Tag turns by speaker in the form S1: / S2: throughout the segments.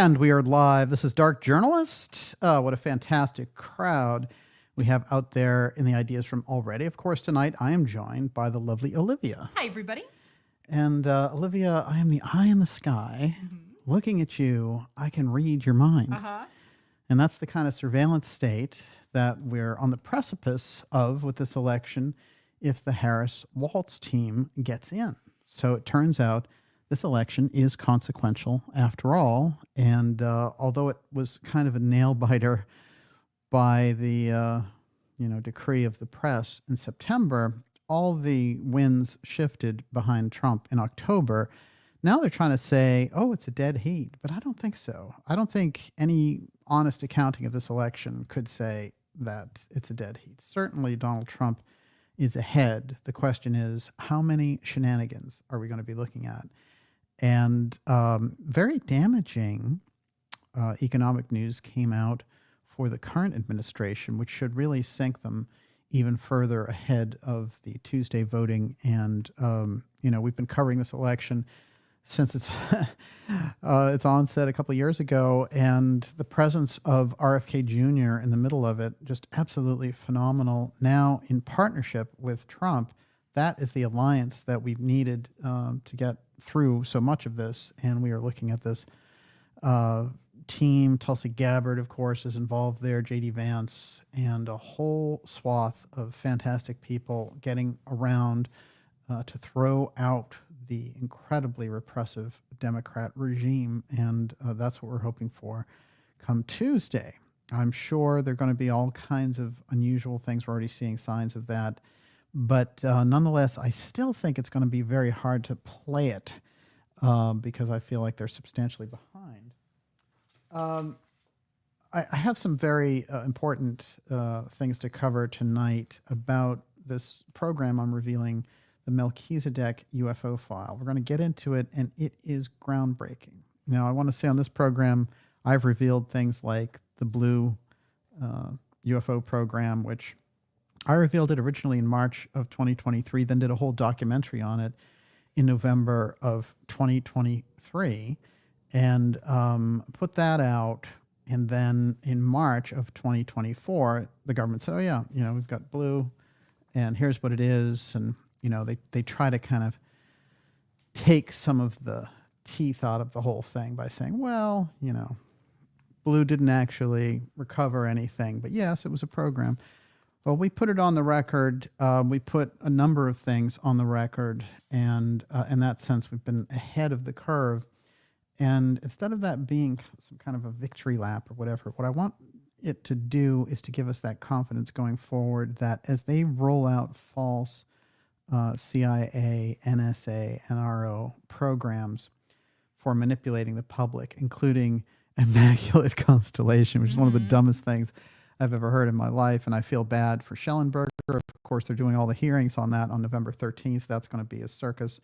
S1: And we are live. This is Dark Journalist. What a fantastic crowd we have out there in the Ideas Room already. Of course, tonight I am joined by the lovely Olivia.
S2: Hi, everybody.
S1: And Olivia, I am the eye in the sky. Looking at you, I can read your mind. And that's the kind of surveillance state that we're on the precipice of with this election if the Harris-Walz team gets in. So it turns out this election is consequential after all. And although it was kind of a nail-biter by the decree of the press in September, all the winds shifted behind Trump in October. Now they're trying to say, oh, it's a dead heat. But I don't think so. I don't think any honest accounting of this election could say that it's a dead heat. Certainly Donald Trump is ahead. The question is, how many shenanigans are we going to be looking at? And very damaging economic news came out for the current administration, which should really sink them even further ahead of the Tuesday voting. And, we've been covering this election since its onset a couple of years ago, and the presence of RFK Jr. in the middle of it, just absolutely phenomenal. Now, in partnership with Trump, that is the alliance that we've needed to get through so much of this. And we are looking at this team. Tulsi Gabbard, of course, is involved there, J.D. Vance, and a whole swath of fantastic people getting around to throw out the incredibly repressive Democrat regime. And that's what we're hoping for come Tuesday. I'm sure there are going to be all kinds of unusual things. We're already seeing signs of that. But nonetheless, I still think it's going to be very hard to play it because I feel like they're substantially behind. I have some very important things to cover tonight about this program I'm revealing, the Melchizedek UFO file. We're going to get into it, and it is groundbreaking. Now, I want to say on this program, I've revealed things like the Blue UFO program, which I revealed it originally in March of 2023, then did a whole documentary on it in November of 2023, and put that out. And then in March of 2024, the government said, oh yeah, we've got Blue, and here's what it is. And, they try to kind of take some of the teeth out of the whole thing by saying, well, Blue didn't actually recover anything, but yes, it was a program. Well, we put it on the record. We put a number of things on the record, and in that sense, we've been ahead of the curve. And instead of that being some kind of a victory lap or whatever, what I want it to do is to give us that confidence going forward that as they roll out false CIA, NSA, NRO programs for manipulating the public, including Immaculate Constellation, which is one of the dumbest things I've ever heard in my life. And I feel bad for Schellenberger. Of course, they're doing all the hearings on that on November 13th. That's going to be a circus.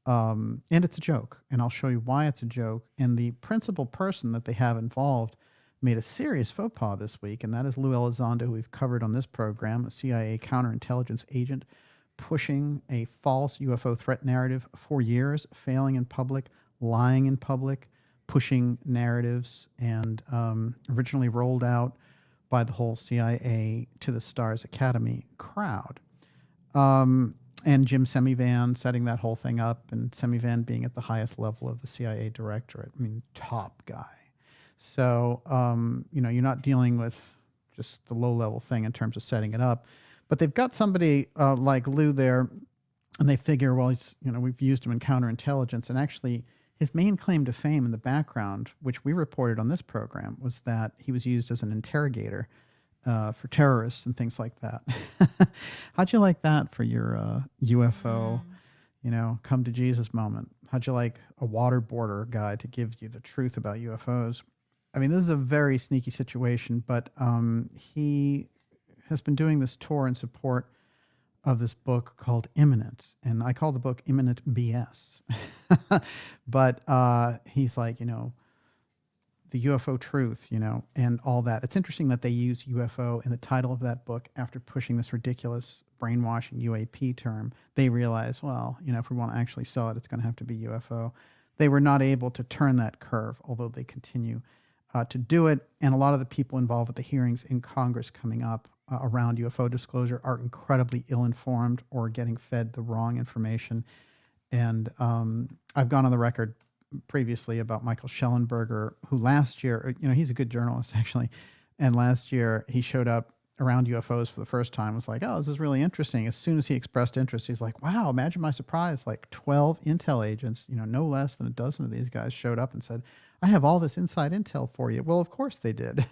S1: And it's a joke. And I'll show you why it's a joke. And the principal person that they have involved made a serious faux pas this week. And that is Lou Elizondo, who we've covered on this program, a CIA counterintelligence agent pushing a false UFO threat narrative for years, failing in public, lying in public, pushing narratives, and originally rolled out by the whole CIA to the Stars Academy crowd. And Jim Semivan setting that whole thing up, and Semivan being at the highest level of the CIA directorate. I mean, top guy. So, you're not dealing with just the low-level thing in terms of setting it up. But they've got somebody like Lou there, and they figure, well, we've used him in counterintelligence, and actually his main claim to fame in the background, which we reported on this program, was that he was used as an interrogator for terrorists and things like that. How'd you like that for your UFO, come to Jesus moment? How'd you like a waterboarder guy to give you the truth about UFOs? I mean, this is a very sneaky situation, but he has been doing this tour in support of this book called Imminent. And I call the book Imminent BS. But he's like, the UFO truth, and all that. It's interesting that they use UFO in the title of that book after pushing this ridiculous brainwashing UAP term. They realize, well, if we want to actually sell it, it's going to have to be UFO. they were not able to turn that curve, although they continue to do it. And a lot of the people involved with the hearings in Congress coming up around UFO disclosure are incredibly ill-informed or getting fed the wrong information. And I've gone on the record previously about Michael Schellenberger, who last year, he's a good journalist actually, and last year he showed up around UFOs for the first time, was like, oh, this is really interesting. As soon as he expressed interest, he's like, wow, imagine my surprise. Like 12 intel agents, no less than a dozen of these guys showed up and said, I have all this inside intel for you. Well, of course they did.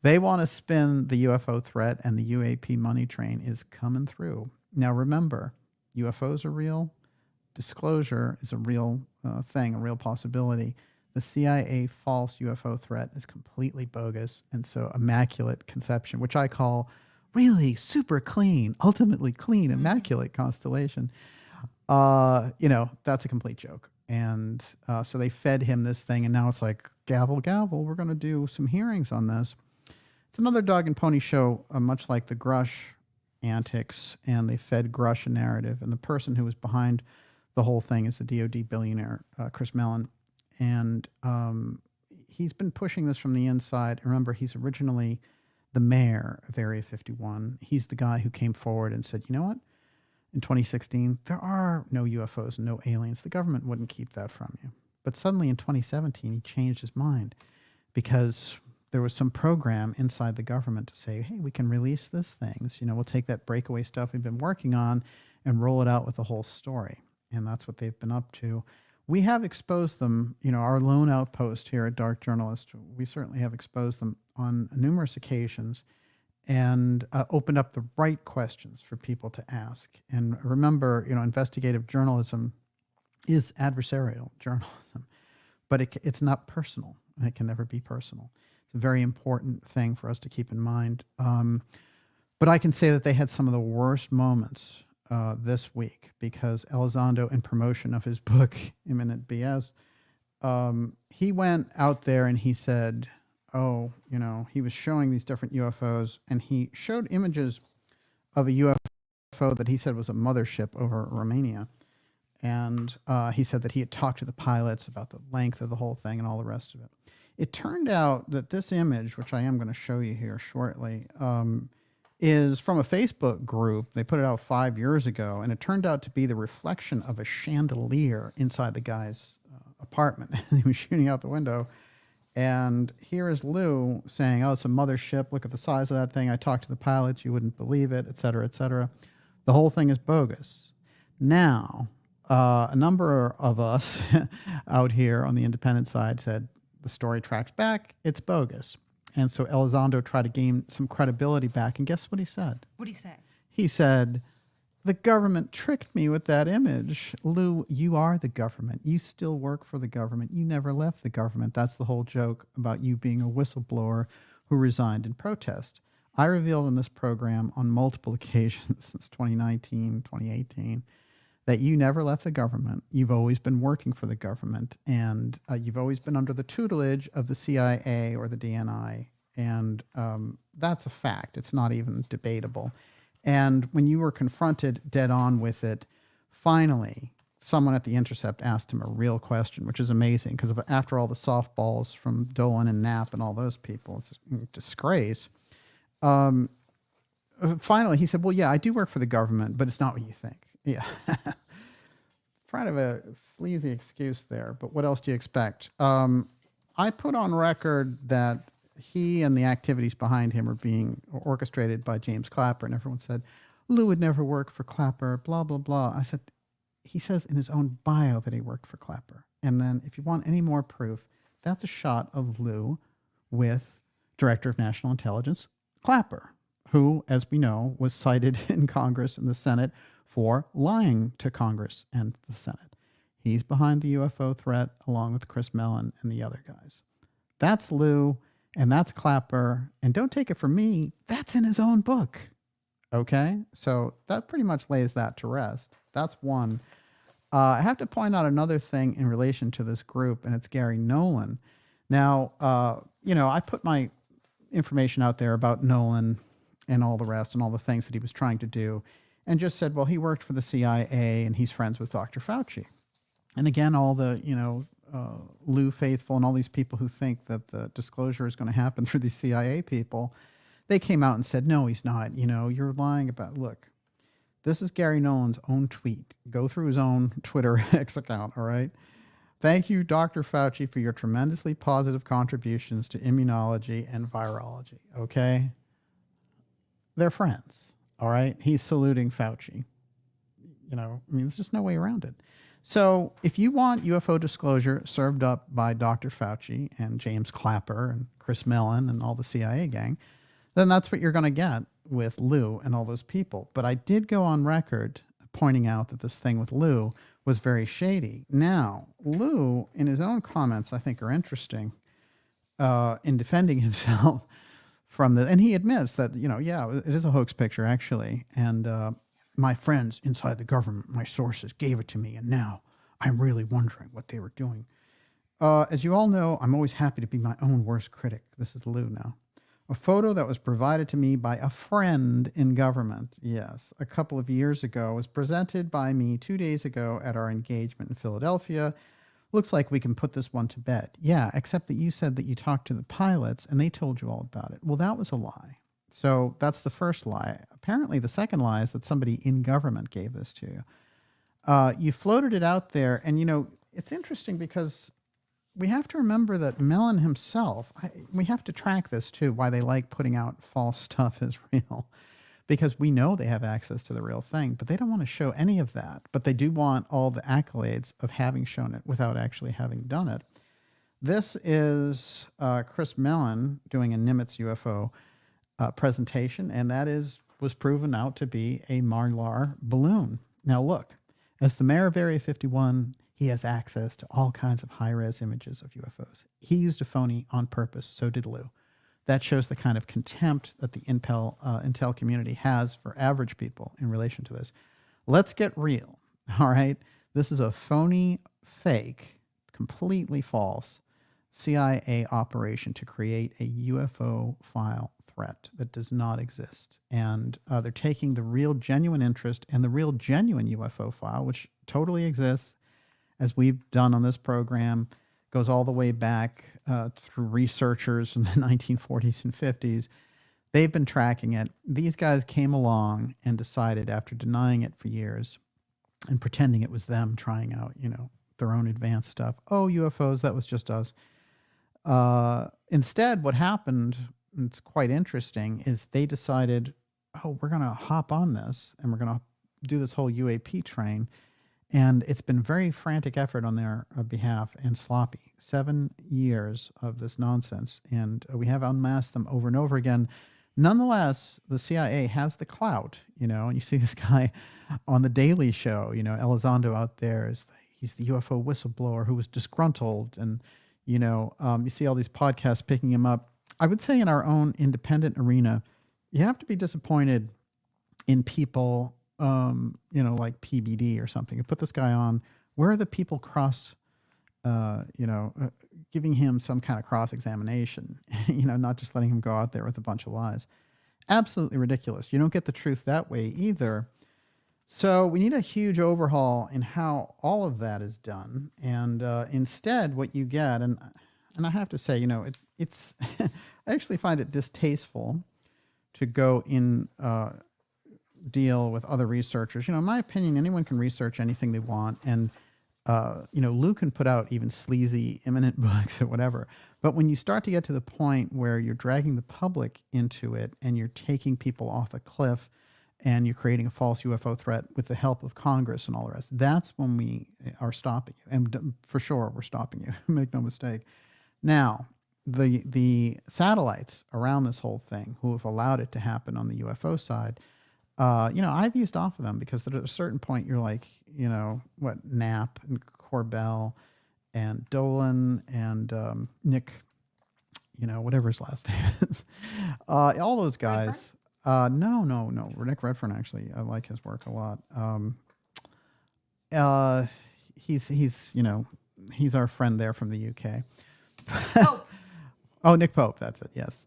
S1: They want to spin the UFO threat, and the UAP money train is coming through. Now, remember, UFOs are real. Disclosure is a real thing, a real possibility. The CIA false UFO threat is completely bogus. And so immaculate conception, which I call really super clean, ultimately clean, immaculate constellation, that's a complete joke. And so they fed him this thing, and now it's like, gavel, gavel, we're going to do some hearings on this. It's another dog and pony show, much like the Grush antics, and they fed Grush a narrative. And the person who was behind the whole thing is the DOD billionaire, Chris Mellon. And he's been pushing this from the inside. Remember, he's originally the mayor of Area 51. He's the guy who came forward and said, you know what? In 2016, there are no UFOs and no aliens. The government wouldn't keep that from you. But suddenly in 2017, he changed his mind because there was some program inside the government to say, hey, we can release these things. We'll take that breakaway stuff we've been working on and roll it out with the whole story. And that's what they've been up to. We have exposed them, our lone outpost here at Dark Journalist, we certainly have exposed them on numerous occasions and opened up the right questions for people to ask. And remember, investigative journalism is adversarial journalism, but it's not personal. It can never be personal. It's a very important thing for us to keep in mind. But I can say that they had some of the worst moments this week, because Elizondo, in promotion of his book, Imminent BS, he went out there and he said, he was showing these different UFOs, and he showed images of a UFO that he said was a mothership over Romania. And he said that he had talked to the pilots about the length of the whole thing and all the rest of it. It turned out that this image, which I am going to show you here shortly, is from a Facebook group. They put it out 5 years ago, and it turned out to be the reflection of a chandelier inside the guy's apartment. He was shooting out the window. And here is Lou saying, oh, it's a mothership. Look at the size of that thing. I talked to the pilots. You wouldn't believe it, et cetera, et cetera. The whole thing is bogus. Now, a number of us out here on the independent side said, the story tracks back. It's bogus. And so Elizondo tried to gain some credibility back. And guess what he said?
S2: What did he say?
S1: He said, the government tricked me with that image. Lou, you are the government. You still work for the government. You never left the government. That's the whole joke about you being a whistleblower who resigned in protest. I revealed in this program on multiple occasions since 2019, 2018, that you never left the government. You've always been working for the government, and you've always been under the tutelage of the CIA or the DNI. And that's a fact. It's not even debatable. And when you were confronted dead on with it, finally, someone at The Intercept asked him a real question, which is amazing, because after all the softballs from Dolan and Knapp and all those people, it's a disgrace. Finally, he said, well, yeah, I do work for the government, but it's not what you think. Yeah. Kind of a sleazy excuse there, but what else do you expect? I put on record that he and the activities behind him are being orchestrated by James Clapper, and everyone said, Lou would never work for Clapper, blah, blah, blah. I said, he says in his own bio that he worked for Clapper. And then if you want any more proof, that's a shot of Lou with Director of National Intelligence Clapper, who, as we know, was cited in Congress and the Senate for lying to Congress and the Senate. He's behind the UFO threat along with Chris Mellon and the other guys. That's Lou. And that's Clapper. And don't take it from me, that's in his own book. Okay? So that pretty much lays that to rest. That's one. I have to point out another thing in relation to this group, and it's Gary Nolan. Now, I put my information out there about Nolan and all the rest and all the things that he was trying to do, and just said, well, he worked for the CIA and he's friends with Dr. Fauci. And again, all the, Lou faithful and all these people who think that the disclosure is going to happen through these CIA people, they came out and said, no, he's not. You're lying about, look, this is Gary Nolan's own tweet. Go through his own Twitter X account, all right? Thank you, Dr. Fauci, for your tremendously positive contributions to immunology and virology, okay? They're friends, all right? He's saluting Fauci. There's just no way around it. So if you want UFO disclosure served up by Dr. Fauci and James Clapper and Chris Mellon and all the CIA gang, then that's what you're going to get with Lou and all those people. But I did go on record pointing out that this thing with Lou was very shady. Now, Lou, in his own comments, I think are interesting in defending himself from the, and he admits that, it is a hoax picture actually. And my friends inside the government, my sources gave it to me. And now I'm really wondering what they were doing. As you all know, I'm always happy to be my own worst critic. This is Lou now. A photo that was provided to me by a friend in government, yes, a couple of years ago, was presented by me 2 days ago at our engagement in Philadelphia. Looks like we can put this one to bed. Yeah, except that you said that you talked to the pilots and they told you all about it. Well, that was a lie. So that's the first lie. Apparently, the second lie is that somebody in government gave this to you. You floated it out there, and, it's interesting because we have to remember that Mellon himself, we have to track this too, why they like putting out false stuff as real, because we know they have access to the real thing, but they don't want to show any of that. But they do want all the accolades of having shown it without actually having done it. This is Chris Mellon doing a Nimitz UFO presentation, and that was proven out to be a Marlar balloon. Now look, as the mayor of Area 51, he has access to all kinds of high-res images of UFOs. He used a phony on purpose, so did Lou. That shows the kind of contempt that the intel community has for average people in relation to this. Let's get real, all right? This is a phony, fake, completely false CIA operation to create a UFO file threat that does not exist. And they're taking the real genuine interest and the real genuine UFO file, which totally exists, as we've done on this program, goes all the way back through researchers in the 1940s and 50s. They've been tracking it. These guys came along and decided, after denying it for years and pretending it was them trying out, their own advanced stuff. Oh, UFOs, that was just us. Instead, what happened, and it's quite interesting, is they decided, oh, we're going to hop on this and we're going to do this whole UAP train. And it's been very frantic effort on their behalf and sloppy. 7 years of this nonsense. And we have unmasked them over and over again. Nonetheless, the CIA has the clout, and you see this guy on the Daily Show, Elizondo out there, he's the UFO whistleblower who was disgruntled. And, you see all these podcasts picking him up. I would say in our own independent arena, you have to be disappointed in people like PBD or something. You put this guy on, where are the people giving him some kind of cross-examination, not just letting him go out there with a bunch of lies. Absolutely ridiculous. You don't get the truth that way either. So we need a huge overhaul in how all of that is done. And instead, what you get, and I have to say, it's I actually find it distasteful to go in deal with other researchers. In my opinion, anyone can research anything they want. And, Lou can put out even sleazy, imminent books or whatever. But when you start to get to the point where you're dragging the public into it and you're taking people off a cliff and you're creating a false UFO threat with the help of Congress and all the rest, that's when we are stopping you. And for sure, we're stopping you. Make no mistake. Now, the satellites around this whole thing who have allowed it to happen on the UFO side, I've used off of them because at a certain point you're like, Knapp and Corbell and Dolan and Nick, whatever his last name is. All those guys. No. Nick Redfern, actually. I like his work a lot. He's our friend there from the UK. Oh, Nick Pope. That's it. Yes.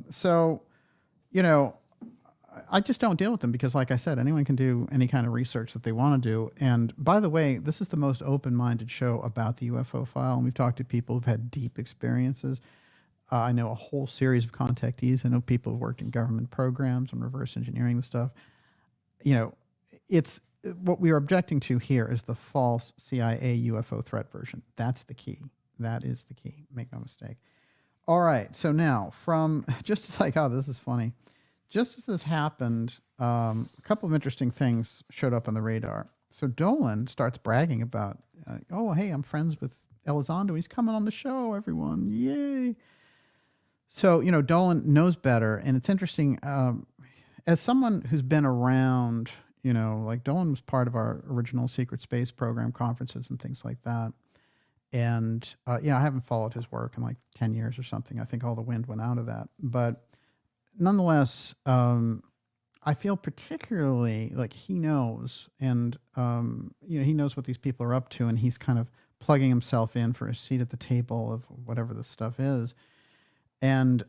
S1: So, I just don't deal with them because, like I said, anyone can do any kind of research that they want to do. And by the way, this is the most open-minded show about the UFO file. And we've talked to people who've had deep experiences. I know a whole series of contactees. I know people who've worked in government programs and reverse engineering the stuff. You know, it's what we are objecting to here is the false CIA UFO threat version. That's the key. That is the key. Make no mistake. All right. So now, from just as like, oh, this is funny. Just as this happened, a couple of interesting things showed up on the radar. So Dolan starts bragging about, oh, hey, I'm friends with Elizondo. He's coming on the show, everyone. Yay. So, you know, Dolan knows better. And it's interesting, as someone who's been around, you know, like Dolan was part of our original secret space program conferences and things like that. And, yeah, I haven't followed his work in like 10 years or something. I think all the wind went out of that. But nonetheless, I feel particularly like he knows, and you know, he knows what these people are up to, and he's kind of plugging himself in for a seat at the table of whatever this stuff is. And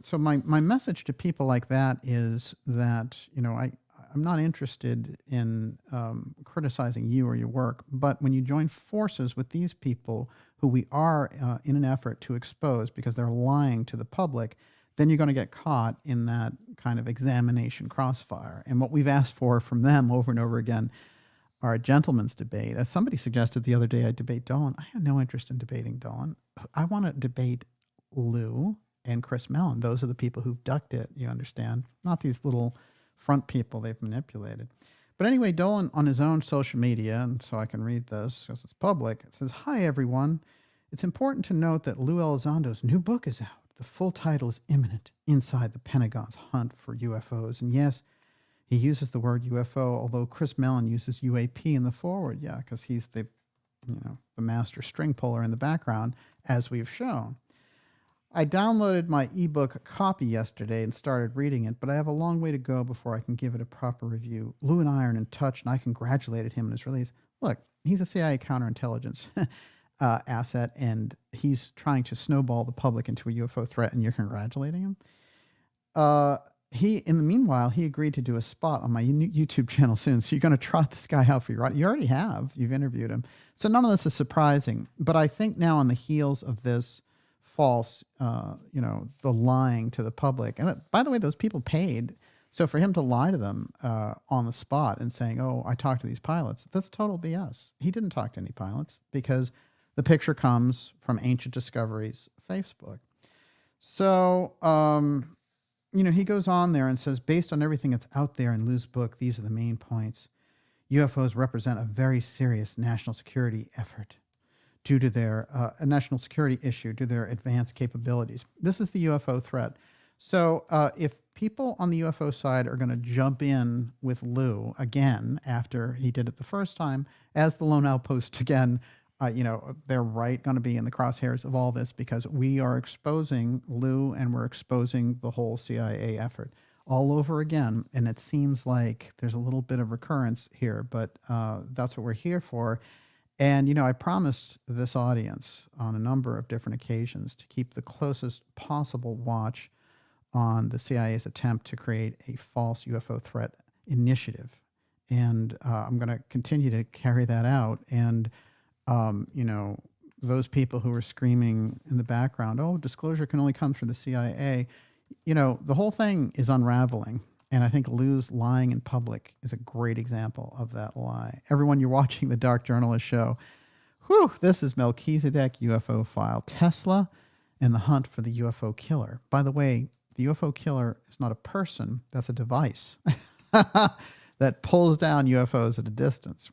S1: so my message to people like that is that, you know, I'm not interested in criticizing you or your work, but when you join forces with these people who we are in an effort to expose because they're lying to the public, then you're going to get caught in that kind of examination crossfire. And what we've asked for from them over and over again are a gentleman's debate. As somebody suggested the other day, I debate Dolan. I have no interest in debating Dolan. I want to debate Lou and Chris Mellon. Those are the people who've ducked it, you understand? Not these little front people they've manipulated. But anyway, Dolan on his own social media, and so I can read this because it's public, it says, "Hi, everyone. It's important to note that Lou Elizondo's new book is out. The full title is Imminent: Inside the Pentagon's Hunt for UFOs. And yes, he uses the word UFO, although Chris Mellon uses UAP in the forward. Yeah, because he's the, you know, the master string puller in the background, as we've shown. I downloaded my ebook copy yesterday and started reading it, but I have a long way to go before I can give it a proper review. Lou and I are in touch, and I congratulated him on his release. Look, he's a CIA counterintelligence asset, and he's trying to snowball the public into a UFO threat, and you're congratulating him. In the meanwhile, he agreed to do a spot on my YouTube channel soon. So you're going to trot this guy out for your audience. You already have. You've interviewed him. So none of this is surprising. But I think now on the heels of this false, you know, the lying to the public. And by the way, those people paid. So for him to lie to them on the spot and saying, oh, I talked to these pilots, that's total BS. He didn't talk to any pilots because the picture comes from Ancient Discoveries Facebook. So, you know, he goes on there and says, based on everything that's out there in Lou's book, these are the main points. UFOs represent a very serious national security effort due to their, a national security issue due to their advanced capabilities. This is the UFO threat. So if people on the UFO side are going to jump in with Lou again after he did it the first time, as the lone outpost again, you know, they're right going to be in the crosshairs of all this because we are exposing Lou and we're exposing the whole CIA effort all over again. And it seems like there's a little bit of recurrence here, but that's what we're here for. And, you know, I promised this audience on a number of different occasions to keep the closest possible watch on the CIA's attempt to create a false UFO threat initiative. And I'm going to continue to carry that out. And you know, those people who are screaming in the background, oh, disclosure can only come from the CIA. You know, the whole thing is unraveling. And I think Lou's lying in public is a great example of that lie. Everyone, you're watching the Dark Journalist show. Whew, this is Melchizedek UFO file, Tesla and the hunt for the UFO killer. By the way, the UFO killer is not a person, that's a device that pulls down UFOs at a distance.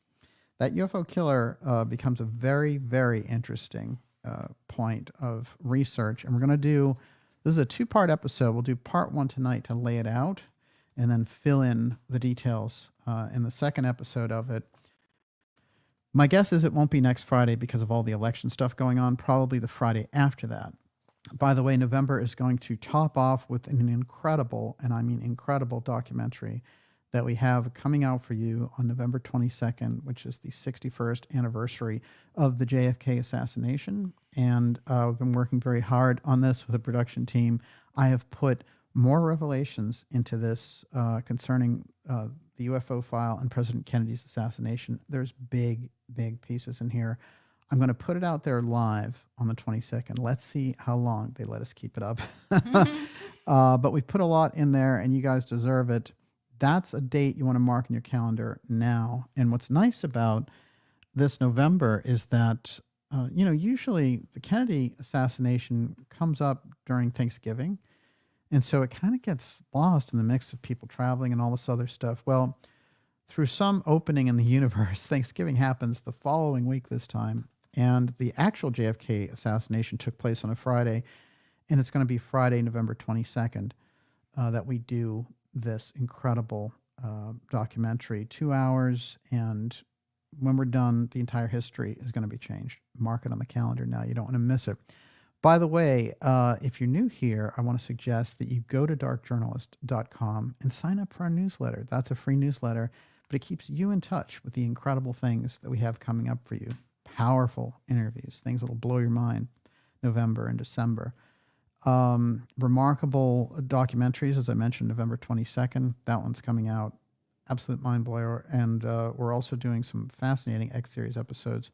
S1: That UFO killer becomes a very, very interesting point of research. And we're going to do, this is a two-part episode. We'll do part one tonight to lay it out and then fill in the details in the second episode of it. My guess is it won't be next Friday because of all the election stuff going on, probably the Friday after that. By the way, November is going to top off with an incredible, and I mean incredible, documentary that we have coming out for you on November 22nd, which is the 61st anniversary of the JFK assassination. And we've been working very hard on this with the production team. I have put more revelations into this concerning the UFO file and President Kennedy's assassination. There's big, big pieces in here. I'm going to put it out there live on the 22nd. Let's see how long they let us keep it up. But we've put a lot in there, and you guys deserve it. That's a date you want to mark in your calendar now. And what's nice about this November is that, usually the Kennedy assassination comes up during Thanksgiving. And so it kind of gets lost in the mix of people traveling and all this other stuff. Well, through some opening in the universe, Thanksgiving happens the following week this time. And the actual JFK assassination took place on a Friday. And it's going to be Friday, November 22nd, that we do this incredible documentary, 2 hours. And when we're done, the entire history is going to be changed. Mark it on the calendar now. You don't want to miss it. By the way, if you're new here, I want to suggest that you go to darkjournalist.com and sign up for our newsletter. That's a free newsletter, but it keeps you in touch with the incredible things that we have coming up for you. Powerful interviews, things that will blow your mind, November and December. Remarkable documentaries, as I mentioned, November 22nd. That one's coming out. Absolute mind blower. And we're also doing some fascinating X-Series episodes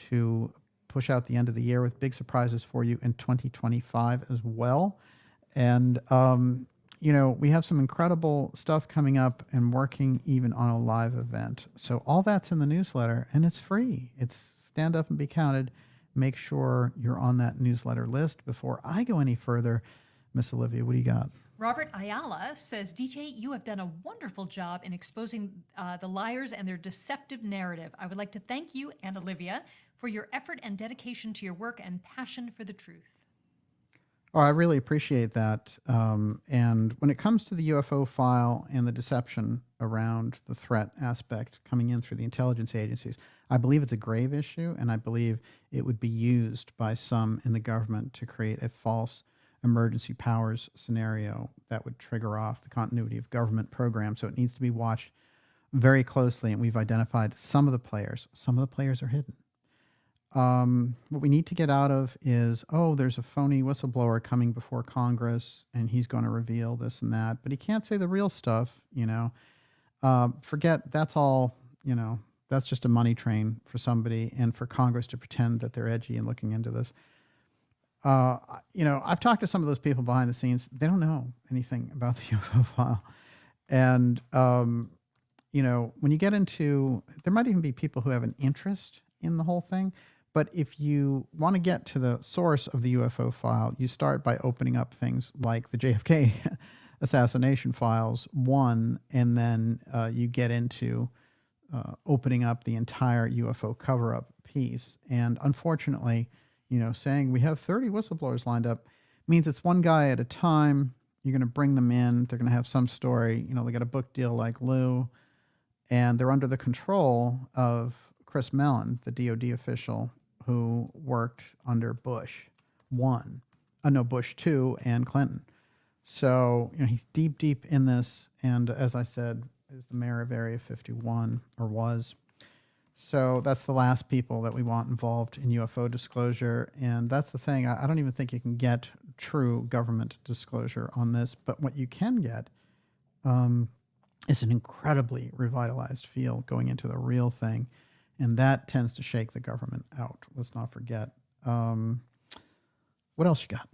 S1: to push out the end of the year with big surprises for you in 2025 as well. And, we have some incredible stuff coming up and working even on a live event. So all that's in the newsletter, and it's free. It's stand up and be counted. Make sure you're on that newsletter list. Before I go any further, Miss Olivia, what do you got?
S2: Robert Ayala says, DJ, you have done a wonderful job in exposing the liars and their deceptive narrative. I would like to thank you and Olivia for your effort and dedication to your work and passion for the truth.
S1: Oh, I really appreciate that. And when it comes to the UFO file and the deception around the threat aspect coming in through the intelligence agencies, I believe it's a grave issue, and I believe it would be used by some in the government to create a false emergency powers scenario that would trigger off the continuity of government programs. So it needs to be watched very closely, and we've identified some of the players. Some of the players are hidden. What we need to get out of is, there's a phony whistleblower coming before Congress and he's going to reveal this and that, but he can't say the real stuff, forget that's all, that's just a money train for somebody and for Congress to pretend that they're edgy and looking into this. I've talked to some of those people behind the scenes. They don't know anything about the UFO file. And, when you get into, there might even be people who have an interest in the whole thing. But if you want to get to the source of the UFO file, you start by opening up things like the JFK assassination files, one, and then you get into opening up the entire UFO cover-up piece. And unfortunately, saying we have 30 whistleblowers lined up means it's one guy at a time. You're going to bring them in. They're going to have some story. They got a book deal like Lou, and they're under the control of Chris Mellon, the DOD official who worked under Bush 2 and Clinton. So, he's deep, deep in this. And as I said, is the mayor of Area 51, or was. So that's the last people that we want involved in UFO disclosure. And that's the thing. I don't even think you can get true government disclosure on this. But what you can get is an incredibly revitalized field going into the real thing. And that tends to shake the government out. Let's not forget. What else you got?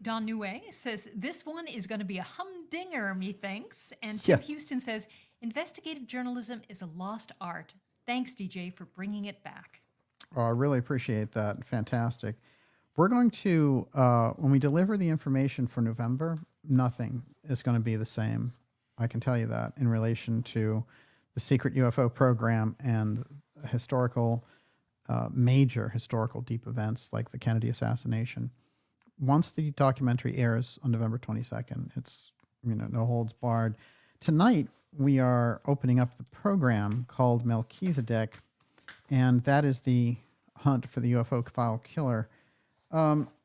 S2: Don Nue says, this one is going to be a humdinger, methinks. And Tim Houston says, investigative journalism is a lost art. Thanks, DJ, for bringing it back.
S1: Oh, I really appreciate that. Fantastic. We're going to, when we deliver the information for November, nothing is going to be the same. I can tell you that in relation to the secret UFO program and historical, major historical deep events like the Kennedy assassination. Once the documentary airs on November 22nd, it's, no holds barred. Tonight, we are opening up the program called Melchizedek, and that is the hunt for the UFO file killer.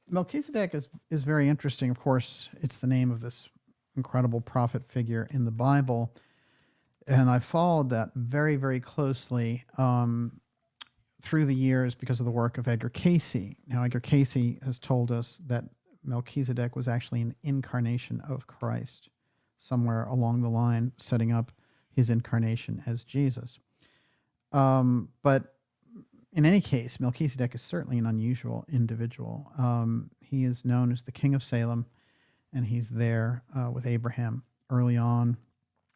S1: Melchizedek is very interesting. Of course, it's the name of this incredible prophet figure in the Bible. And I followed that very, very closely through the years because of the work of Edgar Cayce. Now, Edgar Cayce has told us that Melchizedek was actually an incarnation of Christ, somewhere along the line, setting up his incarnation as Jesus. But in any case, Melchizedek is certainly an unusual individual. He is known as the King of Salem, and he's there with Abraham early on.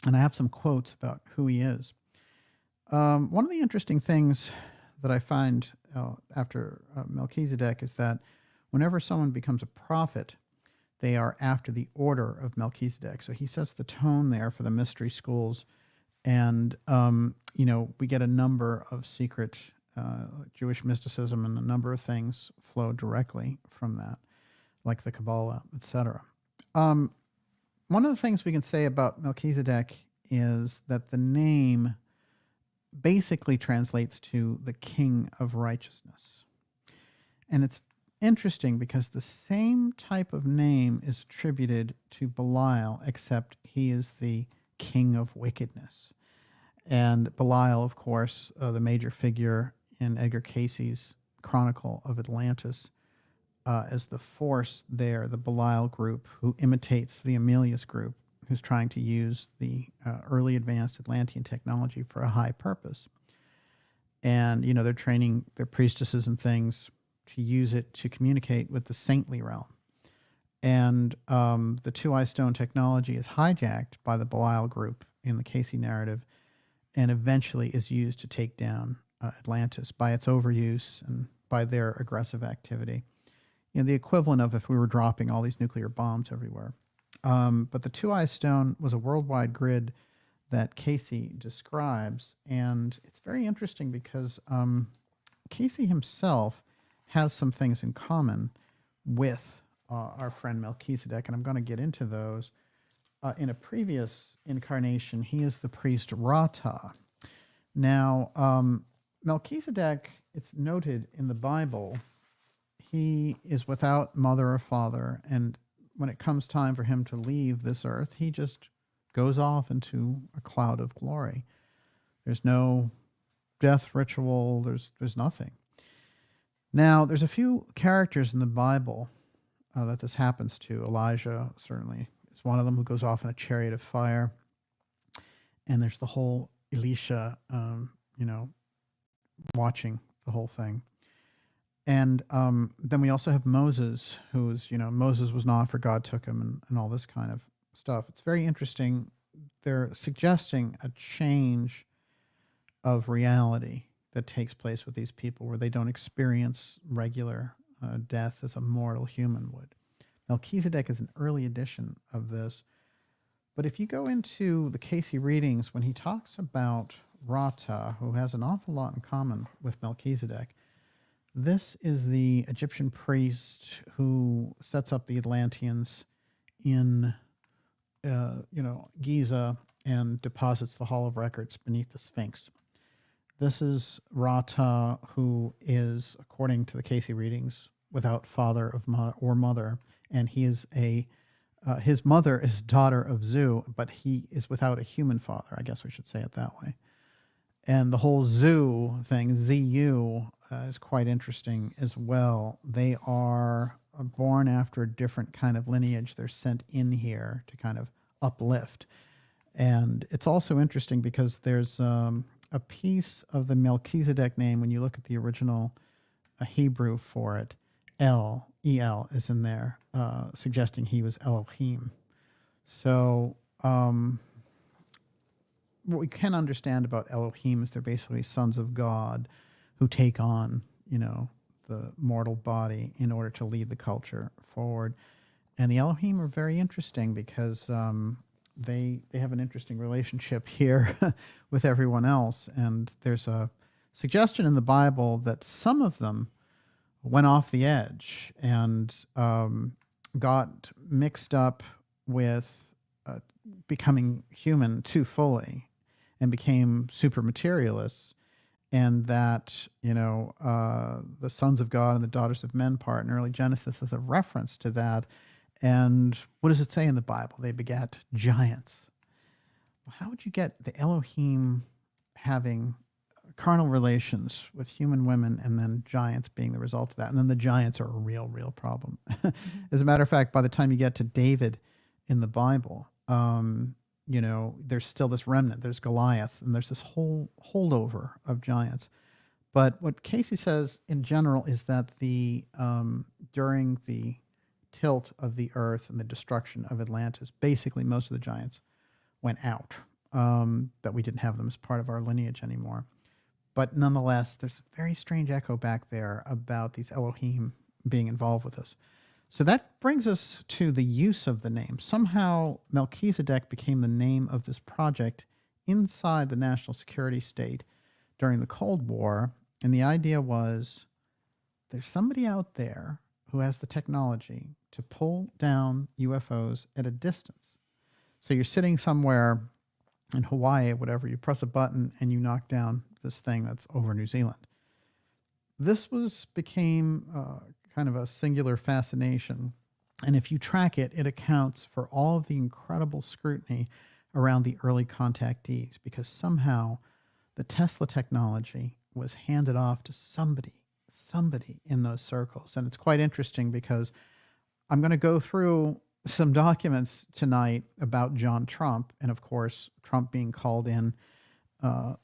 S1: And I have some quotes about who he is. One of the interesting things that I find after Melchizedek is that whenever someone becomes a prophet, they are after the order of Melchizedek. So he sets the tone there for the mystery schools. And, we get a number of secret Jewish mysticism, and a number of things flow directly from that, like the Kabbalah, etc. One of the things we can say about Melchizedek is that the name basically translates to the King of Righteousness. And it's interesting because the same type of name is attributed to Belial, except he is the King of Wickedness. And Belial, of course, the major figure in Edgar Cayce's Chronicle of Atlantis, as the force there, the Belial group, who imitates the Amelius group, who's trying to use the early advanced Atlantean technology for a high purpose. And, they're training their priestesses and things to use it to communicate with the saintly realm. And the two-eye stone technology is hijacked by the Belial group in the Cayce narrative, and eventually is used to take down Atlantis by its overuse and by their aggressive activity. The equivalent of if we were dropping all these nuclear bombs everywhere. But the two-eye stone was a worldwide grid that Cayce describes, and it's very interesting because Cayce himself has some things in common with our friend Melchizedek, and I'm going to get into those. In a previous incarnation, he is the priest Rata. Now, Melchizedek, it's noted in the Bible, he is without mother or father, and when it comes time for him to leave this earth, he just goes off into a cloud of glory. There's no death ritual, there's nothing. Now, there's a few characters in the Bible that this happens to. Elijah certainly is one of them, who goes off in a chariot of fire. And there's the whole Elisha, watching the whole thing. And then we also have Moses, who's, Moses was not, for God took him, and all this kind of stuff. It's very interesting. They're suggesting a change of reality that takes place with these people, where they don't experience regular death as a mortal human would. Melchizedek is an early edition of this. But if you go into the Cayce readings, when he talks about Rata, who has an awful lot in common with Melchizedek, this is the Egyptian priest who sets up the Atlanteans in, Giza, and deposits the Hall of Records beneath the Sphinx. This is Rata, who is, according to the Cayce readings, without father or mother, and he is his mother is daughter of Zu, but he is without a human father. I guess we should say it that way. And the whole Zu thing, ZU, is quite interesting as well. They are born after a different kind of lineage. They're sent in here to kind of uplift. And it's also interesting because there's a piece of the Melchizedek name, when you look at the original Hebrew for it, El is in there, suggesting he was Elohim. So what we can understand about Elohim is they're basically sons of God who take on, the mortal body in order to lead the culture forward. And the Elohim are very interesting because they have an interesting relationship here with everyone else. And there's a suggestion in the Bible that some of them went off the edge and got mixed up with becoming human too fully and became super materialists, and that, the sons of God and the daughters of men part in early Genesis is a reference to that. And what does it say in the Bible? They begat giants. Well, how would you get the Elohim having carnal relations with human women, and then giants being the result of that. And then the giants are a real problem. As a matter of fact, by the time you get to David in the Bible, there's still this remnant. There's Goliath, and there's this whole holdover of giants. But what Casey says in general is that during the tilt of the earth and the destruction of Atlantis, basically most of the giants went out, that we didn't have them as part of our lineage anymore. But nonetheless, there's a very strange echo back there about these Elohim being involved with us. So that brings us to the use of the name. Somehow Melchizedek became the name of this project inside the national security state during the Cold War. And the idea was there's somebody out there who has the technology to pull down UFOs at a distance. So you're sitting somewhere in Hawaii, whatever, you press a button and you knock down this thing that's over New Zealand. This became kind of a singular fascination. And if you track it, it accounts for all of the incredible scrutiny around the early contactees, because somehow the Tesla technology was handed off to somebody in those circles. And it's quite interesting because I'm going to go through some documents tonight about John Trump, and of course, Trump being called in by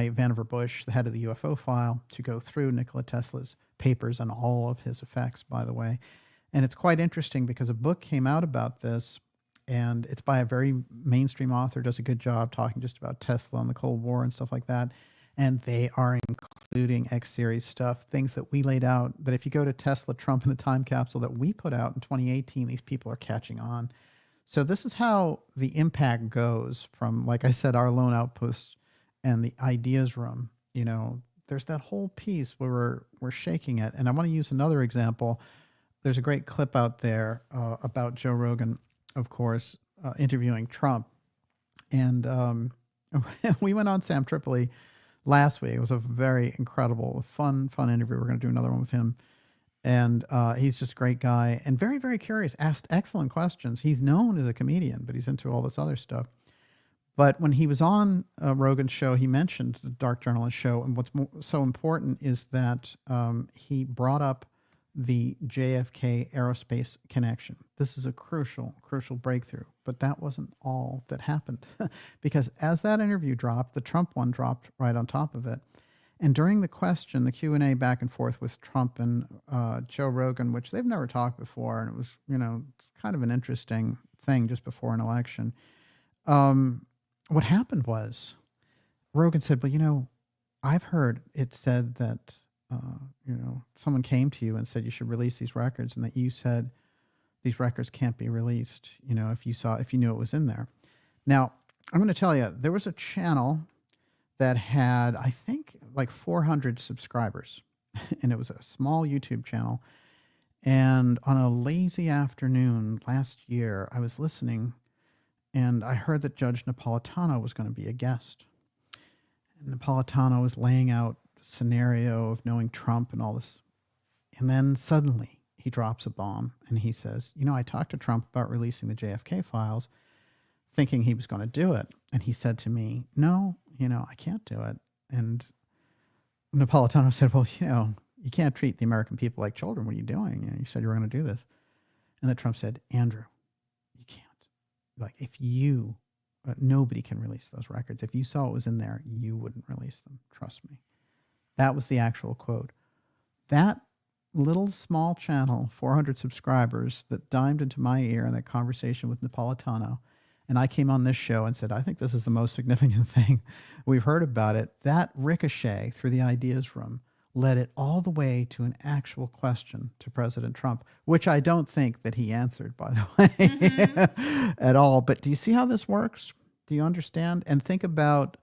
S1: Vannevar Bush, the head of the UFO file, to go through Nikola Tesla's papers and all of his effects, by the way. And it's quite interesting because a book came out about this, and it's by a very mainstream author, does a good job talking just about Tesla and the Cold War and stuff like that. And they are including X-series stuff, things that we laid out, that if you go to Tesla, Trump, and the time capsule that we put out in 2018, these people are catching on. So this is how the impact goes from, like I said, our lone outpost and the ideas room. There's that whole piece where we're shaking it. And I want to use another example. There's a great clip out there about Joe Rogan, of course, interviewing Trump. And we went on Sam Tripoli last week. It was a very incredible, fun interview. We're going to do another one with him. And he's just a great guy and very, very curious, asked excellent questions. He's known as a comedian, but he's into all this other stuff. But when he was on Rogan's show, he mentioned the Dark Journalist show. And what's so important is that he brought up the JFK aerospace connection. This is a crucial breakthrough. But that wasn't all that happened. Because as that interview dropped, the Trump one dropped right on top of it. And during the Q&A back and forth with Trump and Joe Rogan, which they've never talked before, and it was, it's kind of an interesting thing just before an election. What happened was Rogan said, well, I've heard it said that, someone came to you and said you should release these records, and that you said these records can't be released, if you knew it was in there. Now, I'm going to tell you, there was a channel that had, I think, like 400 subscribers, and it was a small YouTube channel. And on a lazy afternoon last year, I was listening, and I heard that Judge Napolitano was going to be a guest. And Napolitano was laying out the scenario of knowing Trump and all this. And then suddenly he drops a bomb, and he says, I talked to Trump about releasing the JFK files, thinking he was going to do it. And he said to me, no, I can't do it. And Napolitano said, well, you can't treat the American people like children. What are you doing? You said you were going to do this. And then Trump said, Andrew, you can't. Like, if you, nobody can release those records. If you saw it was in there, you wouldn't release them. Trust me. That was the actual quote. That little small channel, 400 subscribers, that dimed into my ear in that conversation with Napolitano, and I came on this show and said, I think this is the most significant thing we've heard about it. That ricochet through the ideas room led it all the way to an actual question to President Trump, which I don't think that he answered, by the way, at all. But do you see how this works? Do you understand? And think about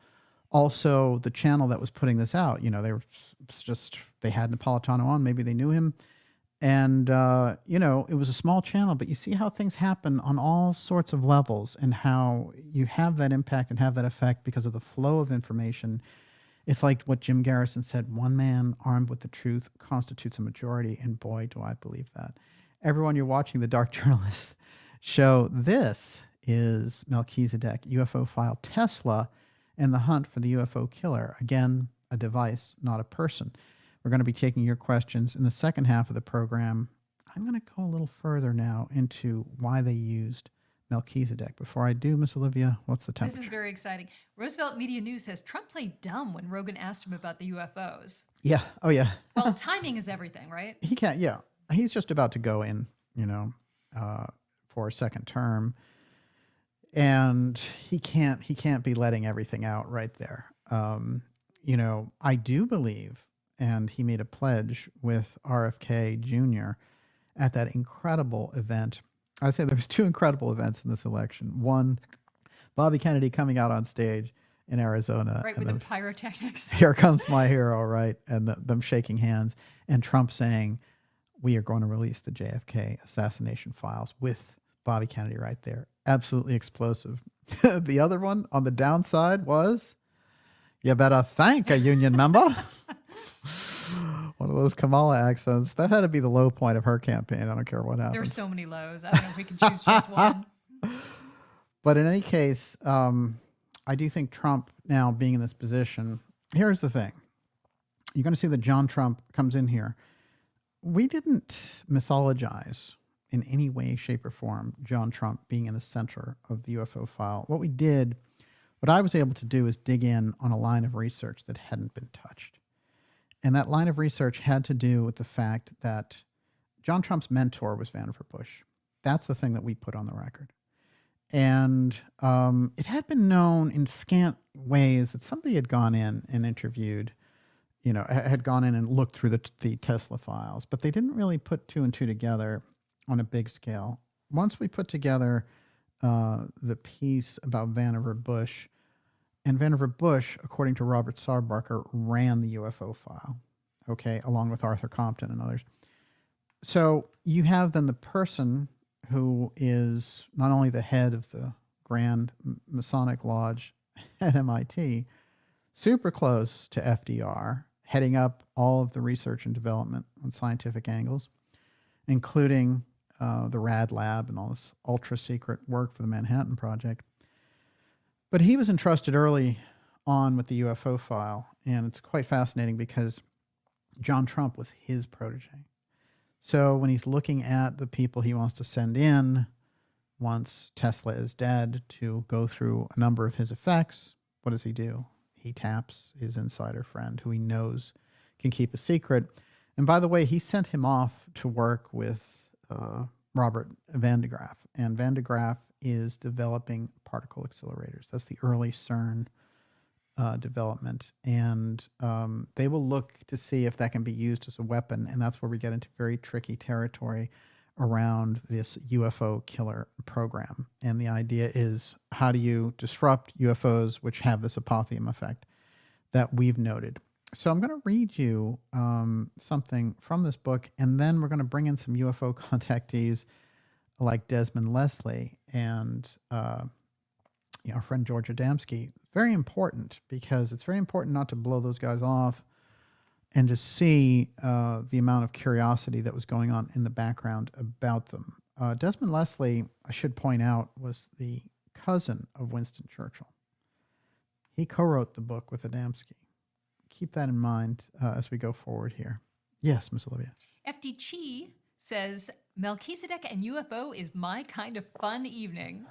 S1: also the channel that was putting this out. They had Napolitano on, maybe they knew him. And, it was a small channel, but you see how things happen on all sorts of levels, and how you have that impact and have that effect because of the flow of information. It's like what Jim Garrison said, one man armed with the truth constitutes a majority, and boy, do I believe that. Everyone, you're watching the Dark Journalist show. This is Melchizedek UFO file Tesla, and the hunt for the UFO killer. Again, a device, not a person. We're going to be taking your questions in the second half of the program. I'm going to go a little further now into why they used Melchizedek. Before I do, Miss Olivia, what's the temperature?
S2: This is very exciting. Roosevelt Media News says Trump played dumb when Rogan asked him about the UFOs.
S1: Yeah. Oh, yeah.
S2: Well, timing is everything, right?
S1: He can't. Yeah. He's just about to go in, for a second term, and he can't be letting everything out right there. I do believe, and he made a pledge with RFK Jr. at that incredible event. I say there was two incredible events in this election. One, Bobby Kennedy coming out on stage in Arizona.
S2: Right, with the pyrotechnics.
S1: Here comes my hero, right? And them shaking hands. And Trump saying, we are going to release the JFK assassination files with Bobby Kennedy right there. Absolutely explosive. The other one on the downside was, you better thank a union member. One of those Kamala accents. That had to be the low point of her campaign. I don't care what happened.
S2: There's so many lows. I don't know if we can choose just one.
S1: But in any case, I do think Trump now being in this position, here's the thing. You're going to see that John Trump comes in here. We didn't mythologize in any way, shape, or form John Trump being in the center of the UFO file. What I was able to do is dig in on a line of research that hadn't been touched. And that line of research had to do with the fact that John Trump's mentor was Vannevar Bush. That's the thing that we put on the record. And it had been known in scant ways that somebody had gone in and interviewed, had gone in and looked through the Tesla files, but they didn't really put two and two together on a big scale. Once we put together the piece about Vannevar Bush, and Vannevar Bush, according to Robert Sarbarker, ran the UFO file, okay, along with Arthur Compton and others. So you have then the person who is not only the head of the Grand Masonic Lodge at MIT, super close to FDR, heading up all of the research and development on scientific angles, including the RAD Lab and all this ultra-secret work for the Manhattan Project. But he was entrusted early on with the UFO file, and it's quite fascinating because John Trump was his protege. So when he's looking at the people he wants to send in once Tesla is dead to go through a number of his effects, what does he do? He taps his insider friend who he knows can keep a secret. And by the way, he sent him off to work with Robert Van de Graaff. And Van de Graaff is developing particle accelerators. That's the early CERN development. And they will look to see if that can be used as a weapon. And that's where we get into very tricky territory around this UFO killer program. And the idea is, how do you disrupt UFOs, which have this apotheum effect that we've noted? So I'm going to read you something from this book, and then we're going to bring in some UFO contactees like Desmond Leslie and our friend George Adamski. Very important, because it's very important not to blow those guys off and to see the amount of curiosity that was going on in the background about them. Desmond Leslie, I should point out, was the cousin of Winston Churchill. He co-wrote the book with Adamski. Keep that in mind as we go forward here. Yes, Miss Olivia.
S2: FD Chi says, Melchizedek and UFO is my kind of fun evening.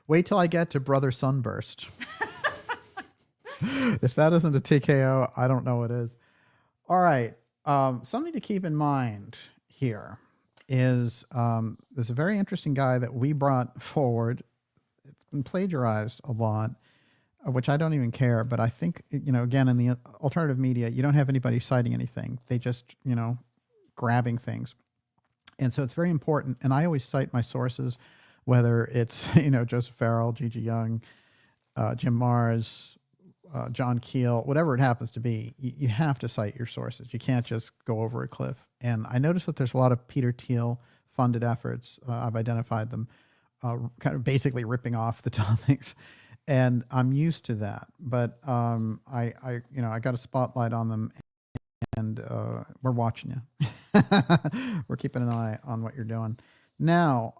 S1: Wait till I get to Brother Sunburst. If that isn't a TKO, I don't know what is. All right. Something to keep in mind here is there's a very interesting guy that we brought forward. It's been plagiarized a lot, which I don't even care. But I think, again, in the alternative media, you don't have anybody citing anything. They just, grabbing things. And so it's very important. And I always cite my sources, whether it's, Joseph Farrell, Gigi Young, Jim Mars, John Keel, whatever it happens to be, you have to cite your sources. You can't just go over a cliff. And I noticed that there's a lot of Peter Thiel funded efforts. I've identified them, kind of basically ripping off the topics. And I'm used to that. But I got a spotlight on them, and we're watching you. We're keeping an eye on what you're doing. Now,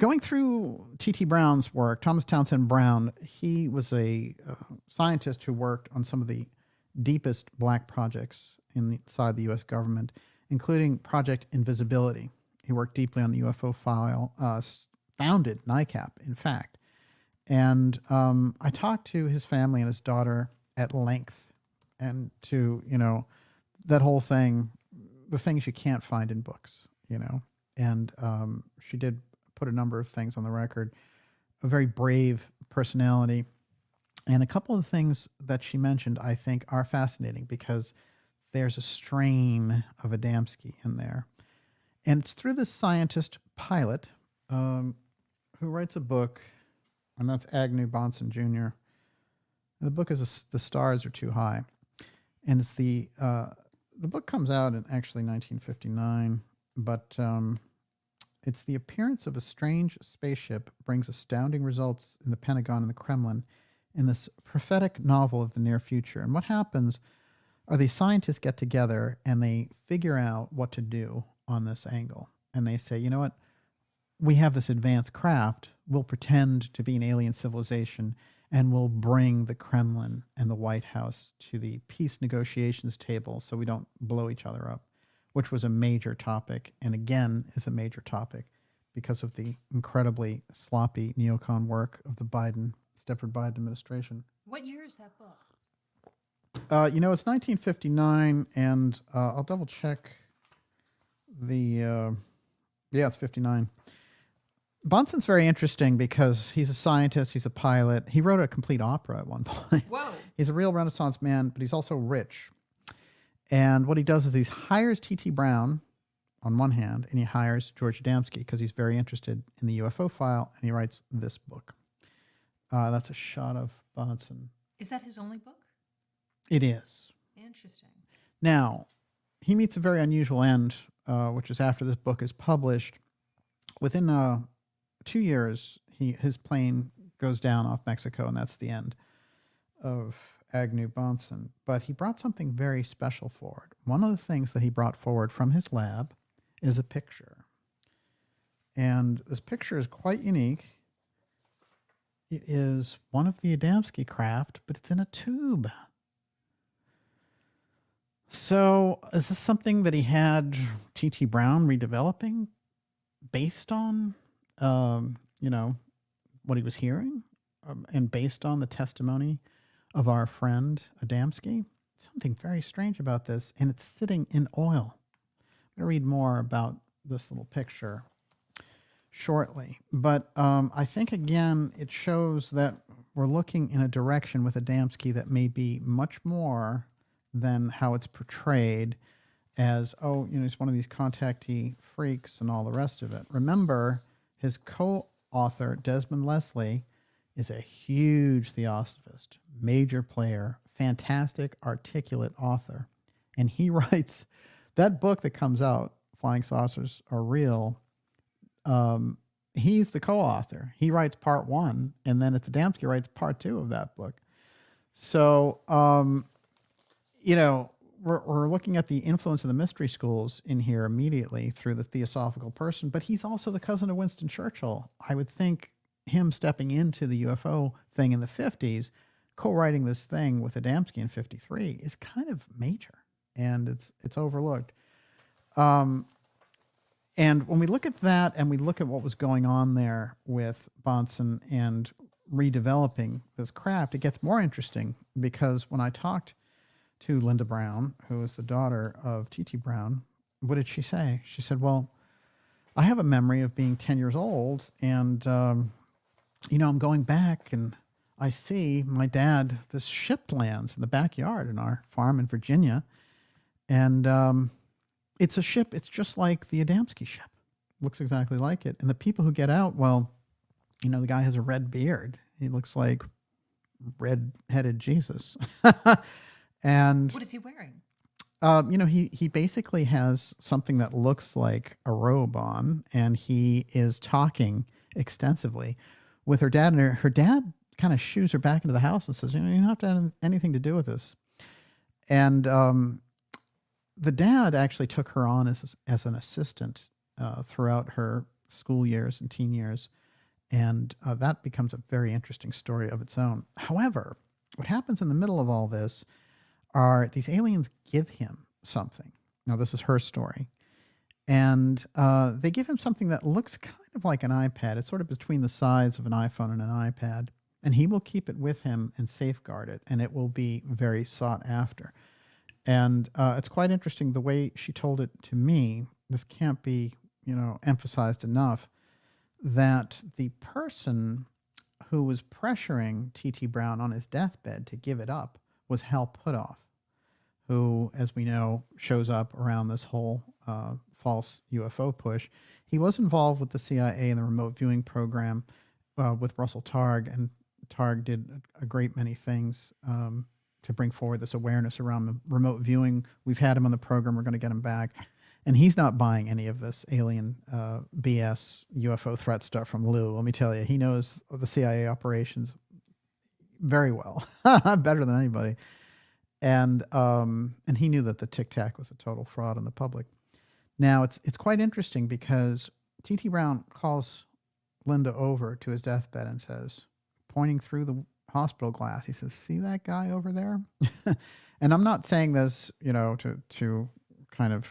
S1: going through T.T. Brown's work, Thomas Townsend Brown, he was a scientist who worked on some of the deepest black projects inside the U.S. government, including Project Invisibility. He worked deeply on the UFO file, founded NICAP, in fact. And I talked to his family and his daughter at length, and to, that whole thing, the things you can't find in books, and she did put a number of things on the record, a very brave personality. And a couple of things that she mentioned, I think, are fascinating because there's a strain of ADAMSKI in there. And it's through this scientist pilot who writes a book, and that's Agnew Bonson Jr. The book is The Stars Are Too High. And it's the book comes out in actually 1959, but it's the appearance of a strange spaceship brings astounding results in the Pentagon and the Kremlin in this prophetic novel of the near future. And what happens are these scientists get together and they figure out what to do on this angle. And they say, you know what? We have this advanced craft. We'll pretend to be an alien civilization and we'll bring the Kremlin and the White House to the peace negotiations table so we don't blow each other up, which was a major topic, and again is a major topic because of the incredibly sloppy neocon work of the Stepford Biden administration.
S2: What year is that book?
S1: It's 1959, and I'll double check it's 59. Bonson's very interesting because he's a scientist, he's a pilot. He wrote a complete opera at one point.
S2: Whoa.
S1: He's a real Renaissance man, but he's also rich. And what he does is he hires T.T. Brown on one hand, and he hires George Adamski because he's very interested in the UFO file, and he writes this book. That's a shot of Bonson.
S2: Is that his only book?
S1: It is.
S2: Interesting.
S1: Now, he meets a very unusual end, which is after this book is published. Within 2 years, his plane goes down off Mexico, and that's the end of Agnew Bonson. But he brought something very special forward. One of the things that he brought forward from his lab is a picture. And this picture is quite unique. It is one of the Adamski craft, but it's in a tube. So is this something that he had T.T. Brown redeveloping based on, what he was hearing and based on the testimony of our friend Adamski? Something very strange about this, and it's sitting in oil. I'm going to read more about this little picture shortly. But I think, again, it shows that we're looking in a direction with Adamski that may be much more than how it's portrayed as, he's one of these contactee freaks and all the rest of it. Remember, his co-author, Desmond Leslie, is a huge theosophist, major player, fantastic, articulate author. And he writes that book that comes out, Flying Saucers Are Real. He's the co-author. He writes part 1, and then Adamski writes part 2 of that book. So, we're looking at the influence of the mystery schools in here immediately through the theosophical person, but he's also the cousin of Winston Churchill. I would think him stepping into the UFO thing in the 50s, co-writing this thing with Adamski in 53 is kind of major, and it's overlooked. And when we look at that and we look at what was going on there with Bonson and redeveloping this craft, it gets more interesting because when I talked to Linda Brown, who is the daughter of T.T. Brown, what did she say? She said, well, I have a memory of being 10 years old, and, I'm going back, and I see my dad, this ship lands in the backyard in our farm in Virginia, and it's a ship. It's just like the Adamski ship. Looks exactly like it. And the people who get out, the guy has a red beard. He looks like red-headed Jesus. And
S2: what is he wearing?
S1: He basically has something that looks like a robe on, and he is talking extensively with her dad. And her dad kind of shoos her back into the house and says, you don't have to have anything to do with this. And the dad actually took her on as an assistant throughout her school years and teen years. And that becomes a very interesting story of its own. However, what happens in the middle of all this are these aliens give him something. Now, this is her story. And they give him something that looks kind of like an iPad. It's sort of between the size of an iPhone and an iPad. And he will keep it with him and safeguard it. And it will be very sought after. And it's quite interesting the way she told it to me. This can't be, emphasized enough, that the person who was pressuring T.T. Brown on his deathbed to give it up was Hal Puthoff, who, as we know, shows up around this whole false UFO push. He was involved with the CIA and the remote viewing program with Russell Targ, and Targ did a great many things to bring forward this awareness around the remote viewing. We've had him on the program. We're going to get him back. And he's not buying any of this alien BS UFO threat stuff from Lou. Let me tell you, he knows the CIA operations very well, better than anybody. And he knew that the Tic Tac was a total fraud on the public. Now, it's quite interesting because T.T. Brown calls Linda over to his deathbed and says, pointing through the hospital glass, he says, "See that guy over there?" And I'm not saying this, to kind of,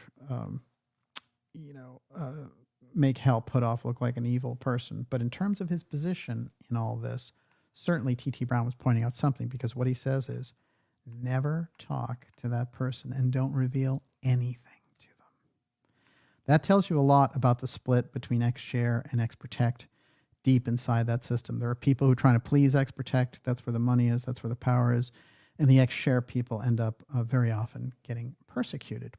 S1: make Hal Puthoff look like an evil person. But in terms of his position in all this, certainly T.T. Brown was pointing out something, because what he says is, never talk to that person and don't reveal anything to them. That tells you a lot about the split between X-Share and X-Protect deep inside that system. There are people who are trying to please X-Protect. That's where the money is. That's where the power is. And the X-Share people end up very often getting persecuted.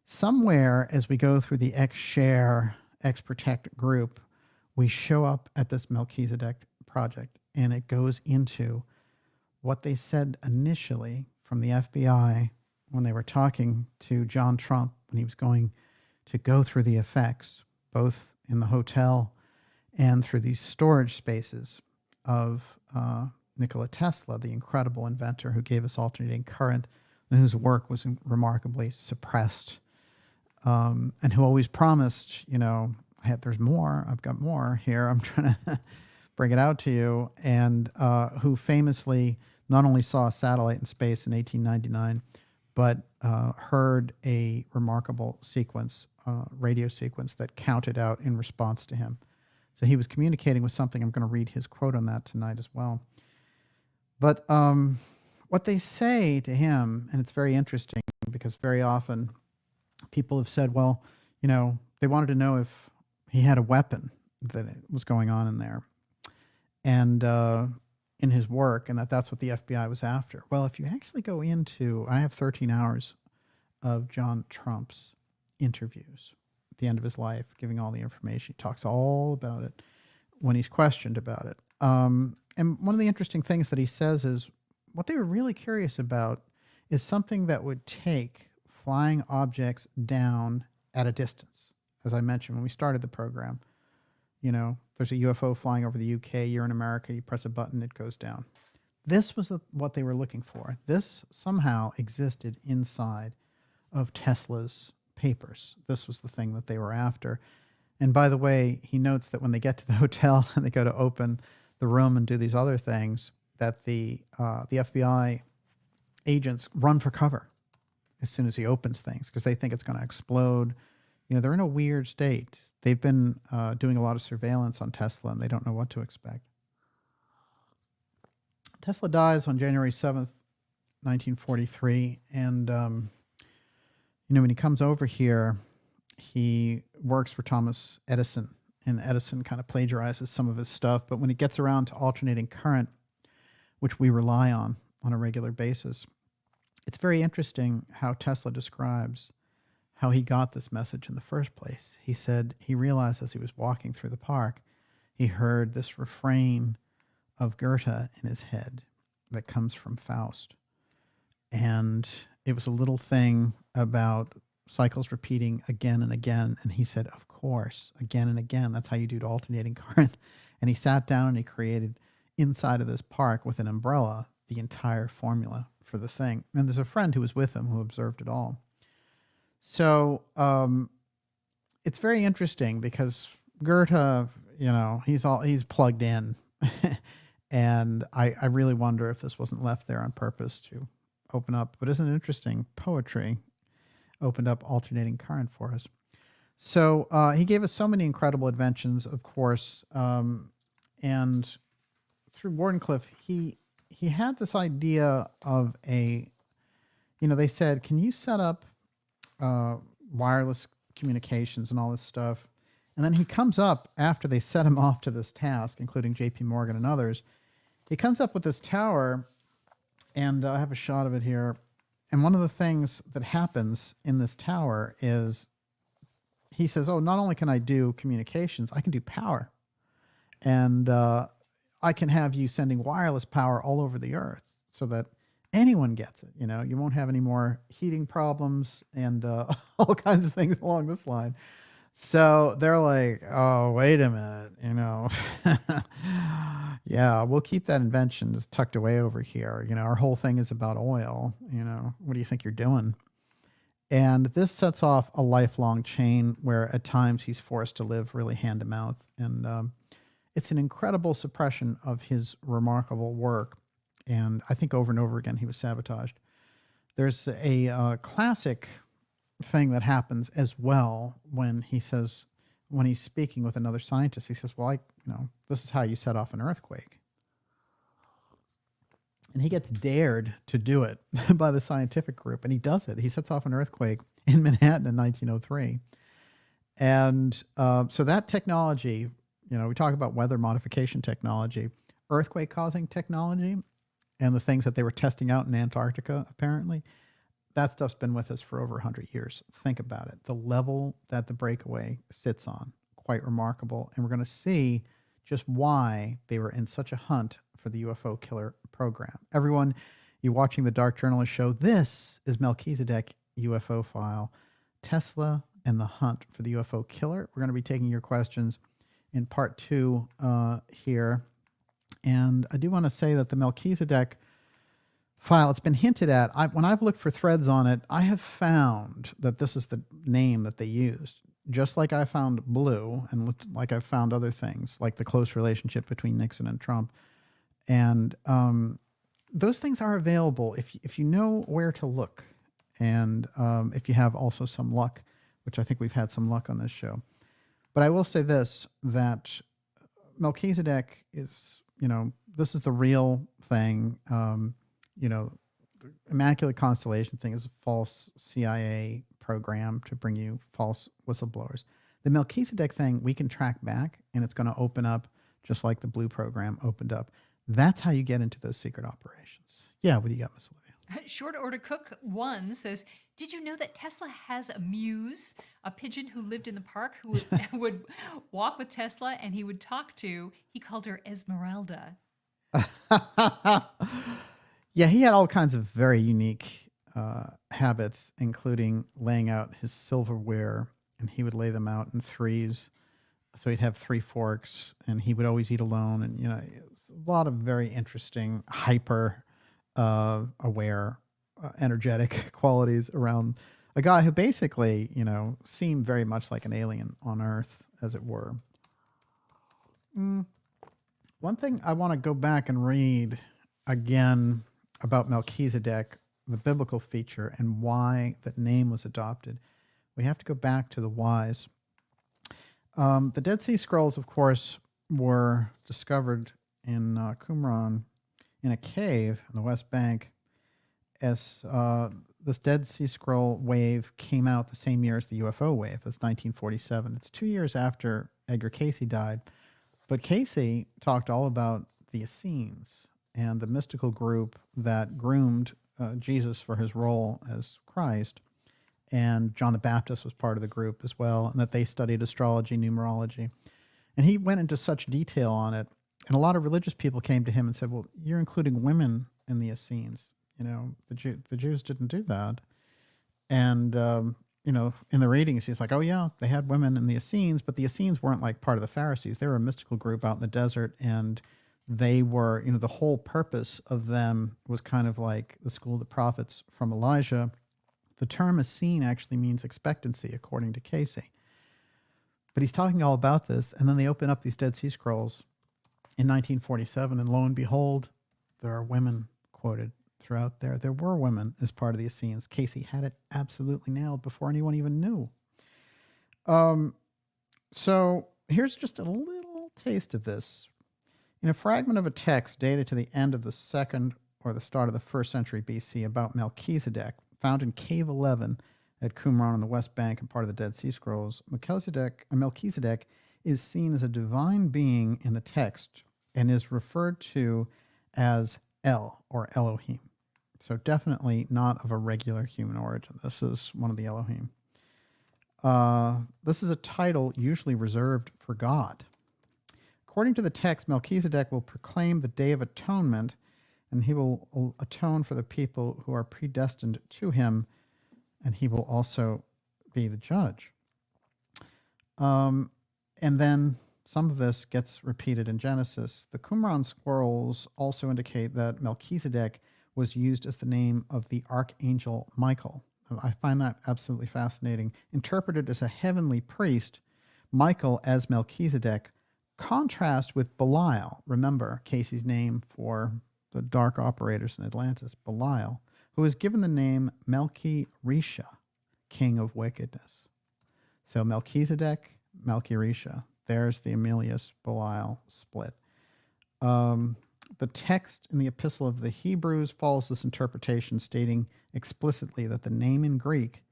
S1: Somewhere as we go through the X-Share, X-Protect group, we show up at this Melchizedek project, and it goes into what they said initially from the FBI when they were talking to John Trump when he was going to go through the effects, both in the hotel and through these storage spaces of Nikola Tesla, the incredible inventor who gave us alternating current and whose work was remarkably suppressed, and who always promised, there's more, I've got more here, I'm trying to bring it out to you, and who famously not only saw a satellite in space in 1899, but heard a remarkable sequence, radio sequence that counted out in response to him. So he was communicating with something. I'm going to read his quote on that tonight as well. But what they say to him, and it's very interesting because very often people have said, well, they wanted to know if he had a weapon that was going on in there and in his work, and that's what the FBI was after. Well, if you actually go into, I have 13 hours of John Trump's interviews at the end of his life, giving all the information. He talks all about it when he's questioned about it. And one of the interesting things that he says is what they were really curious about is something that would take flying objects down at a distance. As I mentioned when we started the program, there's a UFO flying over the UK, you're in America, you press a button, it goes down. This was what they were looking for. This somehow existed inside of Tesla's papers. This was the thing that they were after. And by the way, he notes that when they get to the hotel and they go to open the room and do these other things, that the FBI agents run for cover as soon as he opens things because they think it's going to explode. They're in a weird state. They've been doing a lot of surveillance on Tesla, and they don't know what to expect. Tesla dies on January 7th, 1943, and when he comes over here, he works for Thomas Edison, and Edison kind of plagiarizes some of his stuff. But when it gets around to alternating current, which we rely on a regular basis, it's very interesting how Tesla describes how he got this message in the first place. He said he realized as he was walking through the park, he heard this refrain of Goethe in his head that comes from Faust. And it was a little thing about cycles repeating again and again. And he said, of course, again and again, that's how you do alternating current. And he sat down and he created inside of this park with an umbrella, the entire formula for the thing. And there's a friend who was with him who observed it all. So it's very interesting because Goethe, he's plugged in. And I really wonder if this wasn't left there on purpose to open up. But isn't it interesting? Poetry opened up alternating current for us. So he gave us so many incredible inventions, of course. And through Wardenclyffe, he had this idea of they said, can you set up wireless communications and all this stuff? And then he comes up after they set him off to this task, including J.P. Morgan and others. He comes up with this tower, and I have a shot of it here. And one of the things that happens in this tower is he says, oh, not only can I do communications, I can do power. And I can have you sending wireless power all over the earth so that anyone gets it. You won't have any more heating problems and all kinds of things along this line. So they're like, oh, wait a minute, yeah, we'll keep that invention just tucked away over here. Our whole thing is about oil. What do you think you're doing? And this sets off a lifelong chain where at times he's forced to live really hand to mouth. And it's an incredible suppression of his remarkable work. And I think over and over again, he was sabotaged. There's a classic thing that happens as well when he's speaking with another scientist. He says, well, this is how you set off an earthquake. And he gets dared to do it by the scientific group. And he does it. He sets off an earthquake in Manhattan in 1903. And so that technology, we talk about weather modification technology, earthquake causing technology, and the things that they were testing out in Antarctica, apparently, that stuff's been with us for over 100 years. Think about it. The level that the breakaway sits on, quite remarkable. And we're going to see just why they were in such a hunt for the UFO Killer program. Everyone, you're watching the Dark Journalist show. This is Melchizedek UFO File, Tesla and the hunt for the UFO Killer. We're going to be taking your questions in part 2 here. And I do want to say that the Melchizedek file, it's been hinted at. When I've looked for threads on it, I have found that this is the name that they used. Just like I found blue, and like I've found other things, like the close relationship between Nixon and Trump. And those things are available if you know where to look. And if you have also some luck, which I think we've had some luck on this show. But I will say this, that Melchizedek is, this is the real thing. The Immaculate Constellation thing is a false CIA program to bring you false whistleblowers. The Melchizedek thing, we can track back, and it's going to open up just like the Blue program opened up. That's how you get into those secret operations. Yeah, what do you got, Miss Olivia?
S2: Short Order Cook 1 says, did you know that Tesla has a muse, a pigeon who lived in the park who would walk with Tesla and he would talk to? He called her Esmeralda.
S1: Yeah, he had all kinds of very unique habits, including laying out his silverware, and he would lay them out in threes. So he'd have 3 forks, and he would always eat alone. And, it's a lot of very interesting, hyper aware, energetic qualities around a guy who basically, seemed very much like an alien on Earth, as it were. One thing I want to go back and read again about Melchizedek, the biblical feature, and why that name was adopted. We have to go back to the whys. The Dead Sea Scrolls, of course, were discovered in Qumran in a cave in the West Bank as this Dead Sea Scroll wave came out the same year as the UFO wave. That's 1947. It's 2 years after Edgar Cayce died. But Cayce talked all about the Essenes and the mystical group that groomed Jesus for his role as Christ. And John the Baptist was part of the group as well, and that they studied astrology, numerology. And he went into such detail on it. And a lot of religious people came to him and said, well, you're including women in the Essenes. The Jews didn't do that. And, in the readings, he's like, oh, yeah, they had women in the Essenes, but the Essenes weren't like part of the Pharisees. They were a mystical group out in the desert, and they were, the whole purpose of them was kind of like the school of the prophets from Elijah. The term Essene actually means expectancy, according to Cayce. But he's talking all about this, and then they open up these Dead Sea Scrolls in 1947, and lo and behold, there are women quoted throughout there. There were women as part of the Essenes. Casey had it absolutely nailed before anyone even knew. So here's just a little taste of this. In a fragment of a text dated to the end of the 2nd or the start of the 1st century BC about Melchizedek, found in Cave 11 at Qumran on the West Bank and part of the Dead Sea Scrolls, Melchizedek is seen as a divine being in the text and is referred to as El, or Elohim. So definitely not of a regular human origin. This is one of the Elohim. This is a title usually reserved for God. According to the text, Melchizedek will proclaim the Day of Atonement, and he will atone for the people who are predestined to him, and he will also be the judge. And then some of this gets repeated in Genesis. The Qumran scrolls also indicate that Melchizedek was used as the name of the archangel Michael. I find that absolutely fascinating. Interpreted as a heavenly priest, Michael as Melchizedek contrast with Belial. Remember Casey's name for the dark operators in Atlantis, Belial, who is given the name Melchi-Risha, king of wickedness. So Melchizedek, Melchi-Risha. There's the Emilius-Belial split. The text in the Epistle of the Hebrews follows this interpretation, stating explicitly that the name in Greek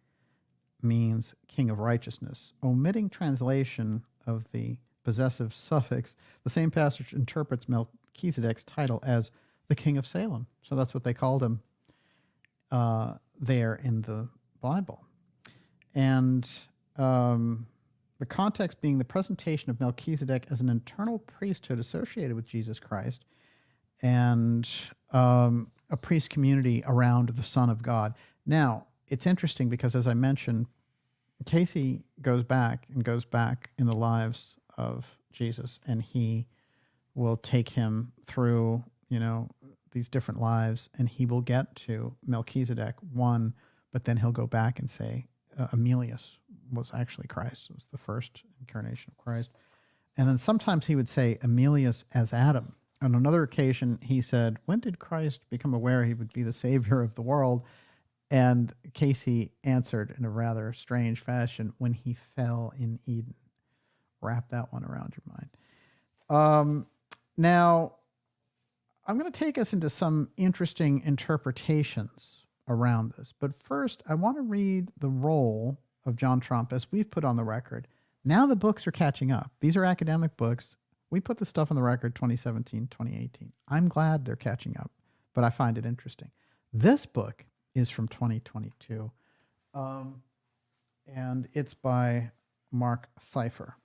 S1: means king of righteousness. Omitting translation of the possessive suffix, the same passage interprets Melchizedek's title as the king of Salem. So that's what they called him there in the Bible. And the context being the presentation of Melchizedek as an internal priesthood associated with Jesus Christ and a priest community around the Son of God. Now, it's interesting because, as I mentioned, Casey goes back in the lives of Jesus, and he will take him through, these different lives, and he will get to Melchizedek 1, but then he'll go back and say Emilius was actually Christ. It was the first incarnation of Christ. And then sometimes he would say Emilius as Adam. On another occasion, he said, when did Christ become aware he would be the savior of the world? And Casey answered in a rather strange fashion, when he fell in Eden. Wrap that one around your mind. Now, I'm going to take us into some interesting interpretations around this. But first, I want to read the role of John Trump as we've put on the record. Now the books are catching up. These are academic books. We put the stuff on the record 2017, 2018. I'm glad they're catching up, but I find it interesting. This book is from 2022, and it's by Mark Cypher.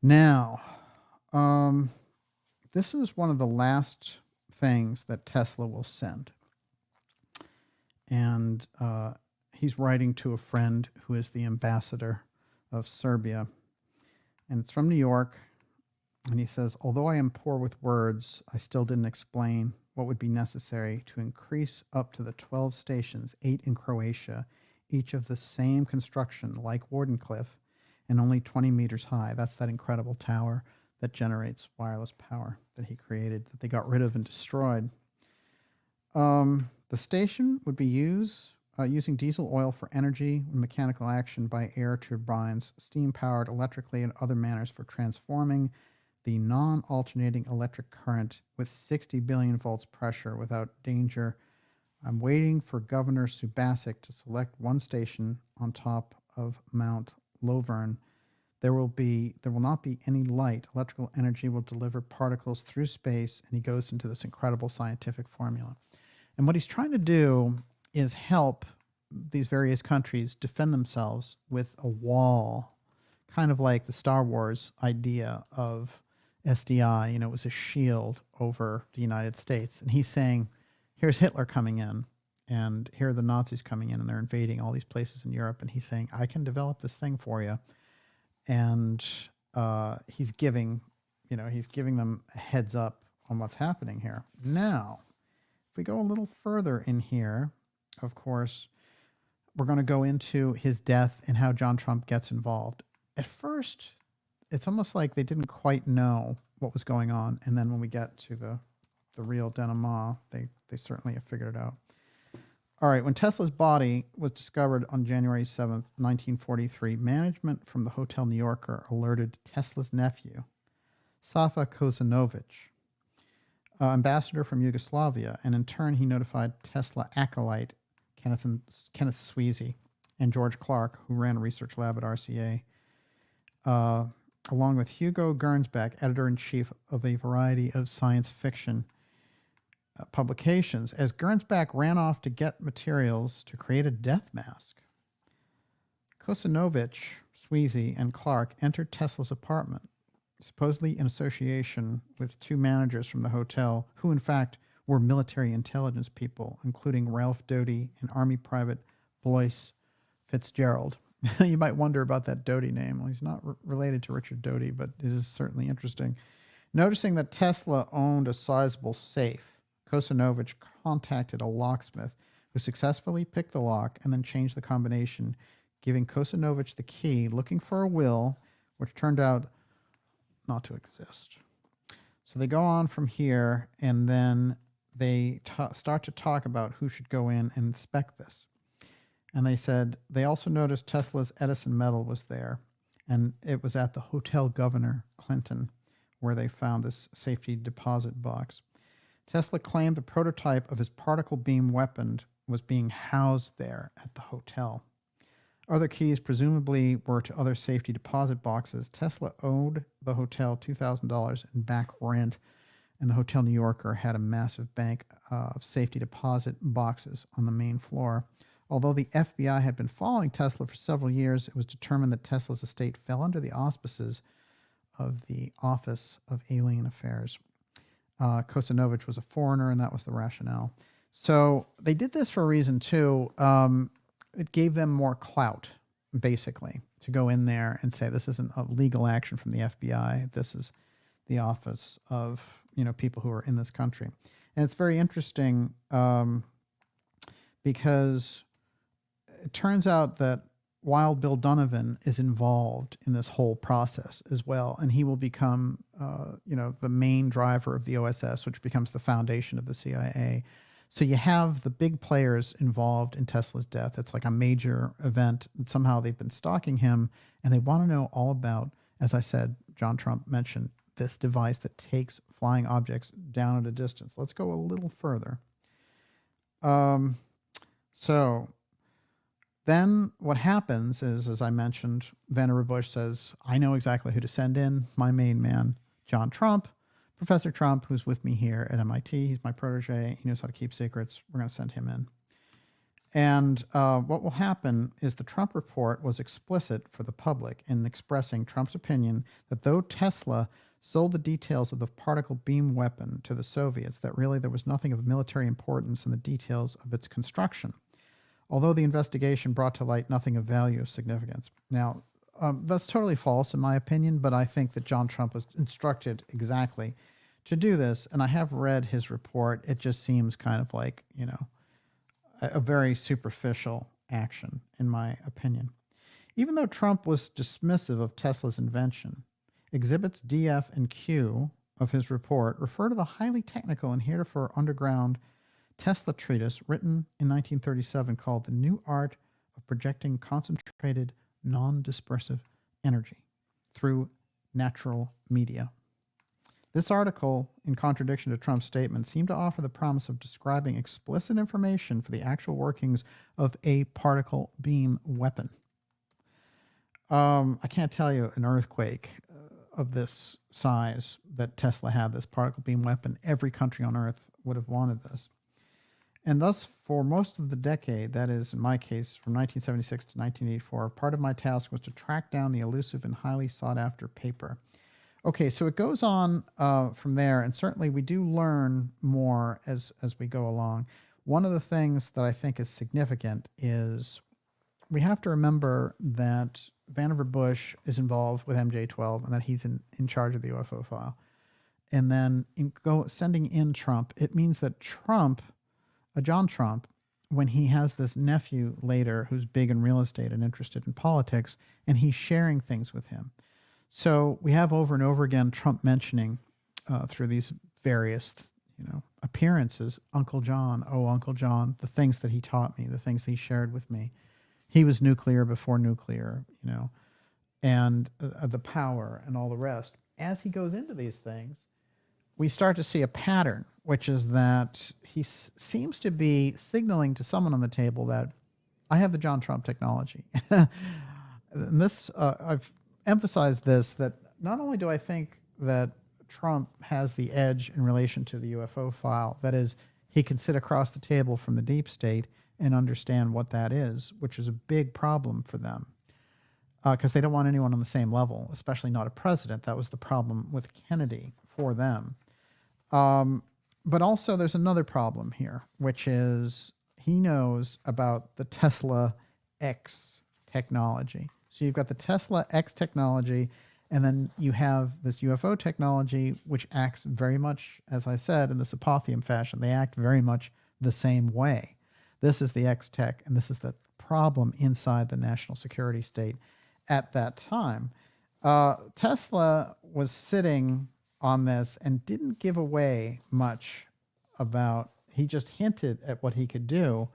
S1: Now, this is one of the last things that Tesla will send. And he's writing to a friend who is the ambassador of Serbia. And it's from New York. And he says, although I am poor with words, I still didn't explain what would be necessary to increase up to the 12 stations, 8 in Croatia, each of the same construction like Wardenclyffe, and only 20 meters high. That's that incredible tower that generates wireless power that he created, that they got rid of and destroyed. The station would be using diesel oil for energy and mechanical action by air turbines, steam-powered electrically and other manners for transforming the non-alternating electric current with 60 billion volts pressure without danger. I'm waiting for Governor Subasic to select one station on top of Mount Loverne. There will not be any light. Electrical energy will deliver particles through space, and he goes into this incredible scientific formula. And what he's trying to do is help these various countries defend themselves with a wall, kind of like the Star Wars idea of SDI. It was a shield over the United States. And he's saying, here's Hitler coming in, and here are the Nazis coming in, and they're invading all these places in Europe. And he's saying, I can develop this thing for you. And he's giving them a heads up on what's happening here. Now, if we go a little further in here, of course, we're going to go into his death and how John Trump gets involved. at first, it's almost like they didn't quite know what was going on. And then when we get to the real denouement, they certainly have figured it out. All right, when Tesla's body was discovered on January 7th, 1943, management from the Hotel New Yorker alerted Tesla's nephew, Safa Kozanovich, ambassador from Yugoslavia, and in turn he notified Tesla acolyte Kenneth Sweezy and George Clark, who ran a research lab at RCA, along with Hugo Gernsback, editor-in-chief of a variety of science fiction publications, as Gernsback ran off to get materials to create a death mask. Kosanovich, Sweezy, and Clark entered Tesla's apartment, supposedly in association with two managers from the hotel, who in fact were military intelligence people, including Ralph Doty and Army Private Blois Fitzgerald. You might wonder about that Doty name. Well, he's not related to Richard Doty, but it is certainly interesting. Noticing that Tesla owned a sizable safe, Kosanovich contacted a locksmith who successfully picked the lock and then changed the combination, giving Kosanovich the key, looking for a will, which turned out not to exist. So they go on from here, and then they start to talk about who should go in and inspect this. And they said they also noticed Tesla's Edison medal was there, and it was at the Hotel Governor Clinton where they found this safety deposit box. Tesla claimed the prototype of his particle beam weapon was being housed there at the hotel. Other keys presumably were to other safety deposit boxes. Tesla owed the hotel $2,000 in back rent, and the Hotel New Yorker had a massive bank of safety deposit boxes on the main floor. Although the FBI had been following Tesla for several years, it was determined that Tesla's estate fell under the auspices of the Office of Alien Affairs. Kosanovich was a foreigner, and that was the rationale. So they did this for a reason, too. It gave them more clout, basically, to go in there and say, this isn't a legal action from the FBI. This is the office of, people who are in this country. And it's very interesting because it turns out that Wild Bill Donovan is involved in this whole process as well, and he will become, the main driver of the OSS, which becomes the foundation of the CIA. So you have the big players involved in Tesla's death. It's like a major event, and somehow they've been stalking him, and they want to know all about, as I said, John Trump mentioned, this device that takes flying objects down at a distance. Let's go a little further. So then what happens is, as I mentioned, Vannevar Bush says, I know exactly who to send in, my main man, John Trump, Professor Trump, who's with me here at MIT. He's my protege. He knows how to keep secrets. We're going to send him in. And what will happen is the Trump report was explicit for the public in expressing Trump's opinion that though Tesla sold the details of the particle beam weapon to the Soviets, that really there was nothing of military importance in the details of its construction, although the investigation brought to light nothing of value or significance. Now, that's totally false in my opinion, but I think that John Trump was instructed exactly to do this, and I have read his report. It just seems kind of like, a very superficial action, in my opinion. Even though Trump was dismissive of Tesla's invention, exhibits D, F, and Q of his report refer to the highly technical and heretofore underground Tesla treatise written in 1937 called The New Art of Projecting Concentrated Non-Dispersive Energy Through Natural Media. This article, in contradiction to Trump's statement, seemed to offer the promise of describing explicit information for the actual workings of a particle beam weapon. I can't tell you an earthquake of this size that Tesla had, this particle beam weapon. Every country on Earth would have wanted this. And thus, for most of the decade, that is, in my case, from 1976 to 1984, part of my task was to track down the elusive and highly sought-after paper. Okay, so it goes on from there, and certainly we do learn more as we go along. One of the things that I think is significant is we have to remember that Vannevar Bush is involved with MJ-12 and that he's in charge of the UFO file. And then sending in Trump, it means that Trump, John Trump, when he has this nephew later who's big in real estate and interested in politics, and he's sharing things with him. So we have over and over again Trump mentioning through these various, appearances, Uncle John, oh, Uncle John, the things that he taught me, the things he shared with me. He was nuclear before nuclear, and the power and all the rest. As he goes into these things, we start to see a pattern, which is that he seems to be signaling to someone on the table that I have the John Trump technology. And this, I've emphasized this, that not only do I think that Trump has the edge in relation to the UFO file, that is, he can sit across the table from the deep state and understand what that is, which is a big problem for them. Because they don't want anyone on the same level, especially not a president. That was the problem with Kennedy for them. But also there's another problem here, which is he knows about the Tesla X technology. So you've got the Tesla X technology, and then you have this UFO technology, which acts very much, as I said, in this apotheum fashion. They act very much the same way. This is the X tech, and this is the problem inside the national security state. At that time, Tesla was sitting on this and didn't give away much about, he just hinted at what he could do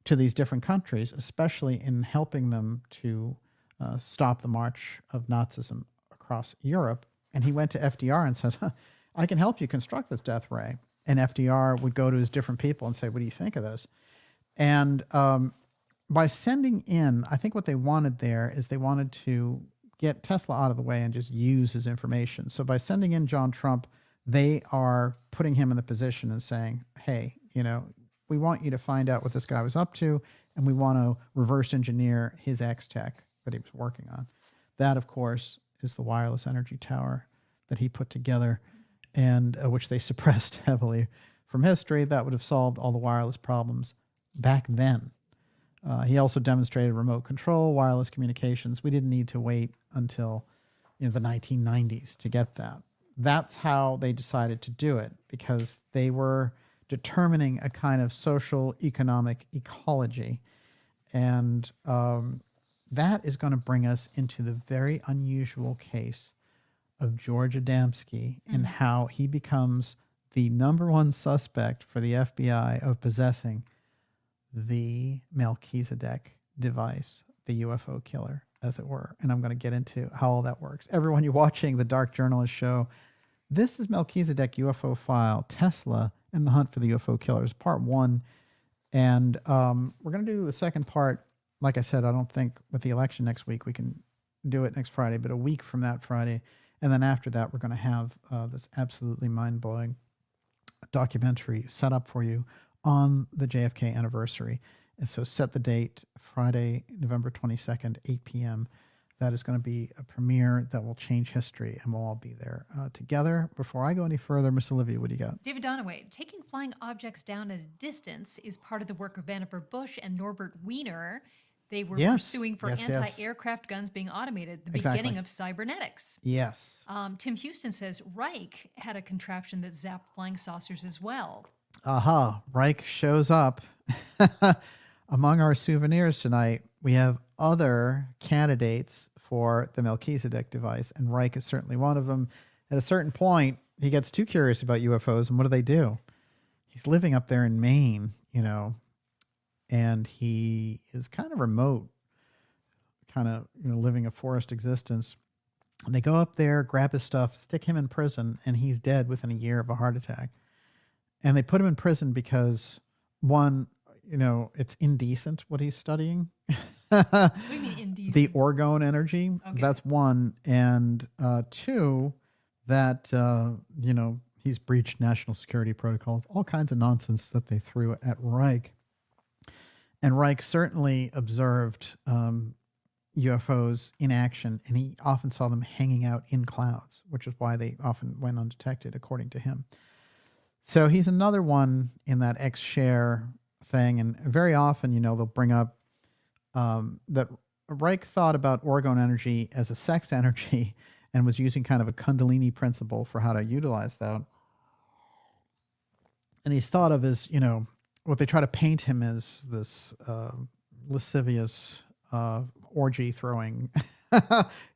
S1: to these different countries, especially in helping them to stop the march of Nazism across Europe. And he went to FDR and said, I can help you construct this death ray. And FDR would go to his different people and say, what do you think of this? And by sending in, I think what they wanted there is they wanted to get Tesla out of the way and just use his information. So by sending in John Trump, they are putting him in the position and saying, hey, we want you to find out what this guy was up to, and we want to reverse engineer his X tech that he was working on. That, of course, is the wireless energy tower that he put together, and which they suppressed heavily from history. That would have solved all the wireless problems back then. He also demonstrated remote control, wireless communications. We didn't need to wait until the 1990s to get that. That's how they decided to do it, because they were determining a kind of social economic ecology. And that is going to bring us into the very unusual case of George Adamski and how he becomes the #1 suspect for the FBI of possessing the Melchizedek device, the UFO killer, as it were. And I'm going to get into how all that works. Everyone, you're watching the Dark Journalist Show. This is Melchizedek UFO file, Tesla, and the hunt for the UFO killers, part 1. And we're going to do the second part. Like I said, I don't think with the election next week we can do it next Friday, but a week from that Friday. And then after that, we're going to have this absolutely mind-blowing documentary set up for you on the JFK anniversary. And so set the date, Friday, November 22nd, 8 p.m. That is going to be a premiere that will change history, and we'll all be there together. Before I go any further, Miss Olivia, what do you got?
S2: David Donaway, taking flying objects down at a distance is part of the work of Vannevar Bush and Norbert Wiener. They were pursuing for anti-aircraft guns being automated, the beginning of cybernetics.
S1: Yes.
S2: Tim Houston says Reich had a contraption that zapped flying saucers as well.
S1: Aha, Reich shows up. Among our souvenirs tonight, we have other candidates for the Melchizedek device, and Reich is certainly one of them. At a certain point, he gets too curious about UFOs, and what do? He's living up there in Maine, and he is kind of remote, living a forest existence. And they go up there, grab his stuff, stick him in prison, and he's dead within a year of a heart attack. And they put him in prison because, one, it's indecent what he's studying.
S2: What do you mean indecent?
S1: The orgone energy. Okay. That's one. And two, that, he's breached national security protocols, all kinds of nonsense that they threw at Reich. And Reich certainly observed UFOs in action, and he often saw them hanging out in clouds, which is why they often went undetected, according to him. So he's another one in that X-share thing, and very often, they'll bring up that Reich thought about orgone energy as a sex energy and was using kind of a Kundalini principle for how to utilize that. And he's thought of as, what they try to paint him as this lascivious orgy throwing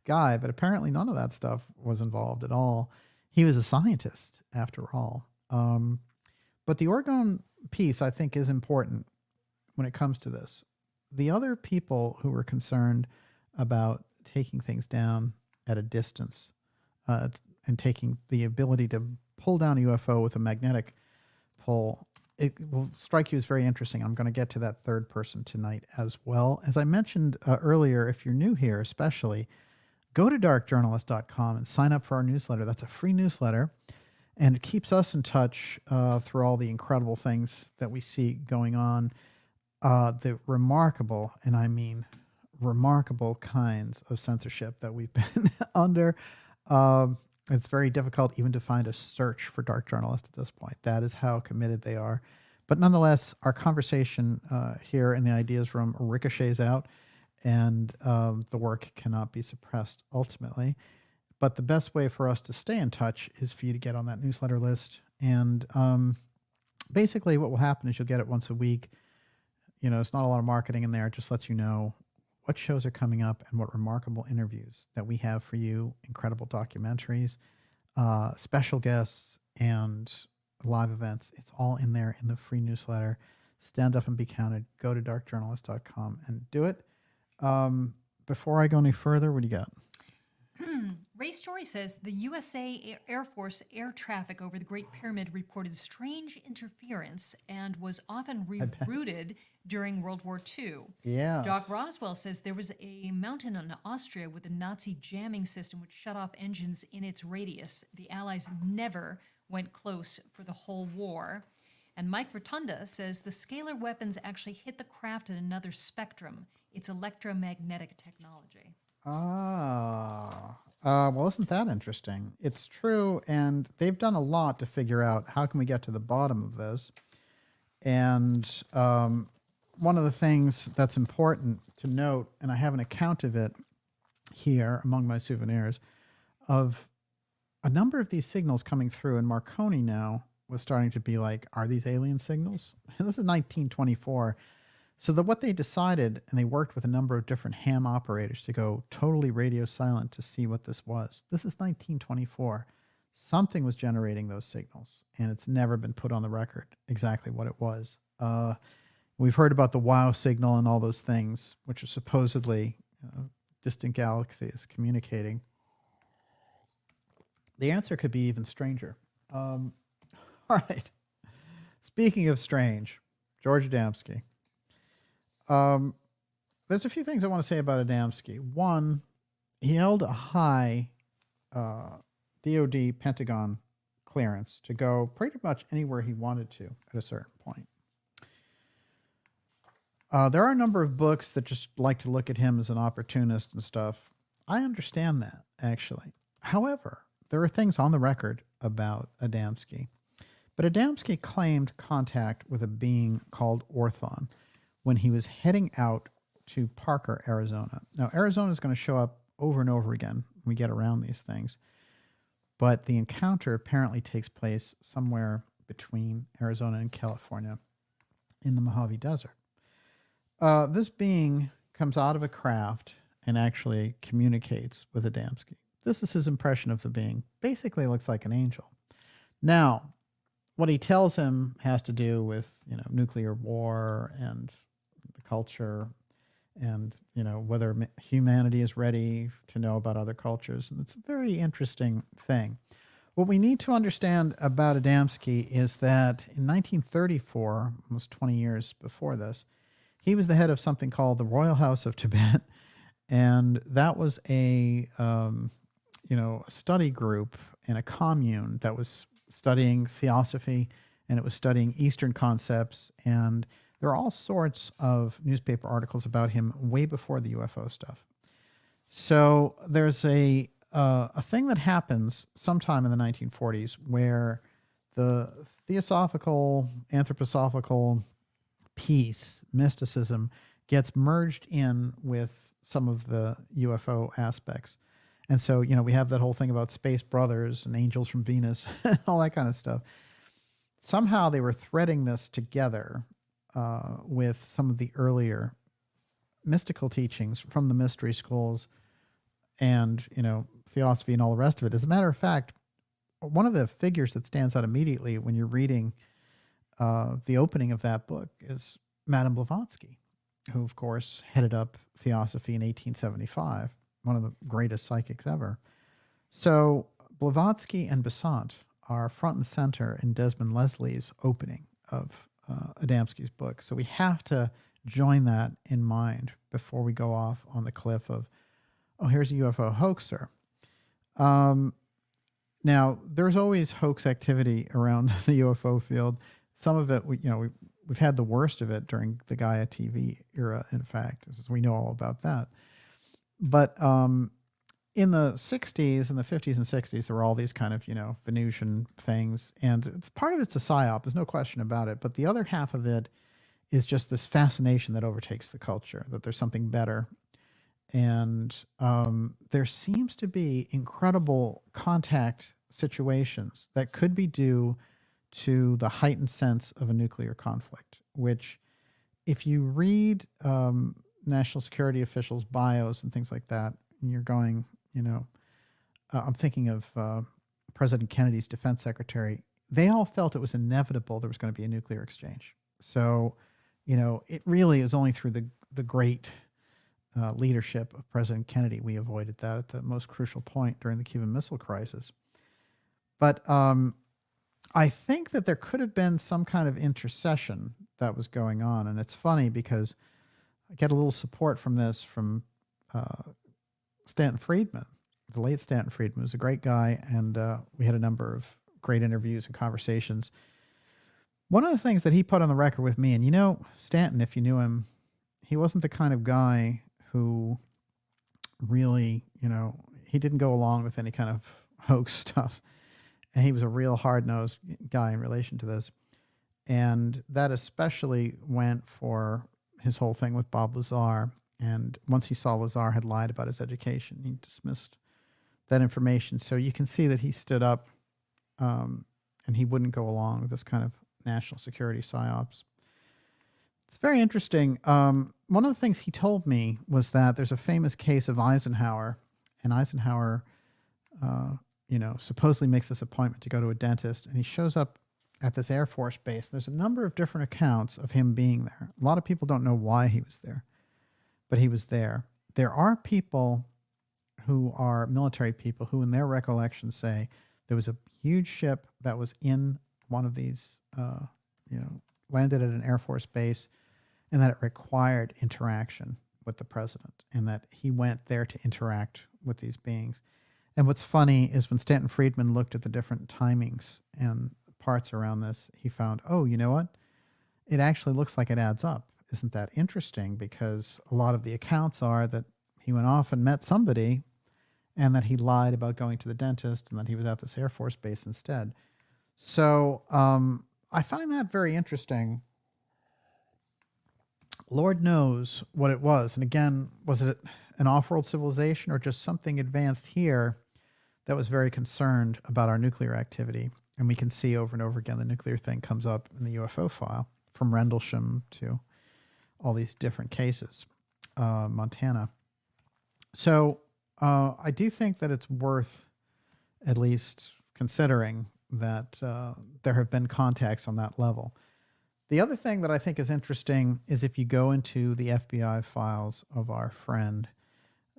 S1: guy, but apparently none of that stuff was involved at all. He was a scientist after all. But the orgone piece, I think, is important when it comes to this. The other people who were concerned about taking things down at a distance and taking the ability to pull down a UFO with a magnetic pull, it will strike you as very interesting. I'm going to get to that third person tonight as well. As I mentioned earlier, if you're new here especially, go to darkjournalist.com and sign up for our newsletter. That's a free newsletter, and it keeps us in touch through all the incredible things that we see going on, the remarkable, and I mean remarkable kinds of censorship that we've been under. It's very difficult even to find a search for Dark Journalist at this point. That is how committed they are. But nonetheless, our conversation here in the Ideas Room ricochets out, and the work cannot be suppressed ultimately. But the best way for us to stay in touch is for you to get on that newsletter list. And basically what will happen is you'll get it once a week. You know, it's not a lot of marketing in there. It just lets you know what shows are coming up and what remarkable interviews that we have for you, incredible documentaries, special guests, and live events. It's all in there in the free newsletter. Stand up and be counted. Go to darkjournalist.com and do it. Before I go any further, what do you got?
S2: Ray Story says the USA Air Force air traffic over the Great Pyramid reported strange interference and was often rerouted during World War II.
S1: Yeah.
S2: Doc Roswell says there was a mountain in Austria with a Nazi jamming system which shut off engines in its radius. The Allies never went close for the whole war. And Mike Rotunda says the scalar weapons actually hit the craft at another spectrum. It's electromagnetic technology.
S1: Well, isn't that interesting? It's true, and they've done a lot to figure out how can we get to the bottom of this. And one of the things that's important to note, and I have an account of it here among my souvenirs, of a number of these signals coming through, and Marconi now was starting to be like, are these alien signals? This is 1924. So what they decided, and they worked with a number of different ham operators to go totally radio silent to see what this was. This is 1924. Something was generating those signals, and it's never been put on the record exactly what it was. We've heard about the WOW signal and all those things, which are supposedly distant galaxies communicating. The answer could be even stranger. All right. Speaking of strange, George Adamski. There's a few things I want to say about Adamski. One, he held a high DoD Pentagon clearance to go pretty much anywhere he wanted to at a certain point. There are a number of books that just like to look at him as an opportunist and stuff. I understand that, actually. However, there are things on the record about Adamski. But Adamski claimed contact with a being called Orthon when he was heading out to Parker, Arizona. Now, Arizona is going to show up over and over again when we get around these things. But the encounter apparently takes place somewhere between Arizona and California in the Mojave Desert. This being comes out of a craft and actually communicates with Adamski. This is his impression of the being. Basically looks like an angel. Now, what he tells him has to do with, nuclear war and the culture and, whether humanity is ready to know about other cultures. And it's a very interesting thing. What we need to understand about Adamski is that in 1934, almost 20 years before this, he was the head of something called the Royal House of Tibet. And that was a study group and a commune that was studying theosophy, and it was studying Eastern concepts. And there are all sorts of newspaper articles about him way before the UFO stuff. So there's a thing that happens sometime in the 1940s where the theosophical, anthroposophical piece, mysticism, gets merged in with some of the UFO aspects. And so, we have that whole thing about space brothers and angels from Venus, all that kind of stuff. Somehow they were threading this together with some of the earlier mystical teachings from the mystery schools and, theosophy and all the rest of it. As a matter of fact, one of the figures that stands out immediately when you're reading the opening of that book is Madame Blavatsky, who, of course, headed up theosophy in 1875, one of the greatest psychics ever. So Blavatsky and Besant are front and center in Desmond Leslie's opening of Adamski's book. So we have to join that in mind before we go off on the cliff of, oh, here's a UFO hoaxer. Now, there's always hoax activity around the UFO field. Some of it, we've had the worst of it during the Gaia TV era, in fact, as we know all about that. But in the 60s and the 50s and 60s, there were all these kind of, Venusian things. And part of it's a psyop, there's no question about it. But the other half of it is just this fascination that overtakes the culture, that there's something better. And there seems to be incredible contact situations that could be due to the heightened sense of a nuclear conflict, which if you read national security officials' bios and things like that, and you're going, I'm thinking of President Kennedy's defense secretary, they all felt it was inevitable there was going to be a nuclear exchange. So, it really is only through the great leadership of President Kennedy we avoided that at the most crucial point during the Cuban Missile Crisis. But I think that there could have been some kind of intercession that was going on. And it's funny because I get a little support from this from Stanton Friedman, the late Stanton Friedman, who's a great guy. And we had a number of great interviews and conversations. One of the things that he put on the record with me, and Stanton, if you knew him, he wasn't the kind of guy who really, he didn't go along with any kind of hoax stuff. And he was a real hard-nosed guy in relation to this. And that especially went for his whole thing with Bob Lazar. And once he saw Lazar had lied about his education, he dismissed that information. So you can see that he stood up and he wouldn't go along with this kind of national security psyops. It's very interesting. One of the things he told me was that there's a famous case of Eisenhower, and Eisenhower, supposedly makes this appointment to go to a dentist, and he shows up at this Air Force base. There's a number of different accounts of him being there. A lot of people don't know why he was there, but he was there. There are people who are military people who, in their recollection, say there was a huge ship that was in one of these, landed at an Air Force base, and that it required interaction with the president, and that he went there to interact with these beings. And what's funny is when Stanton Friedman looked at the different timings and parts around this, he found, oh, you know what? It actually looks like it adds up. Isn't that interesting? Because a lot of the accounts are that he went off and met somebody, and that he lied about going to the dentist, and that he was at this Air Force base instead. So I find that very interesting. Lord knows what it was. And again, was it an off-world civilization or just something advanced here that was very concerned about our nuclear activity? And we can see over and over again the nuclear thing comes up in the UFO file, from Rendlesham to all these different cases, Montana. So I do think that it's worth at least considering that there have been contacts on that level. The other thing that I think is interesting is if you go into the FBI files of our friend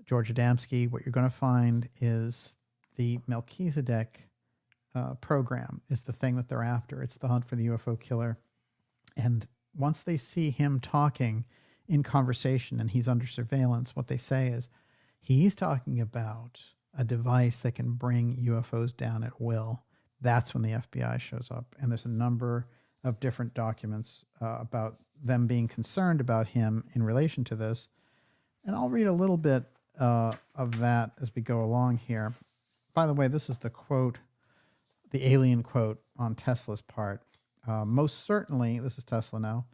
S1: George Adamski, what you're going to find is the Melchizedek program is the thing that they're after. It's the hunt for the UFO killer. And once they see him talking in conversation and he's under surveillance, what they say is he's talking about a device that can bring UFOs down at will. That's when the FBI shows up. And there's a number of different documents about them being concerned about him in relation to this. And I'll read a little bit of that as we go along here. By the way, this is the quote, the alien quote on Tesla's part. Most certainly, this is Tesla now,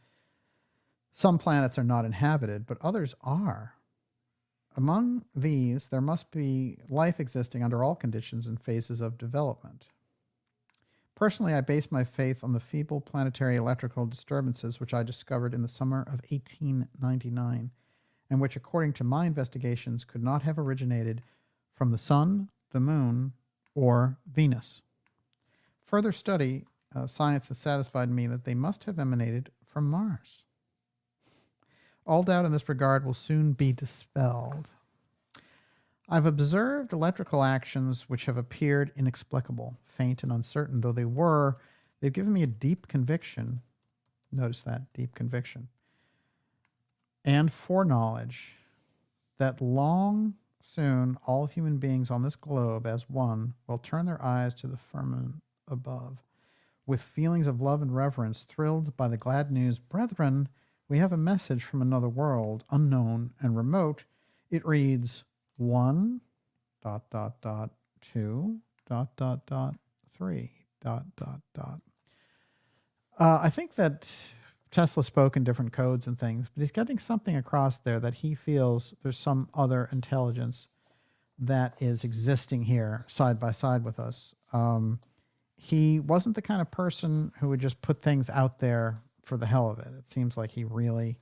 S1: some planets are not inhabited, but others are. Among these, there must be life existing under all conditions and phases of development. Personally, I base my faith on the feeble planetary electrical disturbances which I discovered in the summer of 1899, and which, according to my investigations, could not have originated from the sun, the moon, or Venus. Further study, science has satisfied me that they must have emanated from Mars. All doubt in this regard will soon be dispelled. I've observed electrical actions which have appeared inexplicable, faint and uncertain though they were. They've given me a deep conviction. Notice that, deep conviction. And foreknowledge that long soon all human beings on this globe as one will turn their eyes to the firmament above with feelings of love and reverence, thrilled by the glad news, brethren, we have a message from another world, unknown and remote. It reads, 1, ... 2, ... 3, ... I think that Tesla spoke in different codes and things, but he's getting something across there that he feels there's some other intelligence that is existing here side by side with us. He wasn't the kind of person who would just put things out there for the hell of it. It seems like he really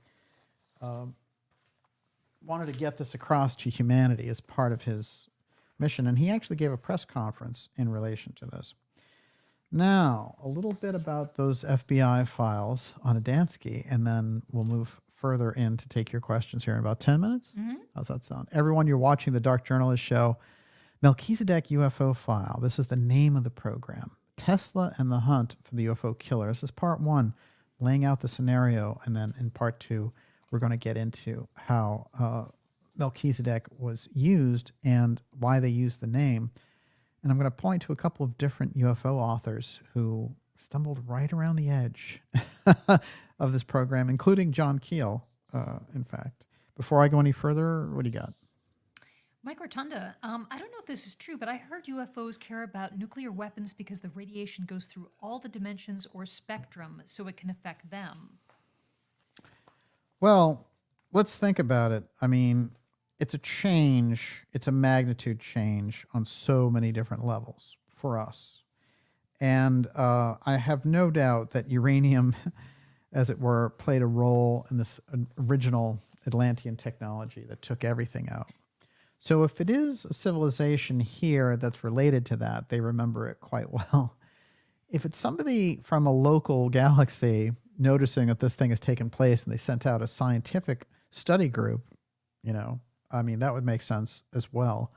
S1: wanted to get this across to humanity as part of his mission, and he actually gave a press conference in relation to this. Now, a little bit about those FBI files on ADAMSKI, and then we'll move further in to take your questions here in about 10 minutes. How's that sound? Everyone, you're watching the Dark Journalist Show. Melchizedek UFO file. This is the name of the program. Tesla and the hunt for the UFO killer. This is part 1, laying out the scenario, and then in part 2, we're going to get into how Melchizedek was used and why they used the name. And I'm going to point to a couple of different UFO authors who stumbled right around the edge of this program, including John Keel, in fact. Before I go any further, what do you got?
S2: Mike Rotunda, I don't know if this is true, but I heard UFOs care about nuclear weapons because the radiation goes through all the dimensions or spectrum, so it can affect them.
S1: Well, let's think about it. I mean, it's a change. It's a magnitude change on so many different levels for us. And I have no doubt that uranium, as it were, played a role in this original Atlantean technology that took everything out. So if it is a civilization here that's related to that, they remember it quite well. If it's somebody from a local galaxy noticing that this thing has taken place and they sent out a scientific study group, you know, I mean, that would make sense as well.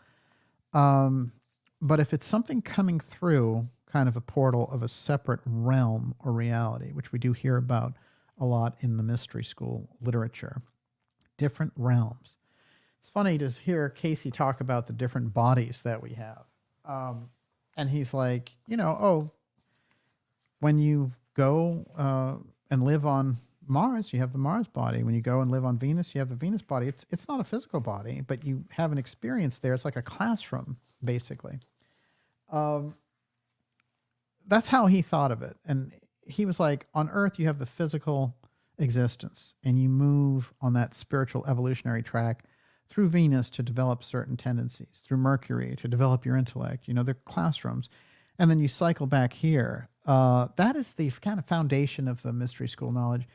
S1: But if it's something coming through kind of a portal of a separate realm or reality, which we do hear about a lot in the mystery school literature, different realms. It's funny to hear Casey talk about the different bodies that we have. And he's like, you know, oh, when you go and live on Mars, you have the Mars body. When you go and live on Venus, you have the Venus body. It's not a physical body, but you have an experience there. It's like a classroom, basically. That's how he thought of it. And he was like, on Earth, you have the physical existence, and you move on that spiritual evolutionary track through Venus to develop certain tendencies, through Mercury to develop your intellect. You know, they're classrooms. And then you cycle back here. That is the kind of foundation of the mystery school knowledge.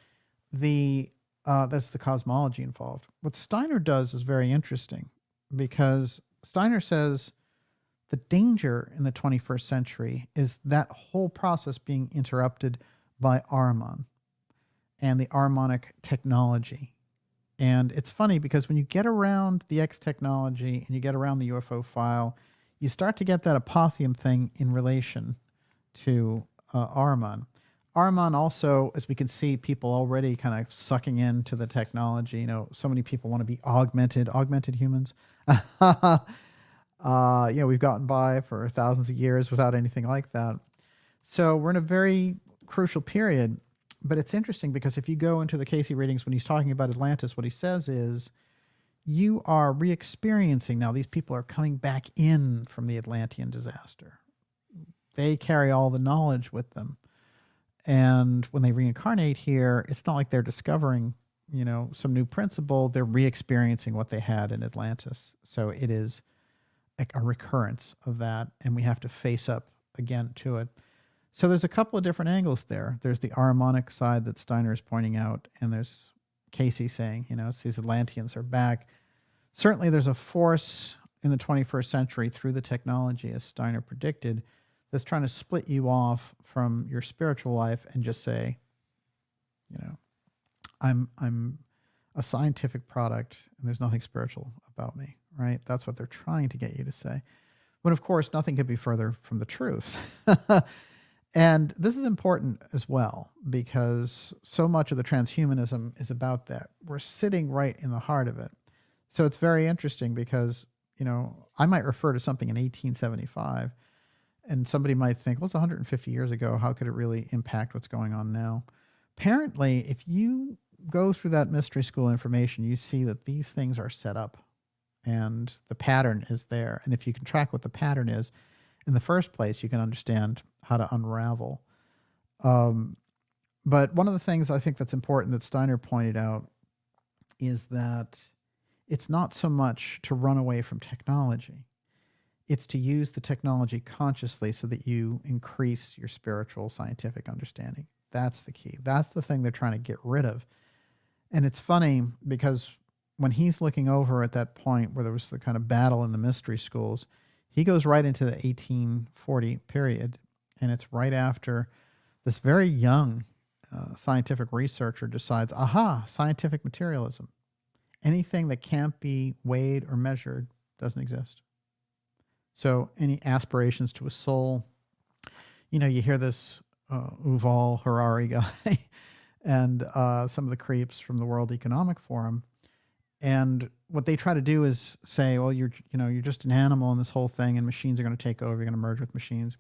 S1: That's the cosmology involved. What Steiner does is very interesting, because Steiner says the danger in the 21st century is that whole process being interrupted by Ahriman and the Ahrimanic technology. And it's funny because when you get around the X technology and you get around the UFO file, you start to get that apotheum thing in relation to Ahriman. Ahriman also, as we can see, people already kind of sucking into the technology. You know, so many people want to be augmented humans. You know, we've gotten by for thousands of years without anything like that. So we're in a very crucial period. But it's interesting because if you go into the Casey readings when he's talking about Atlantis, what he says is you are re-experiencing now. These people are coming back in from the Atlantean disaster. They carry all the knowledge with them. And when they reincarnate here, it's not like they're discovering, you know, some new principle. They're re-experiencing what they had in Atlantis. So it is a recurrence of that, and we have to face up again to it. So there's a couple of different angles there. There's the Ahrimanic side that Steiner is pointing out, and there's Casey saying, it's these Atlanteans are back. Certainly there's a force in the 21st century through the technology, as Steiner predicted, that's trying to split you off from your spiritual life and just say, I'm a scientific product and there's nothing spiritual about me, right? That's what they're trying to get you to say. When, of course, nothing could be further from the truth. And this is important as well, because so much of the transhumanism is about that. We're sitting right in the heart of it. So it's very interesting because, I might refer to something in 1875 and somebody might think, well, it's 150 years ago. How could it really impact what's going on now? Apparently, if you go through that mystery school information, you see that these things are set up and the pattern is there. And if you can track what the pattern is in the first place, you can understand how to unravel. But one of the things I think that's important that Steiner pointed out is that it's not so much to run away from technology. It's to use the technology consciously so that you increase your spiritual scientific understanding. That's the key. That's the thing they're trying to get rid of. And it's funny because when he's looking over at that point where there was the kind of battle in the mystery schools, he goes right into the 1840 period. And it's right after this very young scientific researcher decides, scientific materialism. Anything that can't be weighed or measured doesn't exist. So any aspirations to a soul, you hear this Yuval Harari guy and some of the creeps from the World Economic Forum. And what they try to do is say, well, you're just an animal in this whole thing and machines are going to take over. You're going to merge with machines.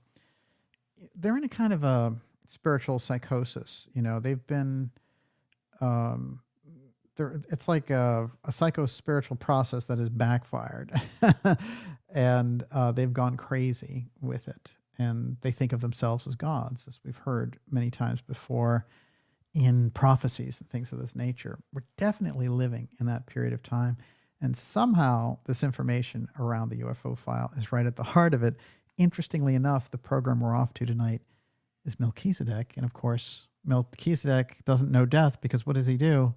S1: They're in a kind of a spiritual psychosis. They've been, it's like a psycho-spiritual process that has backfired. And they've gone crazy with it. And they think of themselves as gods, as we've heard many times before in prophecies and things of this nature. We're definitely living in that period of time. And somehow this information around the UFO file is right at the heart of it. Interestingly enough, the program we're off to tonight is Melchizedek. And of course, Melchizedek doesn't know death because what does he do?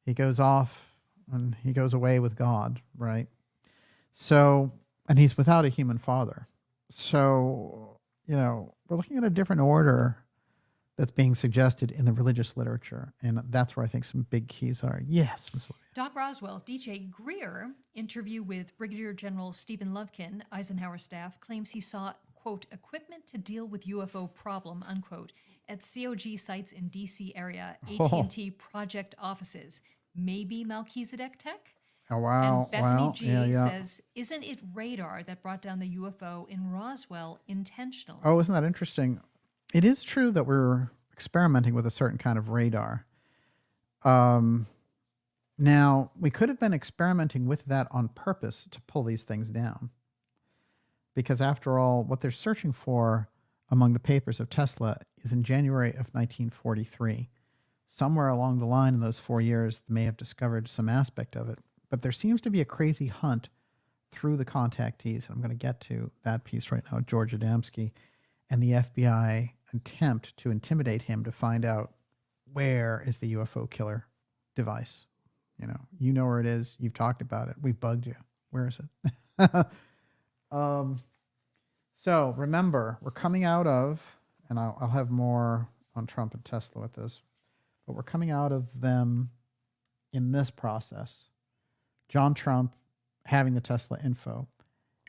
S1: He goes off and he goes away with God, right? So, and he's without a human father. So, we're looking at a different order that's being suggested in the religious literature. And that's where I think some big keys are. Yes, Ms. Olivia.
S2: Doc Roswell, DJ Greer, interview with Brigadier General Stephen Lufkin, Eisenhower staff, claims he saw, quote, equipment to deal with UFO problem, unquote, at COG sites in D.C. area, AT&T project offices. Maybe Melchizedek tech?
S1: Oh, wow.
S2: And Bethany
S1: Wow.
S2: G says, isn't it radar that brought down the UFO in Roswell intentionally?
S1: Oh, isn't that interesting? It is true that we're experimenting with a certain kind of radar. Now, we could have been experimenting with that on purpose to pull these things down. Because after all, what they're searching for among the papers of Tesla is in January of 1943. Somewhere along the line in those 4 years, they may have discovered some aspect of it. But there seems to be a crazy hunt through the contactees. I'm going to get to that piece right now, George Adamski, and the FBI attempt to intimidate him to find out where is the UFO killer device. You know where it is. You've talked about it. We bugged you. Where is it? So remember, we're coming out of, and I'll have more on Trump and Tesla with this, but we're coming out of them in this process. John Trump having the Tesla info,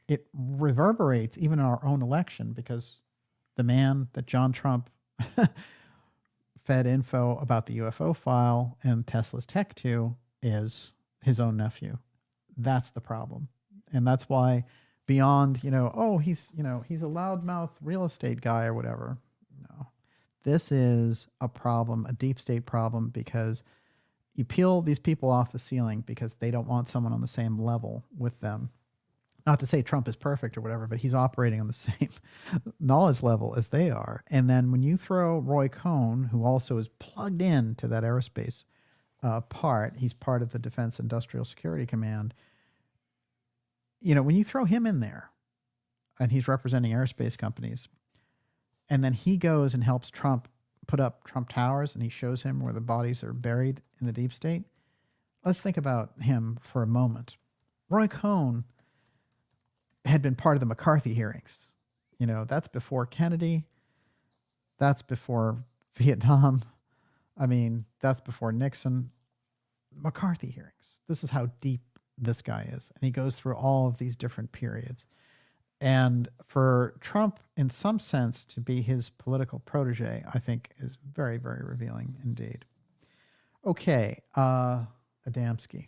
S1: it reverberates even in our own election because the man that John Trump fed info about the UFO file and Tesla's tech to is his own nephew. That's the problem. And that's why beyond, he's a loudmouth real estate guy or whatever. No, this is a problem, a deep state problem, because you peel these people off the ceiling because they don't want someone on the same level with them. Not to say Trump is perfect or whatever, but he's operating on the same knowledge level as they are. And then when you throw Roy Cohn, who also is plugged in to that aerospace part, he's part of the Defense Industrial Security Command. When you throw him in there and he's representing aerospace companies, And then he goes and helps Trump put up Trump Towers, and he shows him where the bodies are buried in the deep state. Let's think about him for a moment. Roy Cohn had been part of the McCarthy hearings. You know, that's before Kennedy. That's before Vietnam. I mean, that's before Nixon. McCarthy hearings. This is how deep this guy is. And he goes through all of these different periods. And for Trump, in some sense, to be his political protege, I think is very, very revealing indeed. Okay, Adamski.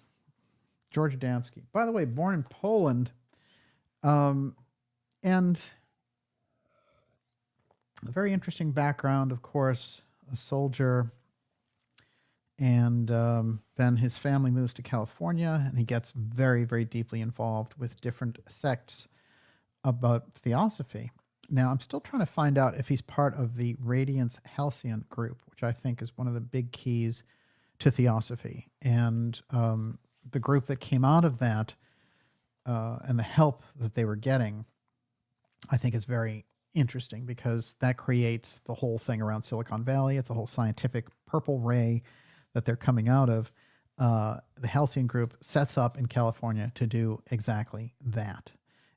S1: George Adamski. By the way, born in Poland, and a very interesting background, of course, a soldier. And then his family moves to California, and he gets very, very deeply involved with different sects about theosophy. Now, I'm still trying to find out if he's part of the Radiance Halcyon group, which I think is one of the big keys to theosophy. And the group that came out of that and the help that they were getting, I think is very interesting, because that creates the whole thing around Silicon Valley. It's a whole scientific purple ray that they're coming out of. The Halcyon group sets up in California to do exactly that.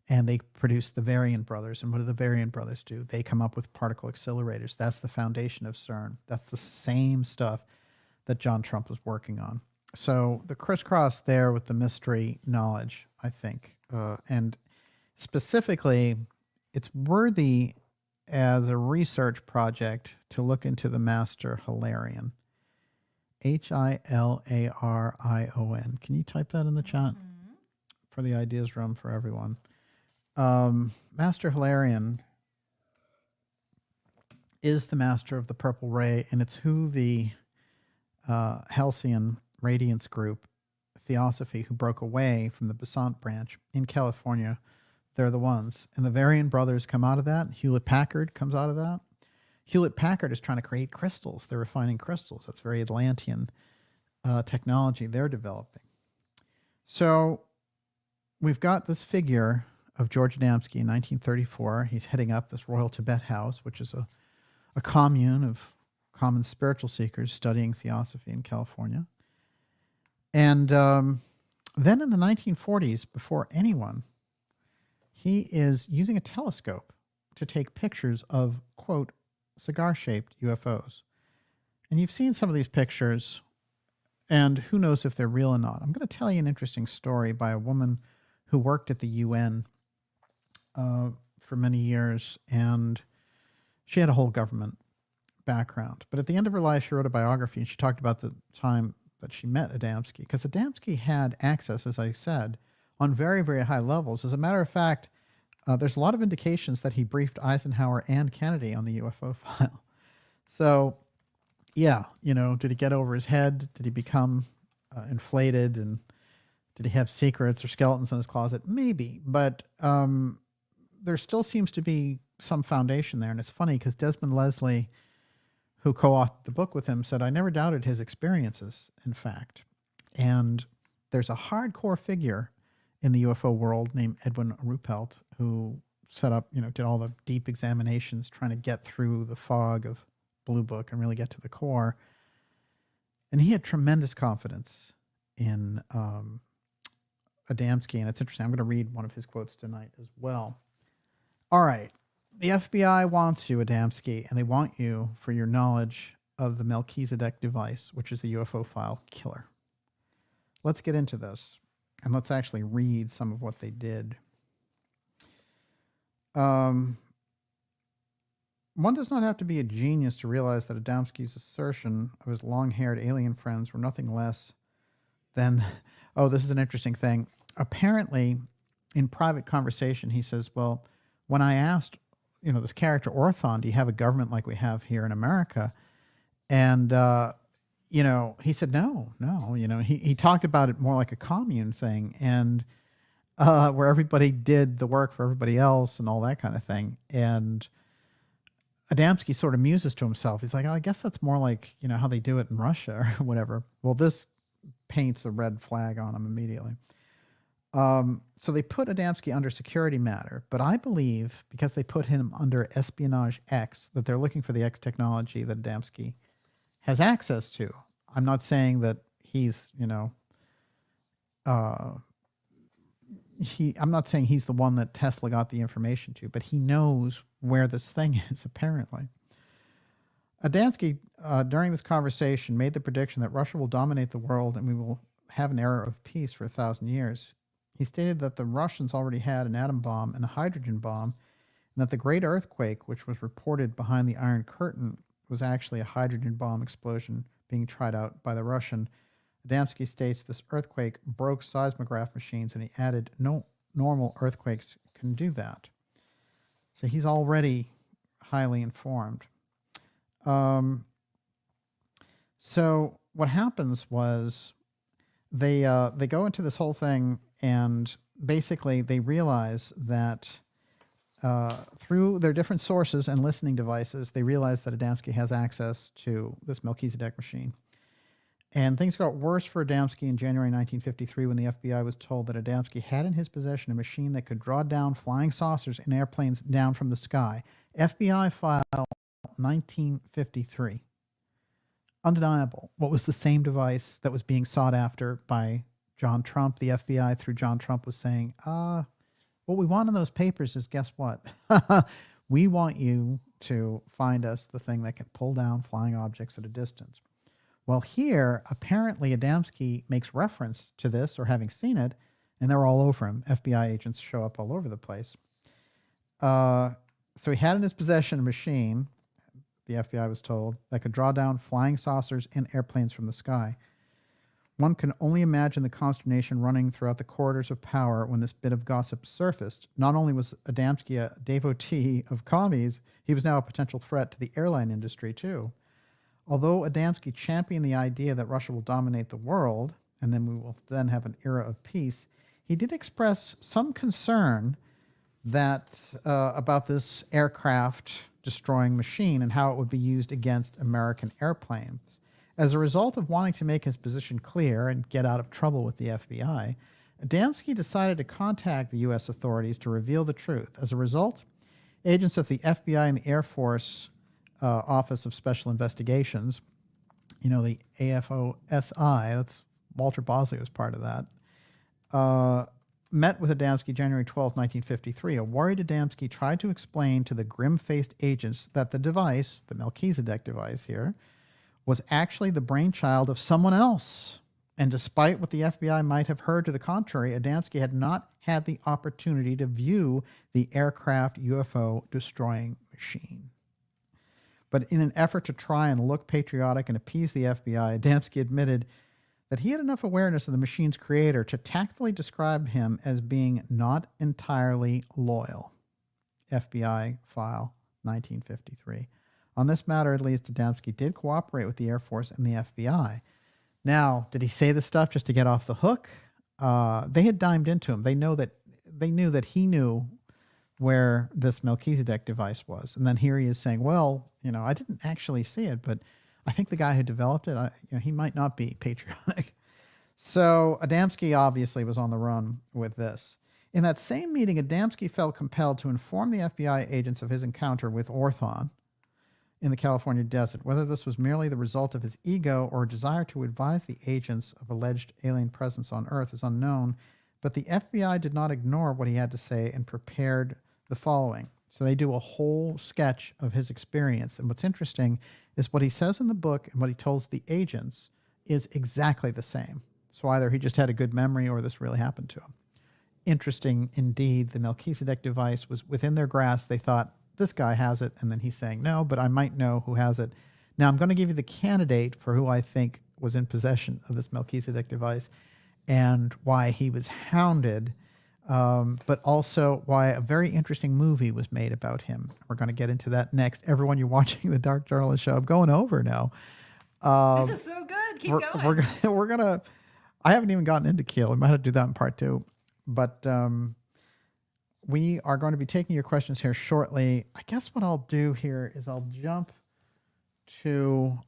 S1: And they produce the Varian brothers. And what do the Varian brothers do? They come up with particle accelerators. That's the foundation of CERN. That's the same stuff that John Trump was working on. So the crisscross there with the mystery knowledge, I think. And specifically, it's worthy as a research project to look into the Master Hilarion. Hilarion. Can you type that in the chat for the ideas room for everyone? Master Hilarion is the master of the purple ray, and it's who the Halcyon Radiance group, Theosophy, who broke away from the Besant branch in California. They're the ones. And the Varian brothers come out of that. Hewlett-Packard comes out of that. Hewlett-Packard is trying to create crystals. They're refining crystals. That's very Atlantean technology they're developing. So we've got this figure of George Adamski in 1934. He's heading up this Royal Tibet House, which is a commune of common spiritual seekers studying theosophy in California. And then in the 1940s, before anyone, he is using a telescope to take pictures of, quote, cigar-shaped UFOs. And you've seen some of these pictures, and who knows if they're real or not. I'm going to tell you an interesting story by a woman who worked at the UN for many years, and she had a whole government background. But at the end of her life, she wrote a biography, and she talked about the time that she met Adamski, because Adamski had access, as I said, on very, very high levels. As a matter of fact, there's a lot of indications that he briefed Eisenhower and Kennedy on the UFO file. So, yeah, you know, did he get over his head? Did he become inflated? And did he have secrets or skeletons in his closet? Maybe. But there still seems to be some foundation there. And it's funny because Desmond Leslie, who co-authored the book with him, said, I never doubted his experiences, in fact. And there's a hardcore figure in the UFO world named Edwin Ruppelt, who set up, you know, did all the deep examinations trying to get through the fog of Blue Book and really get to the core. And he had tremendous confidence in Adamski. And it's interesting. I'm going to read one of his quotes tonight as well. All right. The FBI wants you, Adamski, and they want you for your knowledge of the Melchizedek device, which is the UFO file killer. Let's get into this, and let's actually read some of what they did. One does not have to be a genius to realize that Adamski's assertion of his long-haired alien friends were nothing less than, oh, this is an interesting thing. Apparently, in private conversation, he says, well, when I asked, you know, this character Orthon, do you have a government like we have here in America? And, you know, he said, no, you know, he talked about it more like a commune thing, and where everybody did the work for everybody else and all that kind of thing. And Adamski sort of muses to himself. He's like, oh, I guess that's more like, you know, how they do it in Russia or whatever. Well, this paints a red flag on him immediately. So they put Adamski under security matter, but I believe because they put him under espionage X, that they're looking for the X technology that Adamski has access to. I'm not saying that he's, I'm not saying he's the one that Tesla got the information to, but he knows where this thing is, apparently. Adamski, during this conversation, made the prediction that Russia will dominate the world and we will have an era of peace for 1,000 years. He stated that the Russians already had an atom bomb and a hydrogen bomb, and that the great earthquake, which was reported behind the Iron Curtain, was actually a hydrogen bomb explosion being tried out by the Russian. Adamski states this earthquake broke seismograph machines, and he added, no normal earthquakes can do that. So he's already highly informed. So what happens was they go into this whole thing, and basically they realize that through their different sources and listening devices, they realize that Adamski has access to this Melchizedek machine. And things got worse for Adamski in January 1953 when the FBI was told that Adamski had in his possession a machine that could draw down flying saucers and airplanes down from the sky. FBI file 1953. Undeniable. What was the same device that was being sought after by John Trump? The FBI, through John Trump, was saying, what we want in those papers is, guess what? We want you to find us the thing that can pull down flying objects at a distance. Well, here, apparently Adamski makes reference to this, or having seen it, and they're all over him. FBI agents show up all over the place. So he had in his possession a machine, the FBI was told, that could draw down flying saucers and airplanes from the sky. One can only imagine the consternation running throughout the corridors of power when this bit of gossip surfaced. Not only was Adamski a devotee of commies, he was now a potential threat to the airline industry, too. Although Adamski championed the idea that Russia will dominate the world, and then we will then have an era of peace, he did express some concern that about this aircraft destroying machine and how it would be used against American airplanes. As a result of wanting to make his position clear and get out of trouble with the FBI, Adamski decided to contact the U.S. authorities to reveal the truth. As a result, agents of the FBI and the Air Force Office of Special Investigations, the AFOSI, that's Walter Bosley was part of that, met with Adamski January 12, 1953. A worried Adamski tried to explain to the grim-faced agents that the device, the Melchizedek device here, was actually the brainchild of someone else. And despite what the FBI might have heard to the contrary, Adamski had not had the opportunity to view the aircraft UFO destroying machine. But in an effort to try and look patriotic and appease the FBI, Adamski admitted that he had enough awareness of the machine's creator to tactfully describe him as being not entirely loyal. FBI file 1953. On this matter, at least, Adamski did cooperate with the Air Force and the FBI. Now, did he say this stuff just to get off the hook? They had dimed into him. They knew that he knew where this Melchizedek device was. And then here he is saying, well, I didn't actually see it, but I think the guy who developed it, he might not be patriotic. So Adamski obviously was on the run with this. In that same meeting, Adamski felt compelled to inform the FBI agents of his encounter with Orthon in the California desert. Whether this was merely the result of his ego or a desire to advise the agents of alleged alien presence on Earth is unknown, but the FBI did not ignore what he had to say and prepared the following. So they do a whole sketch of his experience. And what's interesting is what he says in the book and what he tells the agents is exactly the same. So either he just had a good memory or this really happened to him. Interesting indeed. The Melchizedek device was within their grasp. They thought, this guy has it. And then he's saying, no, but I might know who has it. Now I'm going to give you the candidate for who I think was in possession of this Melchizedek device and why he was hounded, but also why a very interesting movie was made about him. We're going to get into that next. Everyone, you're watching the Dark Journalist Show. I'm going over now.
S2: This is so good. Keep going.
S1: We're gonna. I haven't even gotten into Kill. We might have to do that in part 2, but we are going to be taking your questions here shortly. I guess what I'll do here is I'll jump to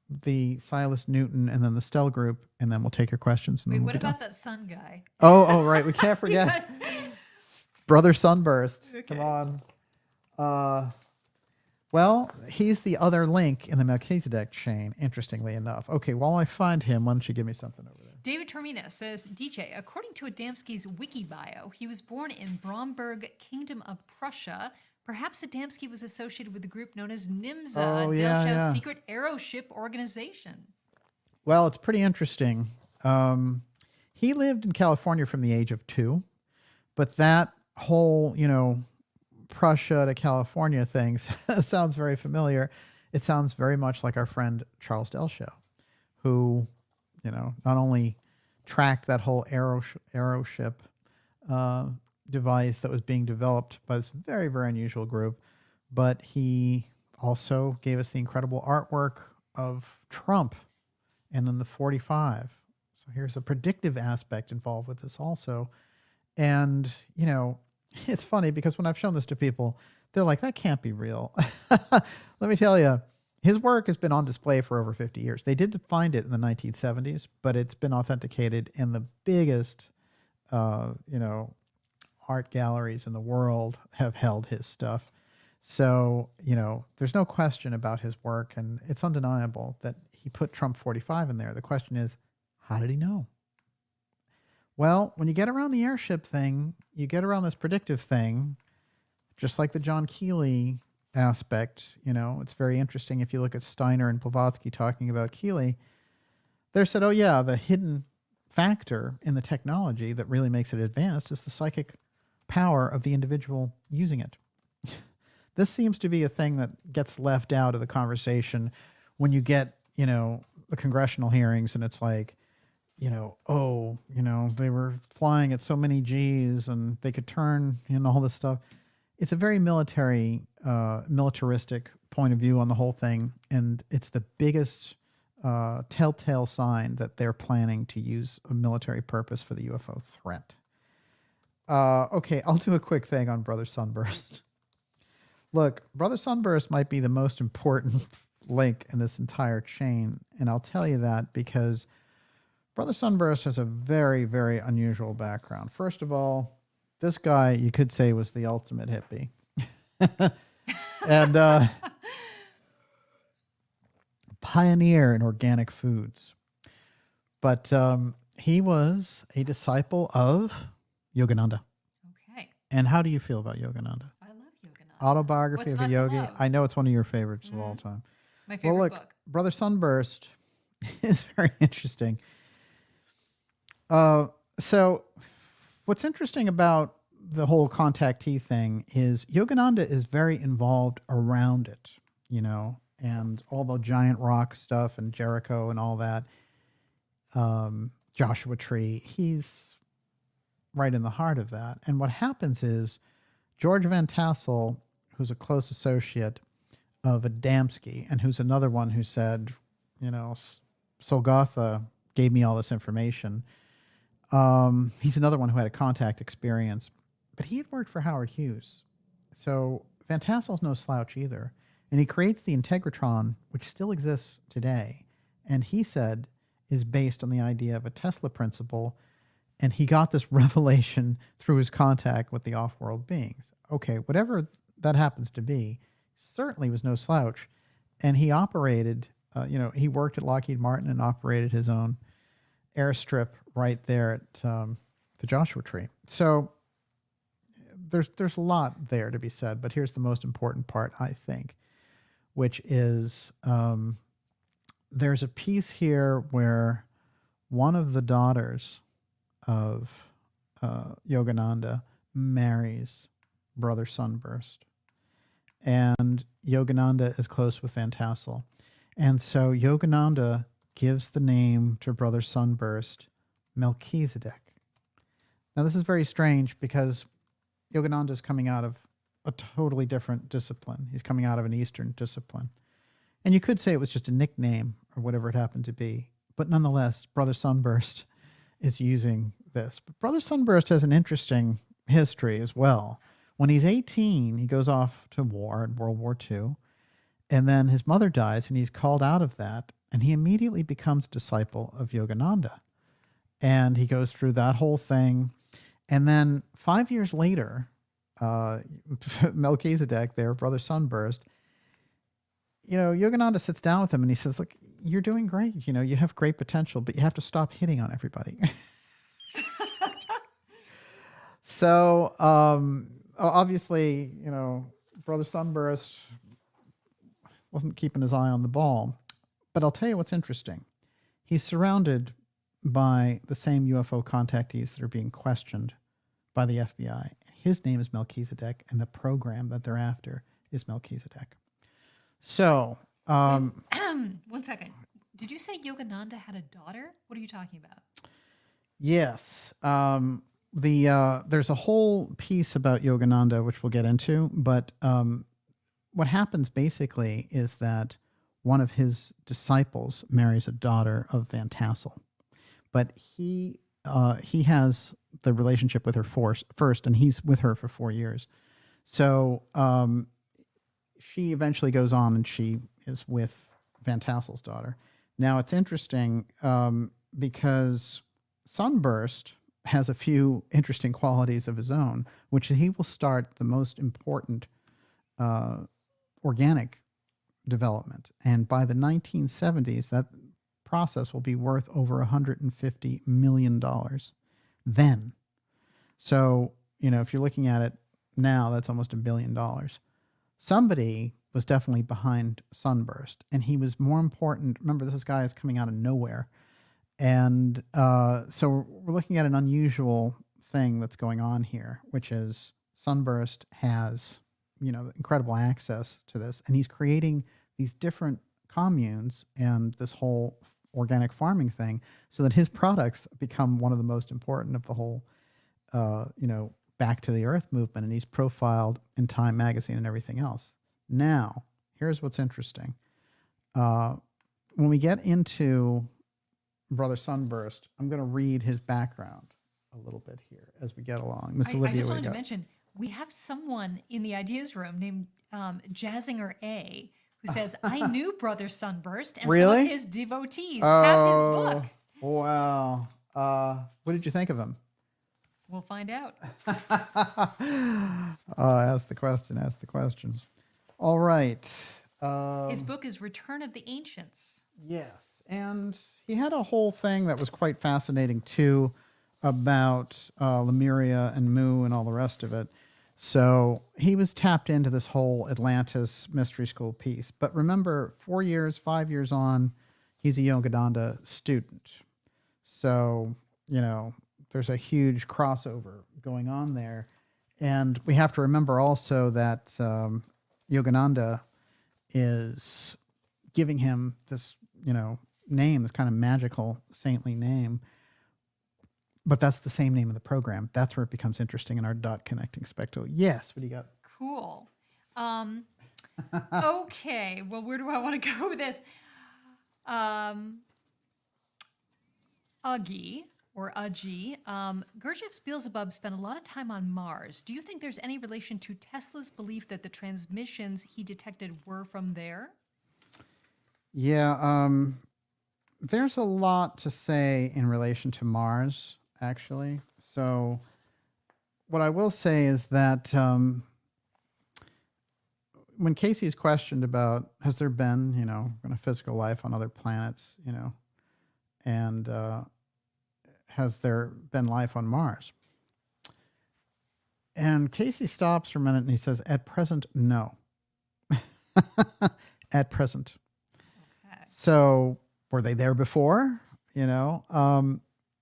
S1: the Silas Newton and then the Stell group, and then we'll take your questions. And
S2: Wait,
S1: then we'll
S2: what
S1: be done.
S2: about that sun guy?
S1: Oh, right. We can't forget
S2: got-
S1: Brother Sunburst.
S2: Okay.
S1: Come on. Well, he's the other link in the Melchizedek chain, interestingly enough. Okay, while I find him, why don't you give me something over there?
S2: David Termina says, DJ, according to Adamski's wiki bio, he was born in Bromberg, Kingdom of Prussia. Perhaps Adamski was associated with the group known as NIMSA,
S1: Oh, yeah,
S2: Delshow's
S1: yeah.
S2: secret aeroship organization.
S1: Well, it's pretty interesting. He lived in California from the age of 2, but that whole, Prussia to California thing sounds very familiar. It sounds very much like our friend Charles Delshow, who, not only tracked that whole aeroship device that was being developed by this very, very unusual group, but he also gave us the incredible artwork of Trump and then the 45. So here's a predictive aspect involved with this also. And, it's funny because when I've shown this to people, they're like, that can't be real. Let me tell you, his work has been on display for over 50 years. They did find it in the 1970s, but it's been authenticated in the biggest, art galleries in the world have held his stuff. So, there's no question about his work, and it's undeniable that he put Trump 45 in there. The question is, how did he know? Well, when you get around the airship thing, you get around this predictive thing, just like the John Keeley aspect. It's very interesting if you look at Steiner and Blavatsky talking about Keeley. They said, oh yeah, the hidden factor in the technology that really makes it advanced is the psychic power of the individual using it. This seems to be a thing that gets left out of the conversation when you get, the congressional hearings and it's like, they were flying at so many G's and they could turn and all this stuff. It's a very militaristic point of view on the whole thing. And it's the biggest telltale sign that they're planning to use a military purpose for the UFO threat. Okay, I'll do a quick thing on Brother Sunburst. Look, Brother Sunburst might be the most important link in this entire chain. And I'll tell you that because Brother Sunburst has a very, very unusual background. First of all, this guy, you could say, was the ultimate hippie. And pioneer in organic foods. But he was a disciple of Yogananda.
S2: Okay.
S1: And how do you feel about Yogananda?
S2: I love Yogananda.
S1: Autobiography
S2: What's
S1: of
S2: not
S1: a
S2: to
S1: Yogi.
S2: love?
S1: I know it's one of your favorites of all time.
S2: My favorite
S1: Well, look,
S2: book.
S1: Brother Sunburst is very interesting. So what's interesting about the whole contactee thing is Yogananda is very involved around it, and all the giant rock stuff and Jericho and all that, Joshua Tree, he's right in the heart of that. And what happens is George Van Tassel, who's a close associate of Adamski and who's another one who said, Solgotha gave me all this information. He's another one who had a contact experience, but he had worked for Howard Hughes. So Van Tassel's no slouch either. And he creates the Integratron, which still exists today. And he said is based on the idea of a Tesla principle. And he got this revelation through his contact with the off-world beings. Okay, whatever that happens to be, certainly was no slouch. And he operated, he worked at Lockheed Martin and operated his own airstrip right there at the Joshua Tree. So there's a lot there to be said, but here's the most important part, I think, which is there's a piece here where one of the daughters of Yogananda marries Brother Sunburst. And Yogananda is close with Van Tassel. And so Yogananda gives the name to Brother Sunburst, Melchizedek. Now this is very strange because Yogananda is coming out of a totally different discipline. He's coming out of an Eastern discipline. And you could say it was just a nickname or whatever it happened to be. But nonetheless, Brother Sunburst is using this. But Brother Sunburst has an interesting history as well. When he's 18, he goes off to war in World War II. And then his mother dies and he's called out of that. And he immediately becomes a disciple of Yogananda. And he goes through that whole thing. And then 5 years later, Melchizedek, their brother Sunburst, Yogananda sits down with him and he says, look, you're doing great. You have great potential, but you have to stop hitting on everybody. So obviously, brother Sunburst wasn't keeping his eye on the ball. But I'll tell you what's interesting. He's surrounded by the same UFO contactees that are being questioned by the FBI. His name is Melchizedek, and the program that they're after is Melchizedek. So,
S2: One second. Did you say Yogananda had a daughter? What are you talking about?
S1: Yes. There's a whole piece about Yogananda, which we'll get into, but what happens basically is that one of his disciples marries a daughter of Van Tassel, but he has the relationship with her first, and he's with her for 4 years. So she eventually goes on, and she is with Van Tassel's daughter. Now it's interesting because Sunburst has a few interesting qualities of his own, which he will start the most important organic development. And by the 1970s, that process will be worth over $150 million then. So, if you're looking at it now, that's almost $1 billion. Somebody was definitely behind Sunburst, and he was more important. Remember, this guy is coming out of nowhere. And so we're looking at an unusual thing that's going on here, which is Sunburst has, incredible access to this, and he's creating these different communes and this whole organic farming thing so that his products become one of the most important of the whole, back to the earth movement. And he's profiled in Time magazine and everything else. Now, here's what's interesting. When we get into Brother Sunburst, I'm going to read his background a little bit here as we get along. Miss Olivia,
S2: I just wanted to mention, we have someone in the ideas room named Jazzinger A, who says, I knew Brother Sunburst, and some of his devotees have his book.
S1: Wow. What did you think of him?
S2: We'll find out.
S1: Ask the question. All right.
S2: His book is Return of the Ancients.
S1: Yes. And he had a whole thing that was quite fascinating, too, about Lemuria and Mu and all the rest of it. So he was tapped into this whole Atlantis mystery school piece. But remember, 5 years on, he's a Yogananda student. So, there's a huge crossover going on there. And we have to remember also that Yogananda is giving him this, name, this kind of magical, saintly name. But that's the same name of the program. That's where it becomes interesting in our dot connecting spectral. Yes, what do you got?
S2: Cool. Okay, well, where do I want to go with this? Uggy, or Uggy, Gurdjieff's Beelzebub spent a lot of time on Mars. Do you think there's any relation to Tesla's belief that the transmissions he detected were from there?
S1: Yeah, there's a lot to say in relation to Mars, actually. So what I will say is that when Casey is questioned about, has there been, kind of physical life on other planets, and has there been life on Mars? And Casey stops for a minute and he says, at present, no. At present. Okay. So were they there before?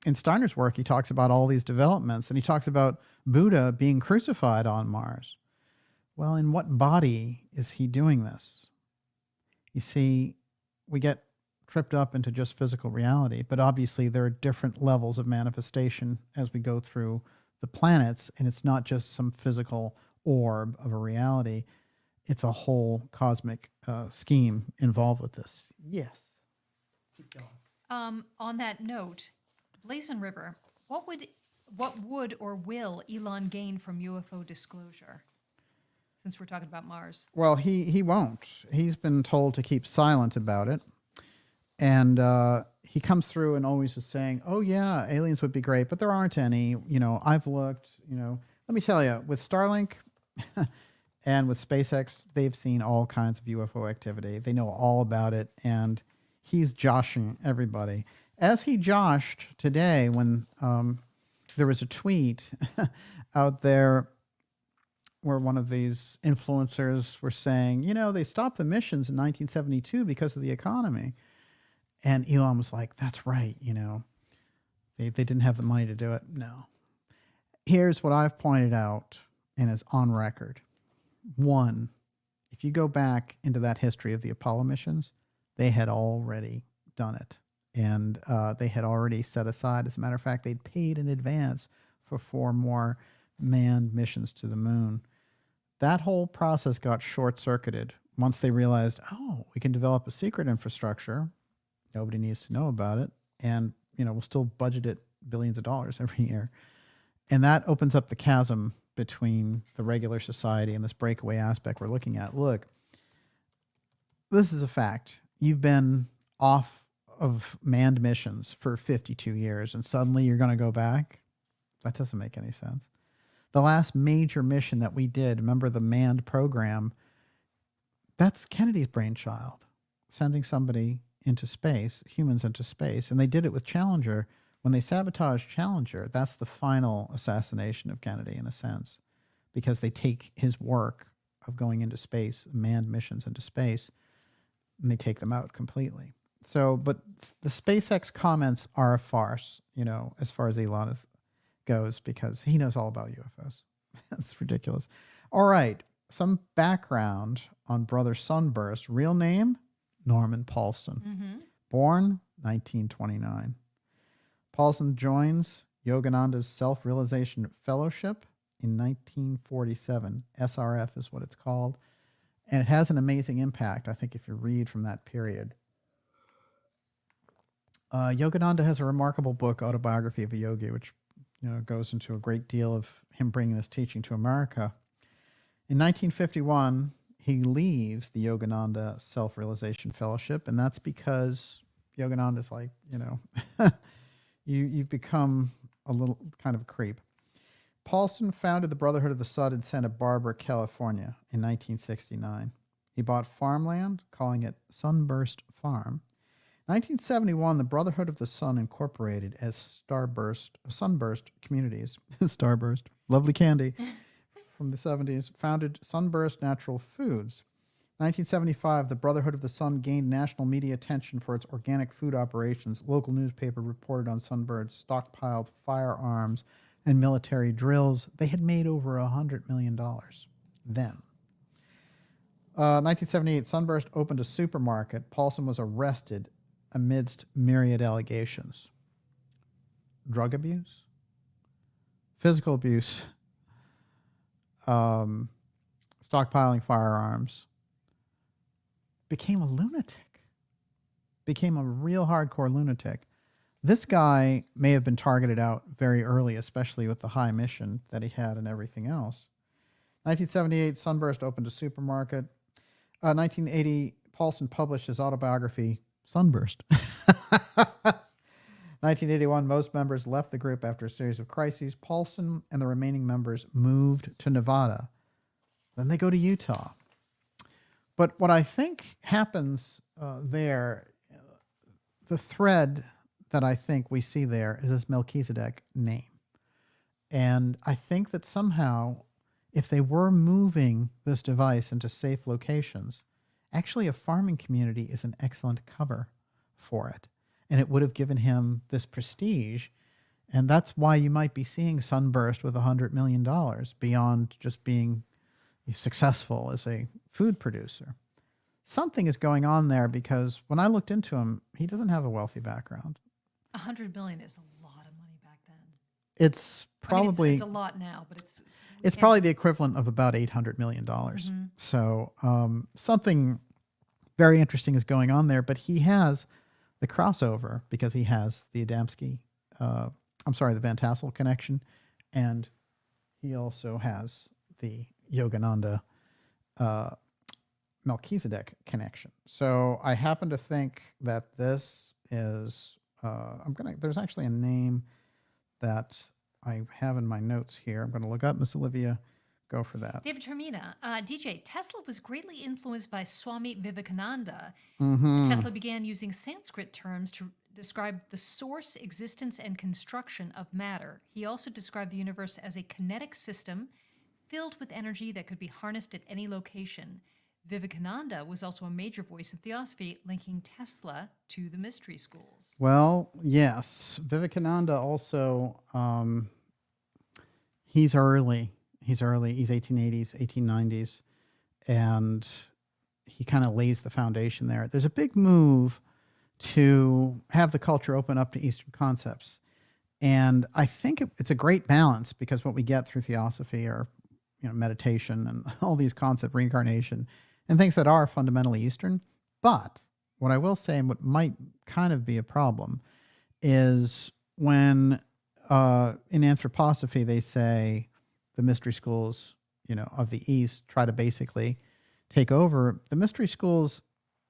S1: In Steiner's work, he talks about all these developments, and he talks about Buddha being crucified on Mars. Well, in what body is he doing this? You see, we get tripped up into just physical reality, but obviously there are different levels of manifestation as we go through the planets, and it's not just some physical orb of a reality. It's a whole cosmic scheme involved with this. Yes. Keep going.
S2: On that note, Blazon River, what would or will Elon gain from UFO disclosure? Since we're talking about Mars.
S1: Well, he won't. He's been told to keep silent about it. And he comes through and always is saying, oh, yeah, aliens would be great, but there aren't any. You know, I've looked, you know. Let me tell you, with Starlink and with SpaceX, they've seen all kinds of UFO activity. They know all about it, and he's joshing everybody. As he joshed today when there was a tweet out there where one of these influencers were saying, you know, they stopped the missions in 1972 because of the economy. And Elon was like, that's right, you know, they didn't have the money to do it. No. Here's what I've pointed out and is on record. One, if you go back into that history of the Apollo missions, they had already done it. And they had already set aside, as a matter of fact, they'd paid in advance for 4 more manned missions to the moon. That whole process got short-circuited once they realized, oh, we can develop a secret infrastructure. Nobody needs to know about it. And, you know, we'll still budget it billions of dollars every year. And that opens up the chasm between the regular society and this breakaway aspect we're looking at. Look, this is a fact. You've been off of manned missions for 52 years, and suddenly you're going to go back? That doesn't make any sense. The last major mission that we did, remember the manned program, that's Kennedy's brainchild, sending somebody into space, humans into space. And they did it with Challenger. When they sabotaged Challenger, that's the final assassination of Kennedy in a sense, because they take his work of going into space, manned missions into space, and they take them out completely. So, but the SpaceX comments are a farce, you know, as far as Elon goes, because he knows all about UFOs. That's ridiculous. All right. Some background on Brother Sunburst. Real name, Norman Paulson.
S2: Mm-hmm.
S1: Born 1929. Paulson joins Yogananda's Self-Realization Fellowship in 1947. SRF is what it's called. And it has an amazing impact, I think, if you read from that period. Yogananda has a remarkable book, Autobiography of a Yogi, which, you know, goes into a great deal of him bringing this teaching to America. In 1951, he leaves the Yogananda Self-Realization Fellowship, and that's because Yogananda's like, you know, you've become a little kind of a creep. Paulson founded the Brotherhood of the Sun in Santa Barbara, California in 1969. He bought farmland, calling it Sunburst Farm. 1971, the Brotherhood of the Sun incorporated as Sunburst Communities. Starburst, lovely candy from the 70s, founded Sunburst Natural Foods. 1975, the Brotherhood of the Sun gained national media attention for its organic food operations. Local newspaper reported on Sunburst stockpiled firearms and military drills. They had made over $100 million then. 1978, Sunburst opened a supermarket. Paulson was arrested amidst myriad allegations. Drug abuse, physical abuse, stockpiling firearms. Became a lunatic. Became a real hardcore lunatic. This guy may have been targeted out very early, especially with the high mission that he had and everything else. 1978, Sunburst opened a supermarket. 1980, Paulson published his autobiography, Sunburst. 1981, most members left the group after a series of crises. Paulson and the remaining members moved to Nevada. Then they go to Utah. But what I think happens there, the thread that I think we see there is this Melchizedek name. And I think that somehow, if they were moving this device into safe locations, actually a farming community is an excellent cover for it. And it would have given him this prestige. And that's why you might be seeing Sunburst with $100 million beyond just being successful as a food producer. Something is going on there, because when I looked into him, he doesn't have a wealthy background.
S2: $100 million is a lot of money back then.
S1: It's probably,
S2: it's a lot now, but
S1: it's probably the equivalent of about $800 million. Mm-hmm. So something very interesting is going on there, but he has the crossover because he has the ADAMSKI, the Van Tassel connection, and he also has the Yogananda Melchizedek connection. So I happen to think that this is, there's actually a name that I have in my notes here. I'm going to look up. Miss Olivia, go for that.
S2: David Termina, DJ, Tesla was greatly influenced by Swami Vivekananda.
S1: Mm-hmm.
S2: Tesla began using Sanskrit terms to describe the source, existence, and construction of matter. He also described the universe as a kinetic system filled with energy that could be harnessed at any location. Vivekananda was also a major voice in theosophy, linking Tesla to the mystery schools.
S1: Well, yes. Vivekananda also, he's early. He's 1880s, 1890s, and he kind of lays the foundation there. There's a big move to have the culture open up to Eastern concepts. And I think it's a great balance, because what we get through theosophy are, meditation and all these concepts, reincarnation, and things that are fundamentally Eastern. But what I will say, and what might kind of be a problem, is when in anthroposophy they say the mystery schools, of the East try to basically take over. The mystery schools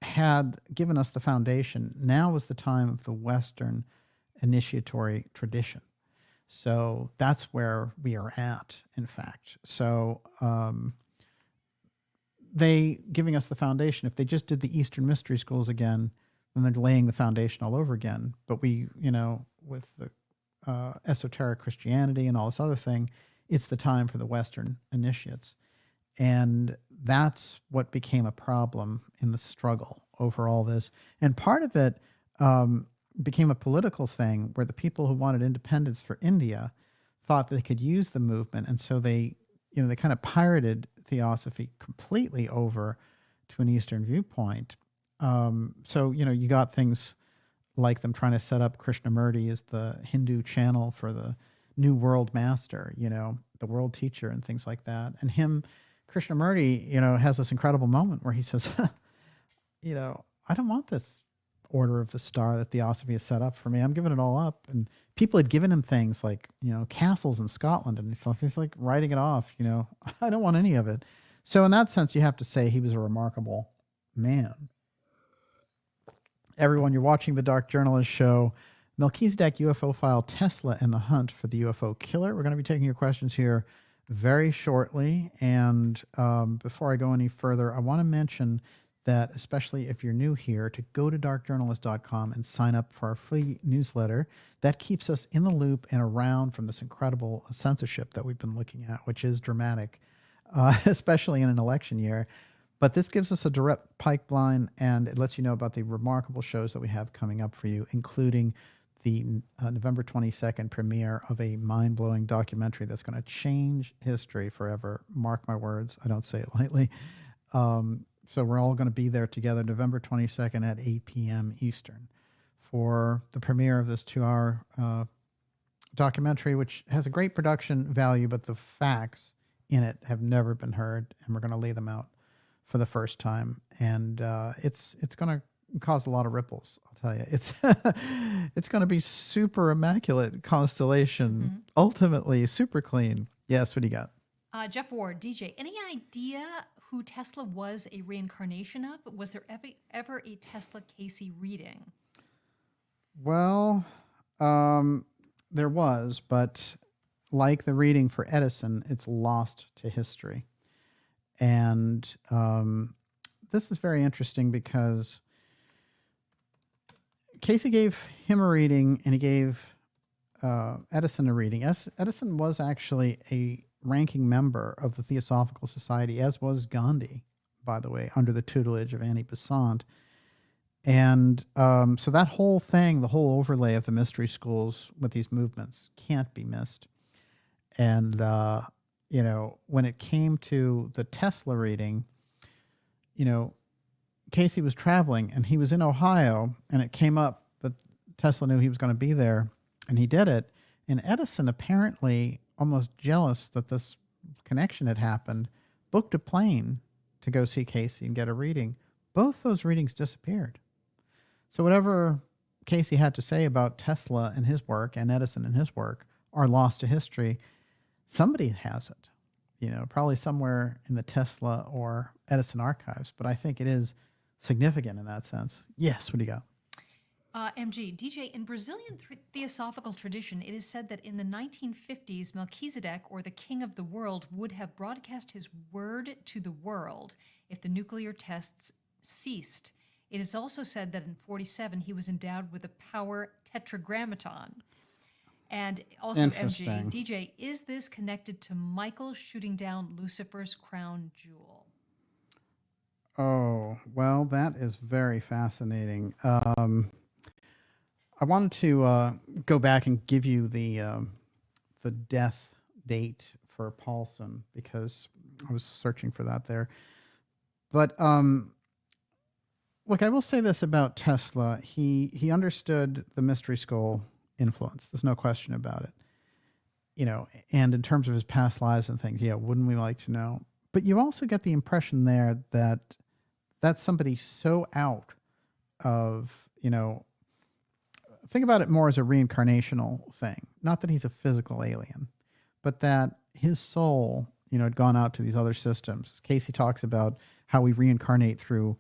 S1: had given us the foundation. Now was the time of the Western initiatory tradition. So that's where we are at, in fact. So they giving us the foundation. If they just did the Eastern mystery schools again, then they're laying the foundation all over again. But we, with the esoteric Christianity and all this other thing, it's the time for the Western initiates. And that's what became a problem in the struggle over all this. And part of it became a political thing, where the people who wanted independence for India thought that they could use the movement. And so they kind of pirated theosophy completely over to an Eastern viewpoint. So, you got things like them trying to set up Krishnamurti as the Hindu channel for the New World Master, the world teacher and things like that. And Krishnamurti, has this incredible moment where he says, I don't want this order of the star that theosophy has set up for me. I'm giving it all up. And people had given him things like, castles in Scotland and stuff. He's like writing it off, I don't want any of it. So in that sense, you have to say he was a remarkable man. Everyone, you're watching the Dark Journalist Show. Melchizedek UFO file, Tesla and the hunt for the UFO killer. We're going to be taking your questions here very shortly. And before I go any further, I want to mention that, especially if you're new here, to go to darkjournalist.com and sign up for our free newsletter. That keeps us in the loop and around from this incredible censorship that we've been looking at, which is dramatic, especially in an election year. But this gives us a direct pipeline, and it lets you know about the remarkable shows that we have coming up for you, including the November 22nd premiere of a mind-blowing documentary that's going to change history forever. Mark my words. I don't say it lightly. So we're all going to be there together November 22nd at 8 p.m. Eastern for the premiere of this 2-hour documentary, which has a great production value, but the facts in it have never been heard, and we're going to lay them out for the first time. And it's going to cause a lot of ripples, I'll tell you. It's going to be super immaculate constellation, ultimately super clean. Yes, what do you got?
S2: Jeff Ward, DJ, any idea who Tesla was a reincarnation of? Was there ever a Tesla Casey reading?
S1: Well, there was, but like the reading for Edison, it's lost to history. And this is very interesting because Casey gave him a reading and he gave Edison a reading. Edison was actually a ranking member of the Theosophical Society, as was Gandhi, by the way, under the tutelage of Annie Besant. And so that whole thing, the whole overlay of the mystery schools with these movements can't be missed. And, when it came to the Tesla reading, Casey was traveling and he was in Ohio, and it came up that Tesla knew he was going to be there, and he did it. And Edison, apparently almost jealous that this connection had happened, booked a plane to go see Casey and get a reading. Both those readings disappeared. So whatever Casey had to say about Tesla and his work and Edison and his work are lost to history. Somebody has it, probably somewhere in the Tesla or Edison archives, but I think it is significant in that sense. Yes, what do you got?
S2: MG, DJ, in Brazilian theosophical tradition, it is said that in the 1950s, Melchizedek, or the king of the world, would have broadcast his word to the world if the nuclear tests ceased. It is also said that in 47, he was endowed with the power tetragrammaton. And also, MG, DJ, is this connected to Michael shooting down Lucifer's crown jewel?
S1: Oh, well, that is very fascinating. I wanted to go back and give you the death date for Paulson because I was searching for that there. But look, I will say this about Tesla. He understood the mystery school influence. There's no question about it. You know, and in terms of his past lives and things, yeah, wouldn't we like to know? But you also get the impression there that that's somebody so out of, you know, think about it more as a reincarnational thing. Not that he's a physical alien, but that his soul, you know, had gone out to these other systems. Casey talks about how we reincarnate through,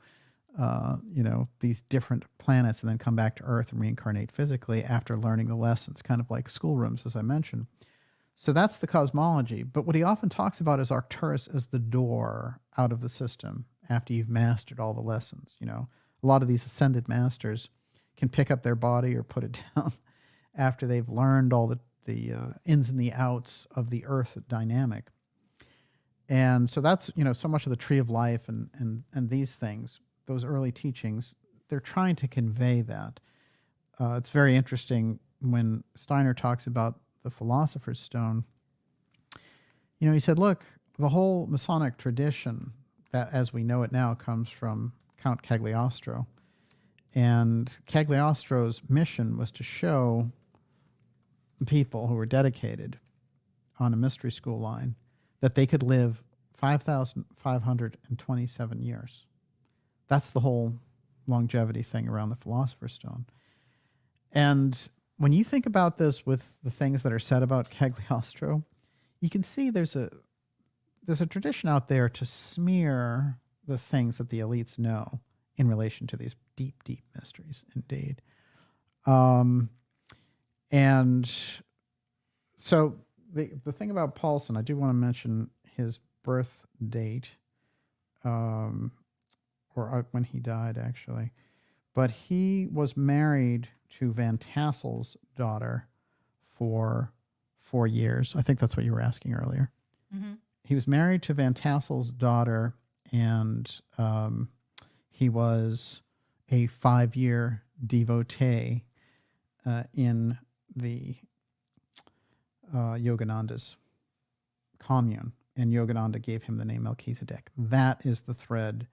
S1: you know, these different planets and then come back to Earth and reincarnate physically after learning the lessons, kind of like schoolrooms, as I mentioned. So that's the cosmology. But what he often talks about is Arcturus as the door out of the system after you've mastered all the lessons. You know, a lot of these ascended masters can pick up their body or put it down after they've learned all the ins and the outs of the Earth dynamic. And so that's, you know, so much of the tree of life and these things, those early teachings, they're trying to convey that. It's very interesting when Steiner talks about the Philosopher's Stone. You know, he said, look, the whole Masonic tradition that as we know it now comes from Count Cagliostro. And Cagliostro's mission was to show people who were dedicated on a mystery school line that they could live 5,527 years. That's the whole longevity thing around the Philosopher's Stone. And when you think about this with the things that are said about Cagliostro, you can see there's a tradition out there to smear the things that the elites know in relation to these deep, deep mysteries, indeed. And so the thing about Paulson, I do want to mention his birth date, or when he died, actually. But he was married to Van Tassel's daughter for 4 years. I think that's what you were asking earlier. Mm-hmm. He was married to Van Tassel's daughter, and he was a 5-year devotee in the Yogananda's commune, and Yogananda gave him the name Melchizedek. That is the thread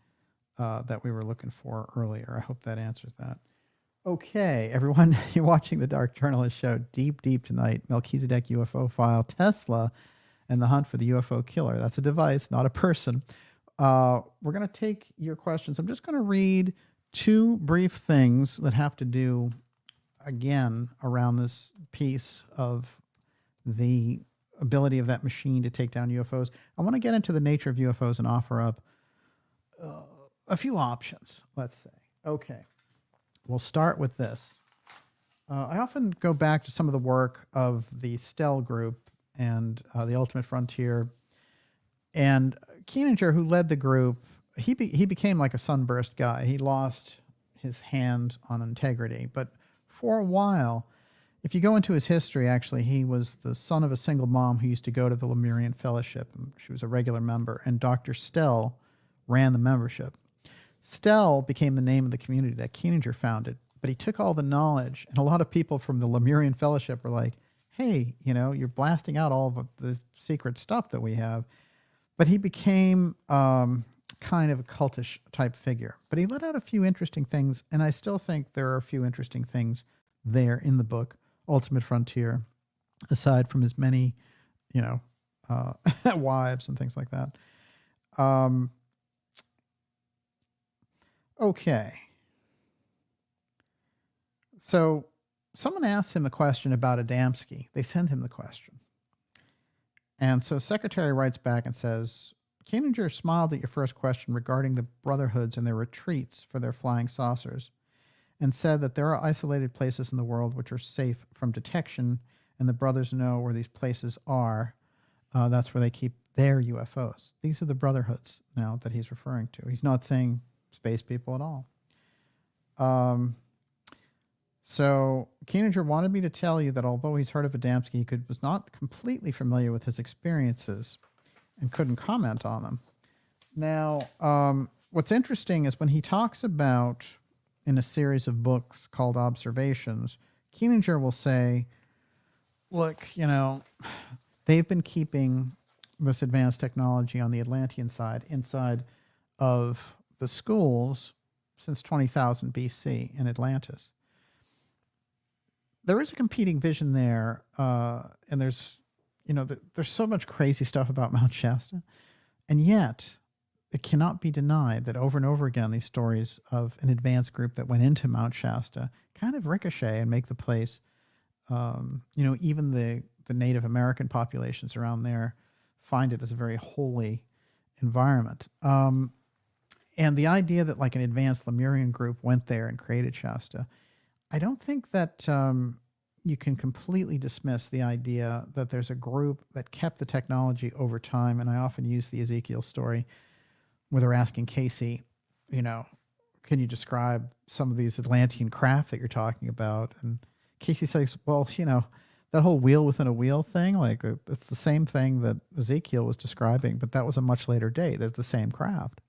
S1: that we were looking for earlier. I hope that answers that. Okay, everyone, you're watching the Dark Journalist Show. Deep, deep tonight, Melchizedek UFO file, Tesla, and the hunt for the UFO killer. That's a device, not a person. We're going to take your questions. I'm just going to read 2 brief things that have to do, again, around this piece of the ability of that machine to take down UFOs. I want to get into the nature of UFOs and offer up a few options, let's say. Okay, we'll start with this. I often go back to some of the work of the Stell group and the Ultimate Frontier. And Keenanger, who led the group, he became like a sunburst guy. He lost his hand on integrity. But for a while, if you go into his history, actually, he was the son of a single mom who used to go to the Lemurian Fellowship. She was a regular member, and Dr. Stell ran the membership. Stell became the name of the community that Keenanger founded, but he took all the knowledge, and a lot of people from the Lemurian Fellowship were like, hey, you know, you're blasting out all of the secret stuff that we have. But he became kind of a cultish type figure. But he let out a few interesting things, and I still think there are a few interesting things there in the book, Ultimate Frontier, aside from his many, you know, wives and things like that. Okay. So someone asked him a question about ADAMSKI. They send him the question. And so secretary writes back and says, Koeninger smiled at your first question regarding the brotherhoods and their retreats for their flying saucers, and said that there are isolated places in the world which are safe from detection, and the brothers know where these places are. That's where they keep their UFOs. These are the brotherhoods now that he's referring to. He's not saying space people at all. So Koeninger wanted me to tell you that although he's heard of ADAMSKI, he was not completely familiar with his experiences and couldn't comment on them. Now, what's interesting is when he talks about, in a series of books called Observations, Koeninger will say, look, you know, they've been keeping this advanced technology on the Atlantean side inside of the schools since 20,000 BC in Atlantis. There is a competing vision there, and there's, you know, there's so much crazy stuff about Mount Shasta, and yet it cannot be denied that over and over again these stories of an advanced group that went into Mount Shasta kind of ricochet and make the place, you know, even the Native American populations around there find it as a very holy environment. And the idea that like an advanced Lemurian group went there and created Shasta, I don't think that you can completely dismiss the idea that there's a group that kept the technology over time. And I often use the Ezekiel story where they're asking Casey, you know, can you describe some of these Atlantean craft that you're talking about? And Casey says, well, you know, that whole wheel within a wheel thing, like it's the same thing that Ezekiel was describing, but that was a much later date. They're the same craft.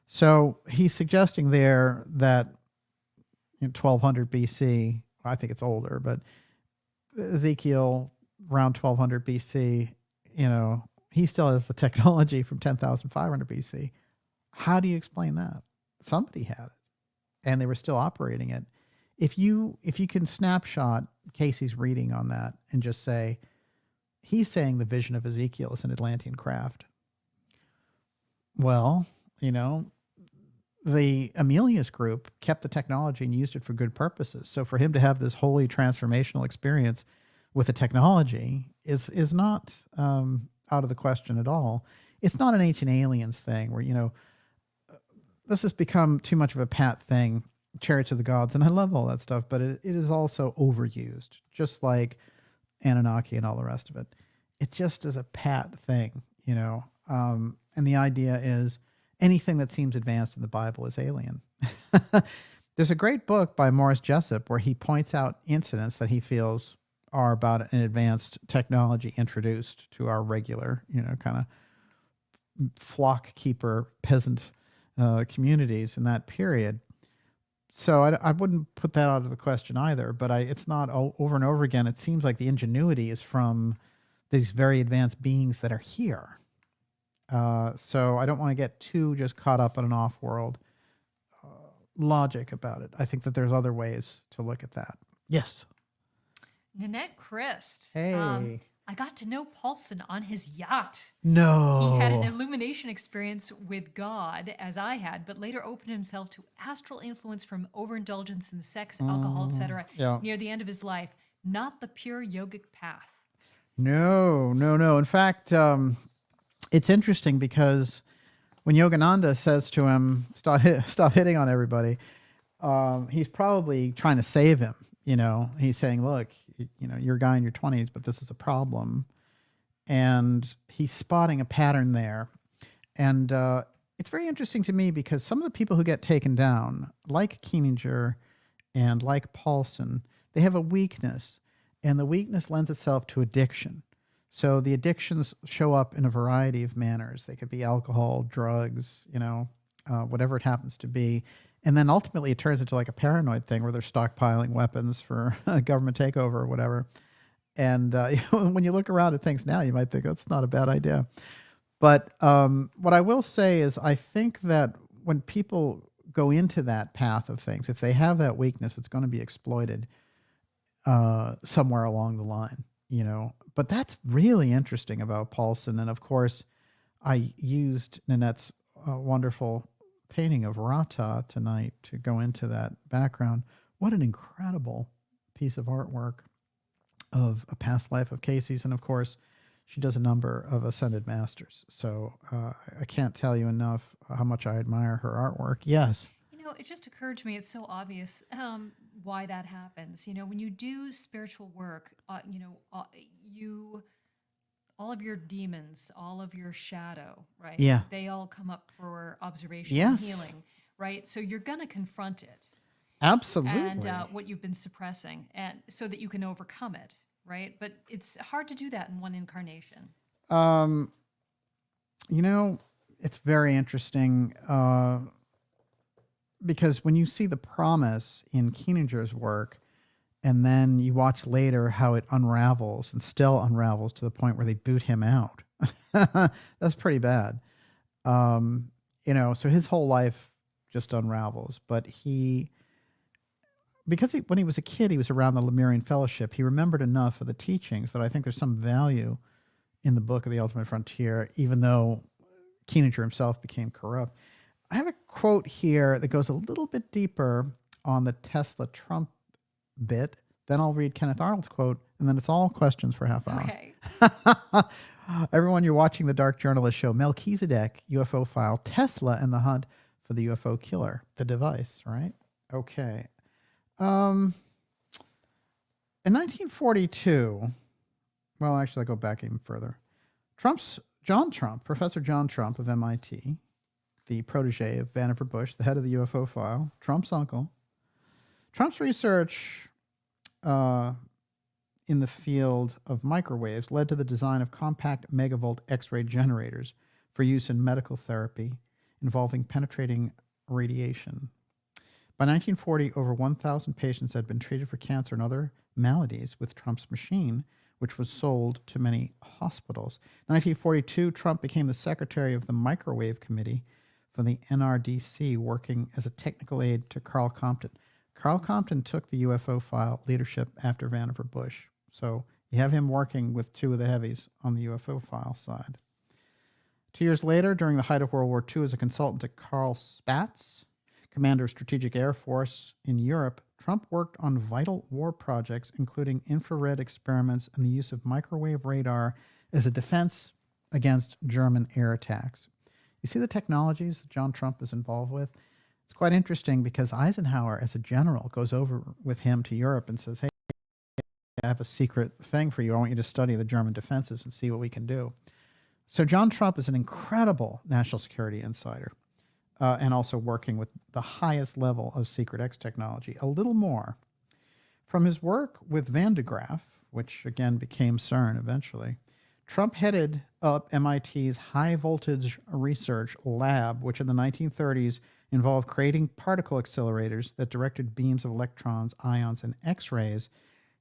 S1: So he's suggesting there that in 1200 BC, I think it's older, but Ezekiel around 1200 BC, you know, he still has the technology from 10,500 BC. How do you explain that? Somebody had it, and they were still operating it. If you can snapshot Casey's reading on that and just say, he's saying the vision of Ezekiel is an Atlantean craft. Well, you know, the Amelius group kept the technology and used it for good purposes. So for him to have this wholly transformational experience with the technology is not out of the question at all. It's not an Ancient Aliens thing where, you know, this has become too much of a pat thing, chariots of the gods, and I love all that stuff, but it is also overused, just like Anunnaki and all the rest of it. It just is a pat thing, you know, and the idea is anything that seems advanced in the Bible is alien. There's a great book by Morris Jessup where he points out incidents that he feels are about an advanced technology introduced to our regular, you know, kind of flock keeper peasant communities in that period. So I wouldn't put that out of the question either, but it's not over and over again. It seems like the ingenuity is from these very advanced beings that are here. So I don't want to get too just caught up in an off-world logic about it. I think that there's other ways to look at that. Yes.
S2: Nanette Christ.
S1: Hey.
S2: I got to know Paulson on his yacht.
S1: No.
S2: He had an illumination experience with God, as I had, but later opened himself to astral influence from overindulgence in sex, alcohol, etc.
S1: Yeah.
S2: Near the end of his life. Not the pure yogic path.
S1: No. In fact, it's interesting because when Yogananda says to him, stop hitting on everybody, he's probably trying to save him. You know, he's saying, look, you know, you're a guy in your 20s, but this is a problem. And he's spotting a pattern there. And it's very interesting to me because some of the people who get taken down, like Koeninger and like Paulson, they have a weakness. And the weakness lends itself to addiction. So the addictions show up in a variety of manners. They could be alcohol, drugs, you know, whatever it happens to be. And then ultimately it turns into like a paranoid thing where they're stockpiling weapons for a government takeover or whatever. And you know, when you look around at things now, you might think that's not a bad idea. But what I will say is I think that when people go into that path of things, if they have that weakness, it's going to be exploited somewhere along the line, you know. But that's really interesting about Paulson. And of course, I used Nanette's wonderful painting of Rata tonight to go into that background. What an incredible piece of artwork of a past life of Casey's. And of course, she does a number of ascended masters. So I can't tell you enough how much I admire her artwork. Yes.
S2: You know, it just occurred to me, it's so obvious why that happens. You know, when you do spiritual work, all of your demons, all of your shadow, right?
S1: Yeah.
S2: They all come up for observation and
S1: Yes.
S2: healing, right? So you're going to confront it
S1: Absolutely.
S2: and what you've been suppressing, and so that you can overcome it, right? But it's hard to do that in one incarnation.
S1: You know, it's very interesting because when you see the promise in Keininger's work, and then you watch later how it unravels and still unravels to the point where they boot him out. That's pretty bad. You know, so his whole life just unravels. But when he was a kid, he was around the Lemurian Fellowship. He remembered enough of the teachings that I think there's some value in the book of The Ultimate Frontier, even though Keininger himself became corrupt. I have a quote here that goes a little bit deeper on the Tesla-Trump bit. Then I'll read Kenneth Arnold's quote, and then it's all questions for a half hour.
S2: Okay.
S1: Everyone, you're watching the Dark Journalist show. Melchizedek UFO file, Tesla and the hunt for the UFO killer, the device, right? Okay. In 1942, well, actually, I'll go back even further. Professor John Trump of MIT, the protege of Vannevar Bush, the head of the UFO file, Trump's uncle. Trump's research in the field of microwaves led to the design of compact megavolt X-ray generators for use in medical therapy involving penetrating radiation. By 1940, over 1,000 patients had been treated for cancer and other maladies with Trump's machine, which was sold to many hospitals. In 1942, Trump became the secretary of the Microwave Committee for the NRDC, working as a technical aide to Carl Compton. Carl Compton took the UFO file leadership after Vannevar Bush. So you have him working with two of the heavies on the UFO file side. 2 years later, during the height of World War II, as a consultant to Karl Spaatz, commander of Strategic Air Force in Europe, Trump worked on vital war projects, including infrared experiments and the use of microwave radar as a defense against German air attacks. You see the technologies that John Trump is involved with? It's quite interesting because Eisenhower, as a general, goes over with him to Europe and says, hey, I have a secret thing for you. I want you to study the German defenses and see what we can do. So John Trump is an incredible national security insider. And also working with the highest level of secret X technology. A little more. From his work with Van de Graaff, which again became CERN eventually, Trump headed up MIT's high voltage research lab, which in the 1930s involved creating particle accelerators that directed beams of electrons, ions, and X-rays.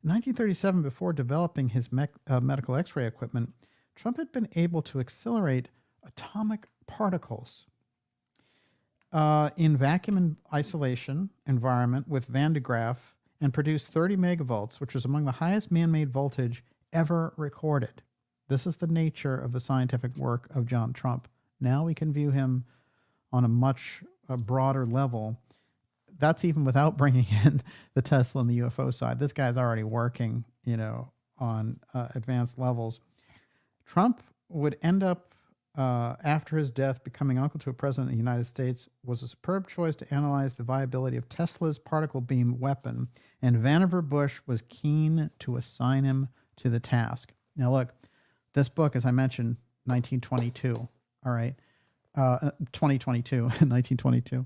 S1: In 1937, before developing his medical X-ray equipment, Trump had been able to accelerate atomic particles in vacuum and isolation environment with Van de Graaff and produced 30 megavolts, which was among the highest man-made voltage ever recorded. This is the nature of the scientific work of John Trump. Now we can view him on a much broader level. That's even without bringing in the Tesla and the UFO side. This guy's already working, on advanced levels. Trump would end up after his death, becoming uncle to a president of the United States, was a superb choice to analyze the viability of Tesla's particle beam weapon, and Vannevar Bush was keen to assign him to the task. Now look, this book, as I mentioned, 1922, all right? 2022, 1922.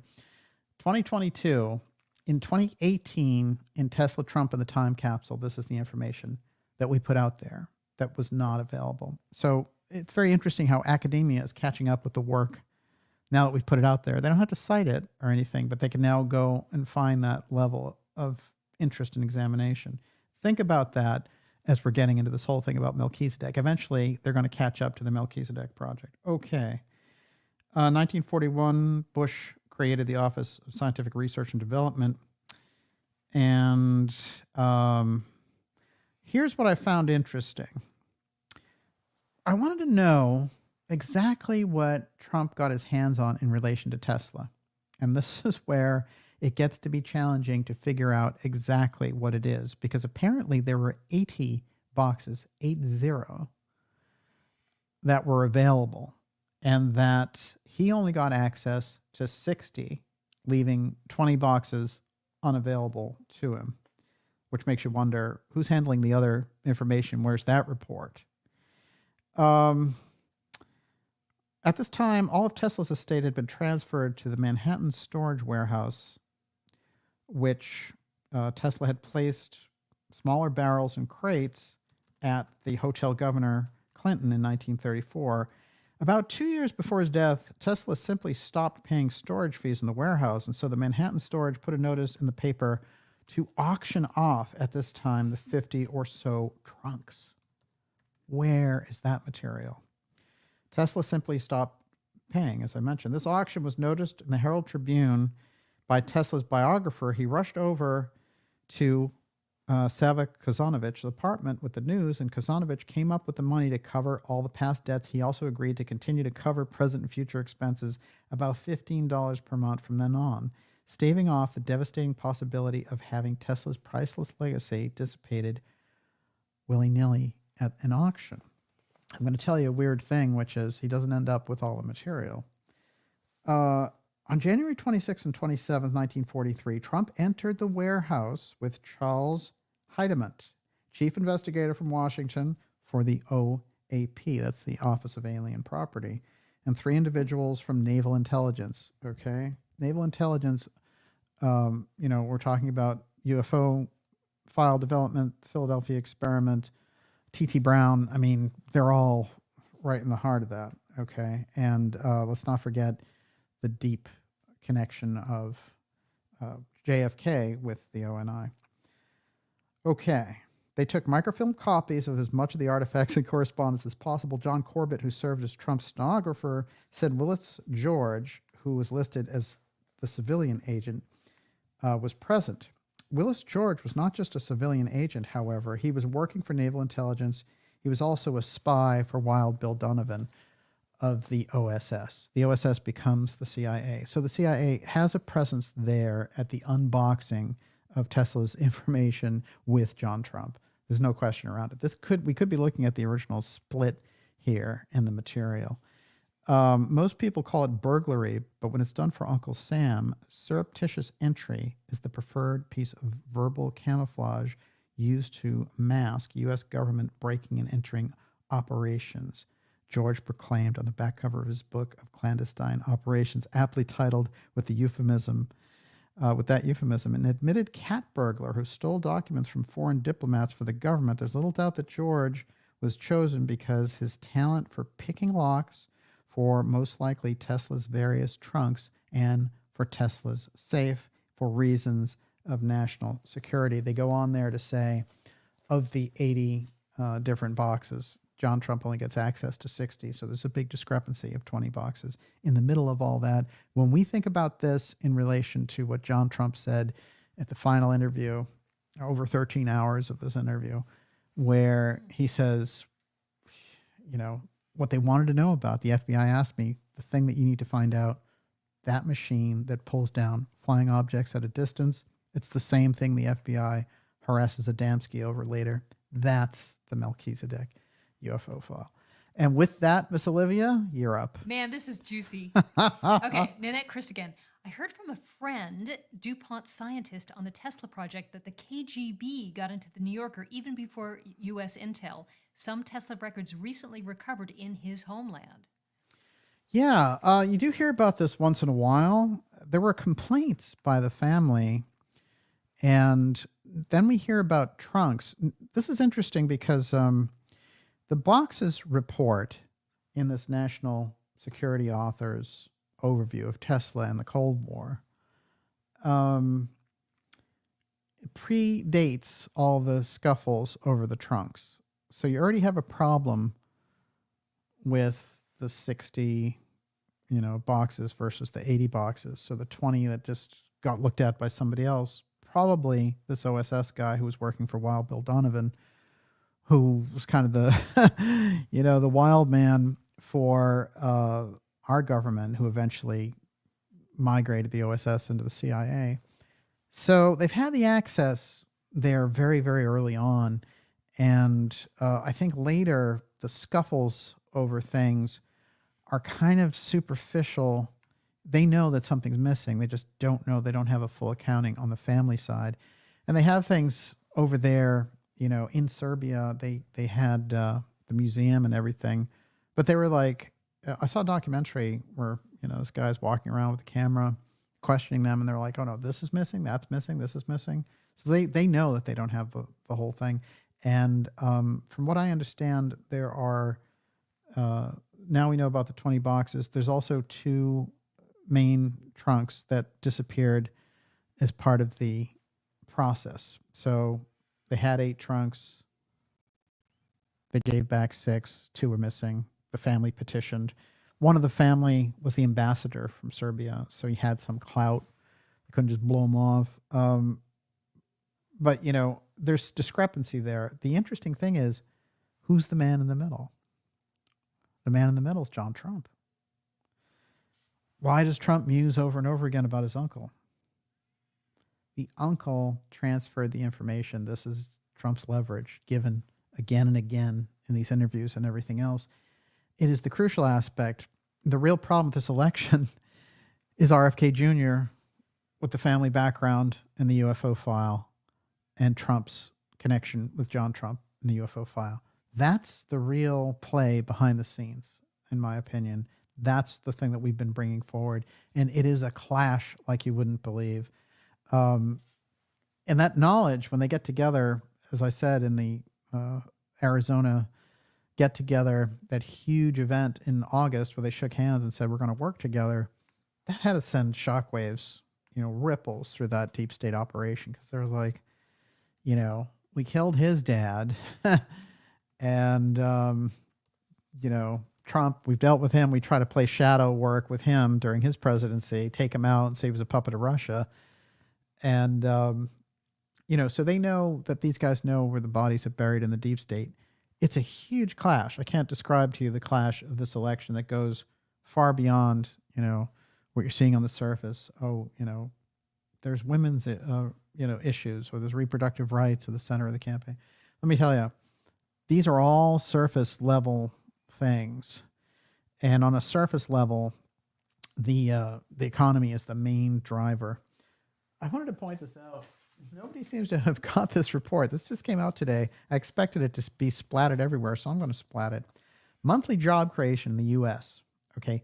S1: 2022, in 2018, in Tesla, Trump, and the Time Capsule, this is the information that we put out there that was not available. So it's very interesting how academia is catching up with the work now that we've put it out there. They don't have to cite it or anything, but they can now go and find that level of interest and examination. Think about that as we're getting into this whole thing about Melchizedek. Eventually, they're going to catch up to the Melchizedek project. Okay. 1941, Bush created the Office of Scientific Research and Development. And here's what I found interesting. I wanted to know exactly what Trump got his hands on in relation to Tesla. And this is where it gets to be challenging to figure out exactly what it is, because apparently there were 80 boxes, 80, that were available, and that he only got access to 60, leaving 20 boxes unavailable to him, which makes you wonder who's handling the other information. Where's that report? At this time, all of Tesla's estate had been transferred to the Manhattan storage warehouse, which Tesla had placed smaller barrels and crates at the Hotel Governor Clinton in 1934. About 2 years before his death, Tesla simply stopped paying storage fees in the warehouse, and so the Manhattan storage put a notice in the paper to auction off, at this time, the 50 or so trunks. Where is that material? Tesla simply stopped paying, as I mentioned. This auction was noticed in the Herald Tribune by Tesla's biographer. He rushed over to Savik Kazanovich's apartment with the news, and Kazanovich came up with the money to cover all the past debts. He also agreed to continue to cover present and future expenses, about $15 per month from then on, staving off the devastating possibility of having Tesla's priceless legacy dissipated willy-nilly at an auction. I'm going to tell you a weird thing, which is he doesn't end up with all the material. On January 26 and 27, 1943, Trump entered the warehouse with Charles Heidement, chief investigator from Washington for the OAP, that's the Office of Alien Property, and 3 individuals from Naval Intelligence, okay? Naval Intelligence, we're talking about UFO file development, Philadelphia experiment, T.T. Brown. I mean, they're all right in the heart of that, okay? And let's not forget the deep connection of JFK with the ONI. Okay. They took microfilm copies of as much of the artifacts and correspondence as possible. John Corbett, who served as Trump's stenographer, said Willis George, who was listed as the civilian agent, was present. Willis George was not just a civilian agent, however. He was working for Naval Intelligence. He was also a spy for Wild Bill Donovan of the OSS. The OSS becomes the CIA. So the CIA has a presence there at the unboxing of Tesla's information with John Trump. There's no question around it. We could be looking at the original split here in the material. Most people call it burglary, but when it's done for Uncle Sam, surreptitious entry is the preferred piece of verbal camouflage used to mask U.S. government breaking and entering operations. George proclaimed on the back cover of his book of clandestine operations, aptly titled with that euphemism, an admitted cat burglar who stole documents from foreign diplomats for the government. There's little doubt that George was chosen because his talent for picking locks for most likely Tesla's various trunks and for Tesla's safe for reasons of national security. They go on there to say of the 80 different boxes, John Trump only gets access to 60, so there's a big discrepancy of 20 boxes. In the middle of all that, when we think about this in relation to what John Trump said at the final interview, over 13 hours of this interview, where he says, what they wanted to know about, the FBI asked me, the thing that you need to find out, that machine that pulls down flying objects at a distance, it's the same thing the FBI harasses ADAMSKI over later. That's the Melchizedek UFO file. And with that, Miss Olivia, you're up.
S2: Man, this is juicy. Okay, Nanette Chris again. I heard from a friend, DuPont scientist on the Tesla project, that the KGB got into the New Yorker even before U.S. intel. Some Tesla records recently recovered in his homeland.
S1: Yeah, you do hear about this once in a while. There were complaints by the family, and then we hear about trunks. This is interesting because the boxes report in this National Security Author's overview of Tesla and the Cold War predates all the scuffles over the trunks. So you already have a problem with the 60, boxes versus the 80 boxes. So the 20 that just got looked at by somebody else, probably this OSS guy who was working for Wild Bill Donovan, who was kind of the, the wild man for our government, who eventually migrated the OSS into the CIA. So they've had the access there very, very early on. And I think later the scuffles over things are kind of superficial. They know that something's missing. They just don't know. They don't have a full accounting on the family side. And they have things over there, in Serbia. They had the museum and everything. But they were like, I saw a documentary where, this guy's walking around with the camera, questioning them. And they're like, oh, no, this is missing. That's missing. This is missing. So they know that they don't have the whole thing. And from what I understand, there are, now we know about the 20 boxes. There's also 2 main trunks that disappeared as part of the process. So they had 8 trunks. They gave back 6. 2 were missing. The family petitioned. One of the family was the ambassador from Serbia, so he had some clout. They couldn't just blow him off. But, there's discrepancy there. The interesting thing is, who's the man in the middle? The man in the middle is John Trump. Why does Trump muse over and over again about his uncle? The uncle transferred the information. This is Trump's leverage, given again and again in these interviews and everything else. It is the crucial aspect. The real problem with this election is RFK Jr. with the family background and the UFO file, and Trump's connection with John Trump in the UFO file. That's the real play behind the scenes, in my opinion. That's the thing that we've been bringing forward. And it is a clash like you wouldn't believe. And that knowledge, when they get together, as I said, in the Arizona get together, that huge event in August where they shook hands and said, we're going to work together, that had to send shockwaves, ripples through that deep state operation. Because they're like, we killed his dad and, Trump, we've dealt with him. We try to play shadow work with him during his presidency, take him out and say he was a puppet of Russia. And, so they know that these guys know where the bodies are buried in the deep state. It's a huge clash. I can't describe to you the clash of this election that goes far beyond, what you're seeing on the surface. Oh, there's women's, issues, or there's reproductive rights at the center of the campaign. Let me tell you, these are all surface level things. And on a surface level, the economy is the main driver. I wanted to point this out. Nobody seems to have got this report. This just came out today. I expected it to be splattered everywhere, so I'm going to splat it. Monthly job creation in the U.S., okay?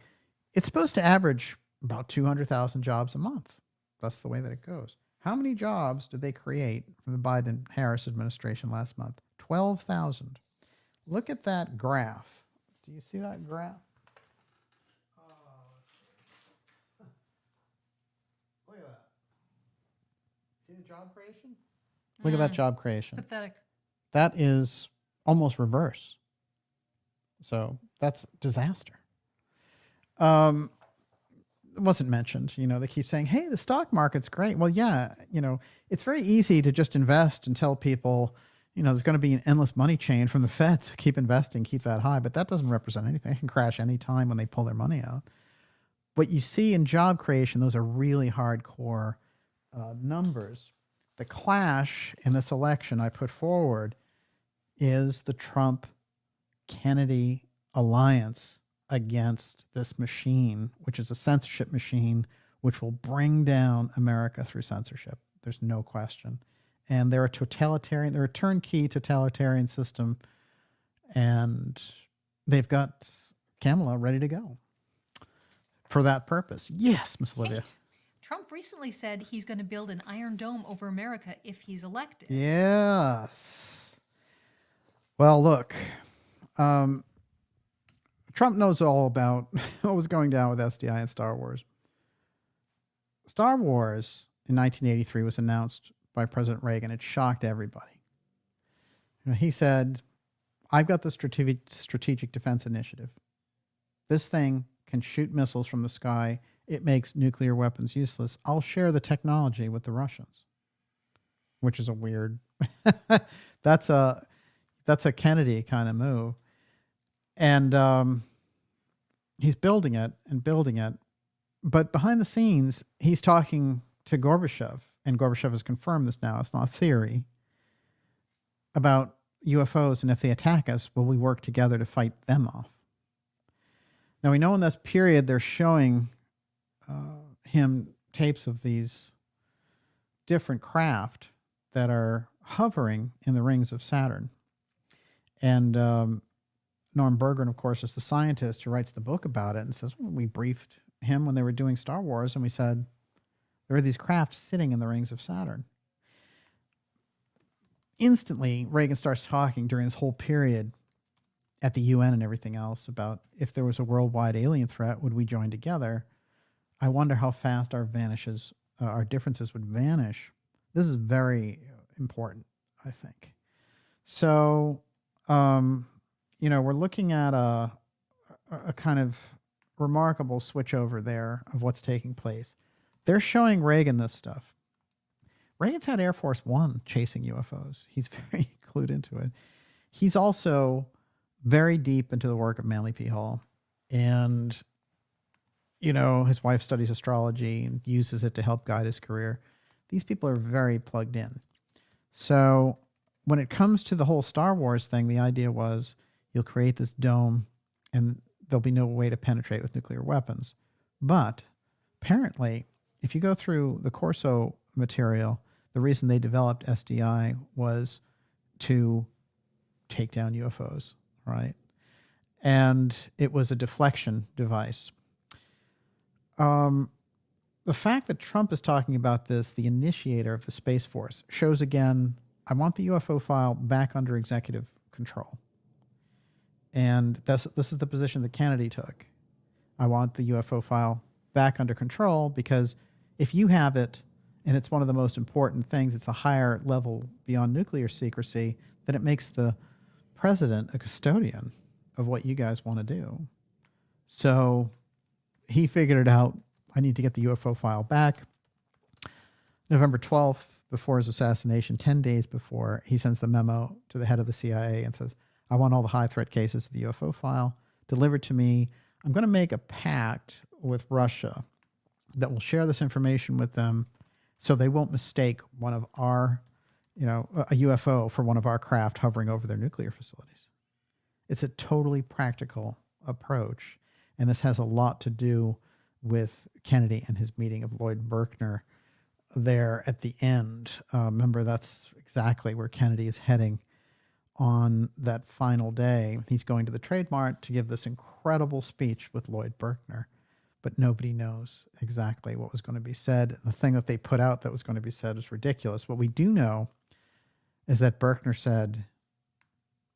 S1: It's supposed to average about 200,000 jobs a month. That's the way that it goes. How many jobs did they create from the Biden-Harris administration last month? 12,000. Look at that graph. Do you see that graph? Look at that. See the job creation? Look at that job creation.
S2: Pathetic.
S1: That is almost reverse. So that's disaster. It wasn't mentioned. They keep saying, hey, the stock market's great. Well, yeah, it's very easy to just invest and tell people, there's going to be an endless money chain from the Fed, so keep investing, keep that high. But that doesn't represent anything. It can crash any time when they pull their money out. What you see in job creation, those are really hardcore numbers. The clash in this election I put forward is the Trump-Kennedy alliance against this machine, which is a censorship machine, which will bring down America through censorship. There's no question. And they're a turnkey totalitarian system, and they've got Kamala ready to go for that purpose. Yes, Miss Olivia.
S2: Kate, Trump recently said he's going to build an Iron Dome over America if he's elected.
S1: Yes. Well, look, Trump knows all about what was going down with SDI and Star Wars. Star Wars in 1983 was announced by President Reagan. It shocked everybody. He said, I've got the Strategic Defense Initiative. This thing can shoot missiles from the sky. It makes nuclear weapons useless. I'll share the technology with the Russians, which is a weird, that's a Kennedy kind of move. And he's building it and building it. But behind the scenes, he's talking to Gorbachev, and Gorbachev has confirmed this now. It's not a theory, about UFOs. And if they attack us, will we work together to fight them off? Now, we know in this period they're showing him tapes of these different craft that are hovering in the rings of Saturn. And Norm Berggren, of course, is the scientist who writes the book about it and says, well, we briefed him when they were doing Star Wars, and we said, there are these craft sitting in the rings of Saturn. Instantly, Reagan starts talking during this whole period at the UN and everything else about if there was a worldwide alien threat, would we join together? I wonder how fast our differences would vanish. This is very important, I think. So, we're looking at a kind of remarkable switch over there of what's taking place. They're showing Reagan this stuff. Reagan's had Air Force One chasing UFOs. He's very clued into it. He's also very deep into the work of Manly P. Hall. And, his wife studies astrology and uses it to help guide his career. These people are very plugged in. So when it comes to the whole Star Wars thing, the idea was you'll create this dome and there'll be no way to penetrate with nuclear weapons. But apparently, if you go through the Corso material, the reason they developed SDI was to take down UFOs, right? And it was a deflection device. The fact that Trump is talking about this, the initiator of the Space Force, shows again, I want the UFO file back under executive control. And this is the position that Kennedy took. I want the UFO file back under control because if you have it, and it's one of the most important things, it's a higher level beyond nuclear secrecy, then it makes the president a custodian of what you guys want to do. So he figured it out. I need to get the UFO file back. November 12th, before his assassination, 10 days before, he sends the memo to the head of the CIA and says, I want all the high threat cases of the UFO file delivered to me. I'm going to make a pact with Russia that will share this information with them so they won't mistake one of our, a UFO for one of our craft hovering over their nuclear facilities. It's a totally practical approach. And this has a lot to do with Kennedy and his meeting of Lloyd Berkner there at the end. Remember, that's exactly where Kennedy is heading on that final day. He's going to the Trade Mart to give this incredible speech with Lloyd Berkner, but nobody knows exactly what was going to be said. The thing that they put out that was going to be said is ridiculous. What we do know is that Berkner said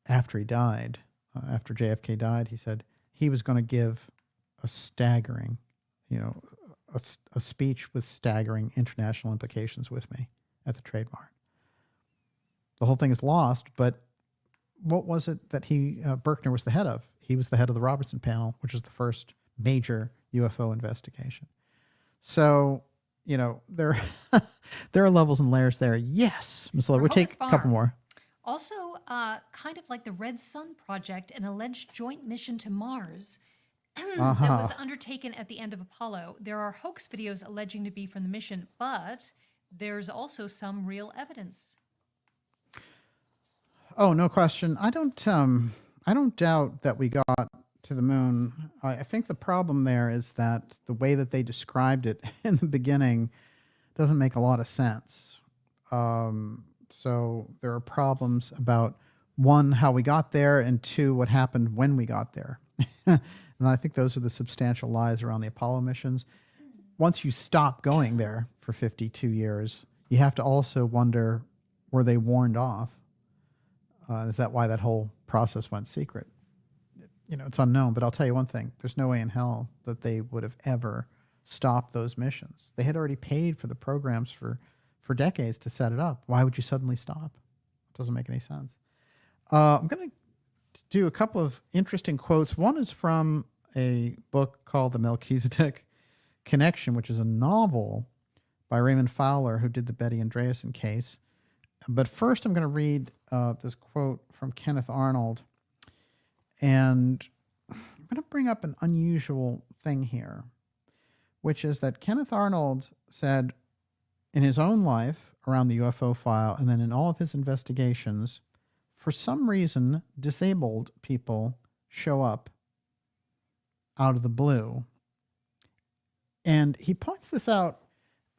S1: after he died, after JFK died, he said he was going to give a staggering, a speech with staggering international implications with me at the Trade Mart. The whole thing is lost, but what was it that Berkner was the head of? He was the head of the Robertson panel, which is the first major UFO investigation. So, there are levels and layers there. Yes, Ms. Lowe, we'll take a couple more.
S2: Also, kind of like the Red Sun Project, an alleged joint mission to Mars that was undertaken at the end of Apollo. There are hoax videos alleging to be from the mission, but there's also some real evidence.
S1: Oh, no question. I don't doubt that we got to the moon. I think the problem there is that the way that they described it in the beginning doesn't make a lot of sense. So there are problems about, one, how we got there, and two, what happened when we got there. And I think those are the substantial lies around the Apollo missions. Once you stop going there for 52 years, you have to also wonder, were they warned off? Is that why that whole process went secret? It's unknown, but I'll tell you one thing. There's no way in hell that they would have ever stopped those missions. They had already paid for the programs for decades to set it up. Why would you suddenly stop? It doesn't make any sense. I'm going to do a couple of interesting quotes. One is from a book called The Melchizedek Connection, which is a novel by Raymond Fowler, who did the Betty Andreasson case. But first, I'm going to read this quote from Kenneth Arnold. And I'm going to bring up an unusual thing here, which is that Kenneth Arnold said in his own life around the UFO file, and then in all of his investigations, for some reason, disabled people show up out of the blue. And he points this out,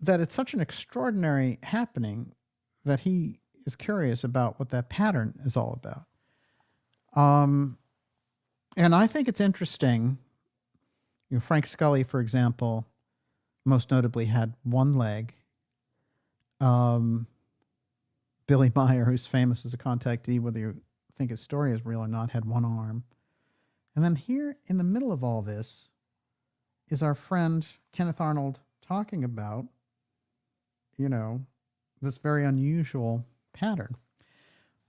S1: that it's such an extraordinary happening that he is curious about what that pattern is all about. And I think it's interesting. You know, Frank Scully, for example, most notably had one leg. Billy Meyer, who's famous as a contactee, whether you think his story is real or not, had one arm. And then here in the middle of all this is our friend Kenneth Arnold talking about, you know, this very unusual pattern.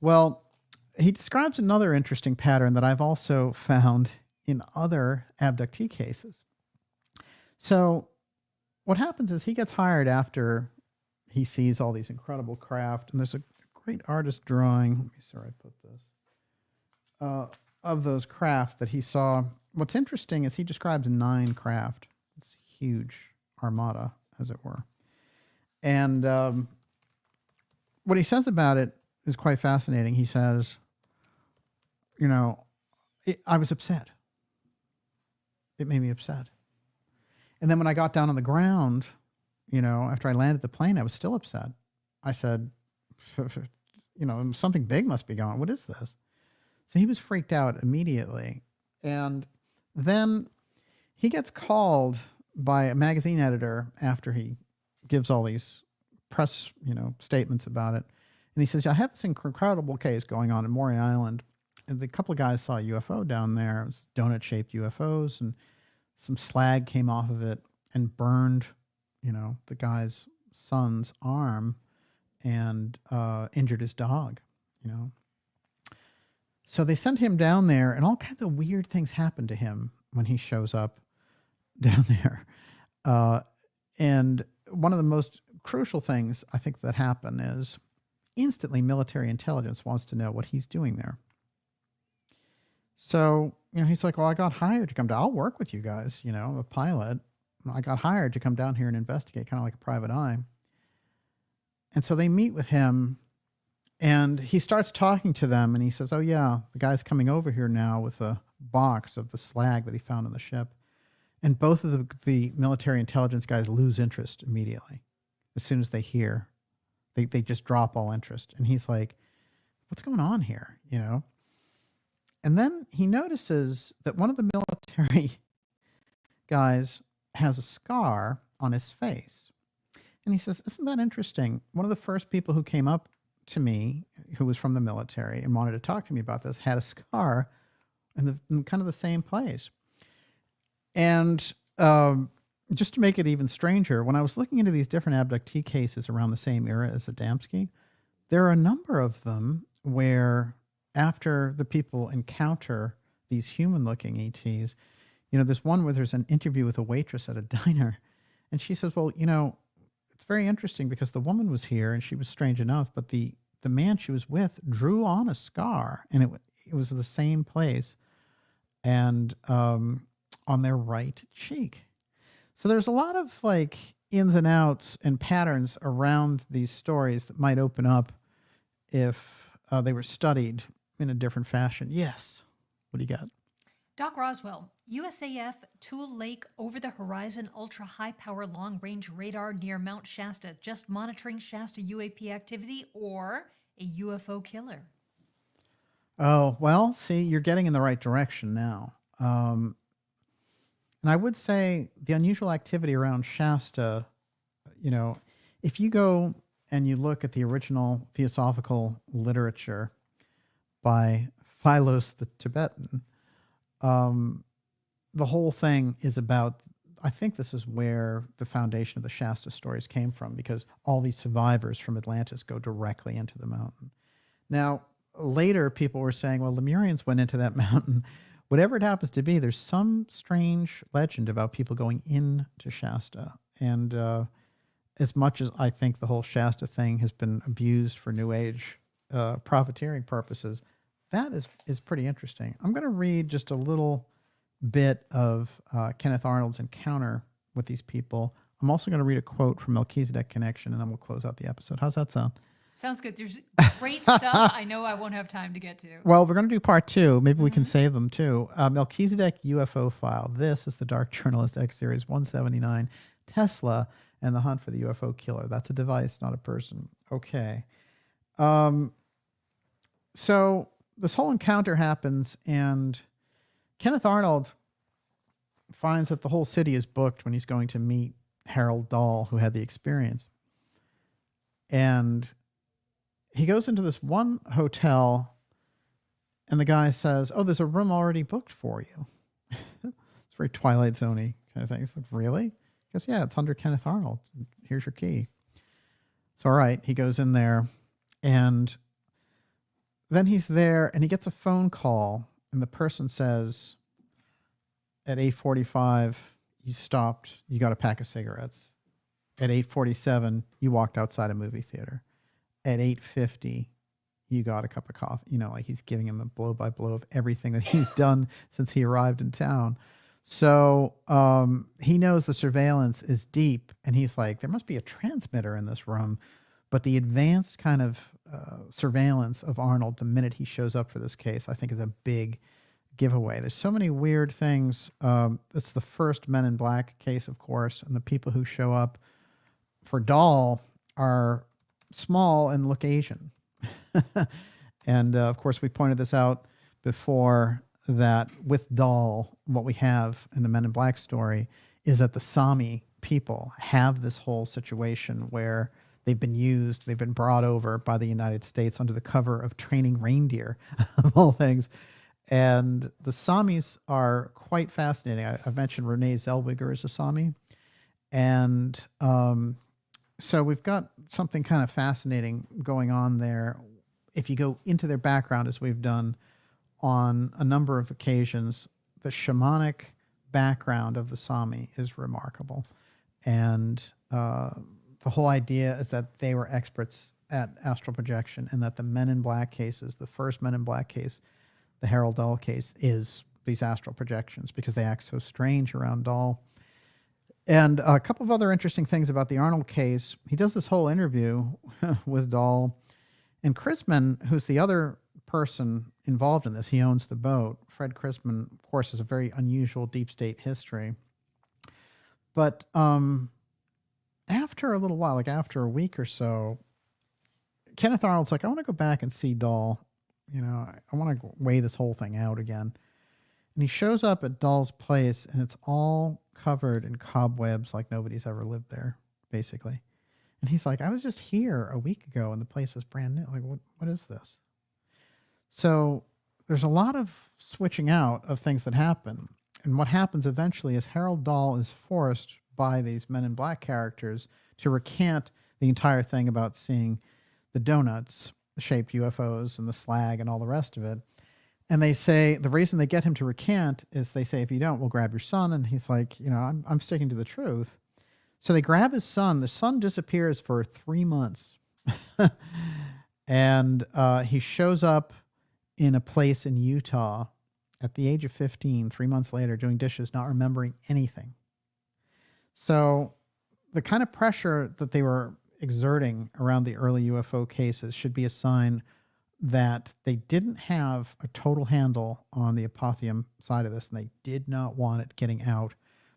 S1: Well, he describes another interesting pattern that I've also found in other abductee cases. So what happens is he gets hired after he sees all these incredible craft, and there's a great artist drawing, let me see where I put this, of those craft that he saw. What's interesting is he describes 9 craft. It's a huge armada, as it were. And what he says about it is quite fascinating. He says, you know, I was upset. It made me upset. And then when I got down on the ground, you know, after I landed the plane, I was still upset. I said, you know, something big must be going on. What is this? So he was freaked out immediately. And then he gets called by a magazine editor after he gives all these press, you know, statements about it. And he says, I have this incredible case going on in Maury Island. And the couple of guys saw a UFO down there. It was donut-shaped UFOs, and some slag came off of it and burned, you know, the guy's son's arm and injured his dog, you know. So they sent him down there, and all kinds of weird things happen to him when he shows up down there. And one of the most crucial things I think that happen is instantly military intelligence wants to know what he's doing there. So, you know, he's like, well, I got hired to come down. I'll work with you guys. You know, I'm a pilot. I got hired to come down here and investigate, kind of like a private eye. And so they meet with him, and he starts talking to them, and he says, oh, yeah, the guy's coming over here now with a box of the slag that he found on the ship. And both of the military intelligence guys lose interest immediately. As soon as they hear, they just drop all interest. And he's like, what's going on here? You know? And then he notices that one of the military guys has a scar on his face. And he says, isn't that interesting? One of the first people who came up to me, who was from the military and wanted to talk to me about this, had a scar in kind of the same place. And just to make it even stranger, when I was looking into these different abductee cases around the same era as ADAMSKI, there are a number of them where after the people encounter these human-looking ETs, you know, there's one where there's an interview with a waitress at a diner, and she says, well, you know, it's very interesting because the woman was here and she was strange enough, but the man she was with drew on a scar, and it was the same place and on their right cheek. So there's a lot of like ins and outs and patterns around these stories that might open up if they were studied in a different fashion. Yes. What do you got?
S2: Doc Roswell, USAF Tool Lake over-the-horizon ultra-high-power long-range radar near Mount Shasta, just monitoring Shasta UAP activity, or a UFO killer?
S1: Oh, well, see, you're getting in the right direction now. And I would say the unusual activity around Shasta, you know, if you go and you look at the original theosophical literature by Philos the Tibetan, the whole thing is about, I think this is where the foundation of the Shasta stories came from, because all these survivors from Atlantis go directly into the mountain. Now, later people were saying, well, Lemurians went into that mountain. Whatever it happens to be, there's some strange legend about people going into Shasta. And as much as I think the whole Shasta thing has been abused for New Age profiteering purposes, that is pretty interesting. I'm going to read just a little bit of Kenneth Arnold's encounter with these people. I'm also going to read a quote from Melchizedek Connection, and then we'll close out the episode. How's that sound?
S2: Sounds good. There's great stuff I know I won't have time to get to.
S1: Well, we're going to do part 2. Maybe we can save them too. Melchizedek UFO file. This is the Dark Journalist X Series 179, Tesla, and the hunt for the UFO killer. That's a device, not a person. Okay. So this whole encounter happens, and Kenneth Arnold finds that the whole city is booked when he's going to meet Harold Dahl, who had the experience. And he goes into this one hotel, and the guy says, "Oh, there's a room already booked for you." It's very Twilight Zone-y kind of thing. It's like, really? He goes, "Yeah, it's under Kenneth Arnold. Here's your key." So, all right, he goes in there, and then he's there, and he gets a phone call, and the person says, at 8:45, you stopped, you got a pack of cigarettes. At 8:47, you walked outside a movie theater. At 8:50, you got a cup of coffee. You know, like he's giving him a blow by blow of everything that he's done since he arrived in town. So he knows the surveillance is deep, and he's like, there must be a transmitter in this room. But the advanced kind of surveillance of Arnold the minute he shows up for this case, I think is a big giveaway. There's so many weird things. It's the first Men in Black case, of course, and the people who show up for Dahl are small and look Asian. And of course, we pointed this out before, that with Dahl, what we have in the Men in Black story is that the Sami people have this whole situation where they've been brought over by the United States under the cover of training reindeer, of all things. And the Samis are quite fascinating. I've mentioned Renee Zellweger is a Sami. And so we've got something kind of fascinating going on there. If you go into their background, as we've done on a number of occasions, the shamanic background of the Sami is remarkable. And the whole idea is that they were experts at astral projection, and that the Men in Black cases, the first Men in Black case, the Harold Dahl case, is these astral projections because they act so strange around Dahl. And a couple of other interesting things about the Arnold case. He does this whole interview with Dahl, and Chrisman, who's the other person involved in this, he owns the boat. Fred Chrisman, of course, has a very unusual deep state history. But after a little while, like after a week or so, Kenneth Arnold's like, I want to go back and see Dahl. You know, I want to weigh this whole thing out again. And he shows up at Dahl's place, and it's all covered in cobwebs like nobody's ever lived there, basically. And he's like, I was just here a week ago, and the place is brand new. Like, what is this? So there's a lot of switching out of things that happen. And what happens eventually is Harold Dahl is forced by these Men in Black characters to recant the entire thing about seeing the donuts-shaped UFOs and the slag and all the rest of it. And they say the reason they get him to recant is they say, if you don't, we'll grab your son. And he's like, you know, I'm sticking to the truth. So they grab his son. The son disappears for 3 months. And he shows up in a place in Utah at the age of 15, 3 months later, doing dishes, not remembering anything. So the kind of pressure that they were exerting around the early UFO cases should be a sign that they didn't have a total handle on the apotheum side of this, and they did not want it getting out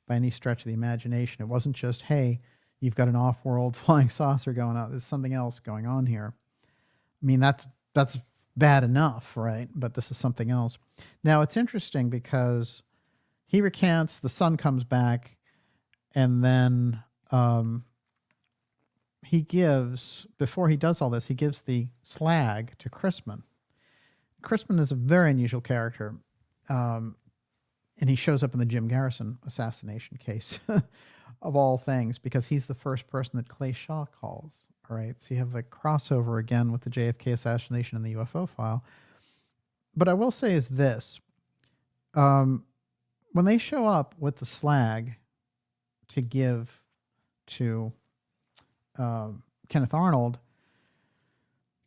S1: by any stretch of the imagination. It wasn't just, hey, you've got an off-world flying saucer going on. There's something else going on here. I mean, that's bad enough, right? But this is something else. Now, it's interesting because he recants, the son comes back, and then he gives, before he does all this, he gives the slag to Chrisman. Chrisman is a very unusual character, and he shows up in the Jim Garrison assassination case, of all things, because he's the first person that Clay Shaw calls. All right, so you have the crossover again with the JFK assassination and the UFO file. But I will say is this. When they show up with the slag to give to Kenneth Arnold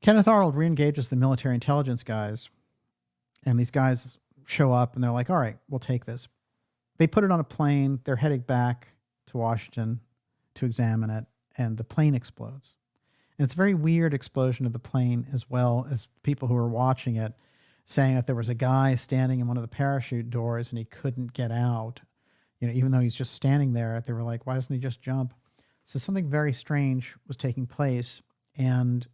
S1: re-engages the military intelligence guys, and these guys show up and they're like, all right, we'll take this. They put it on a plane. They're heading back to Washington to examine it, and the plane explodes. And it's a very weird explosion of the plane, as well as people who were watching it saying that there was a guy standing in one of the parachute doors and he couldn't get out. Even though he's just standing there, they were like, why doesn't he just jump? So something very strange was taking place, and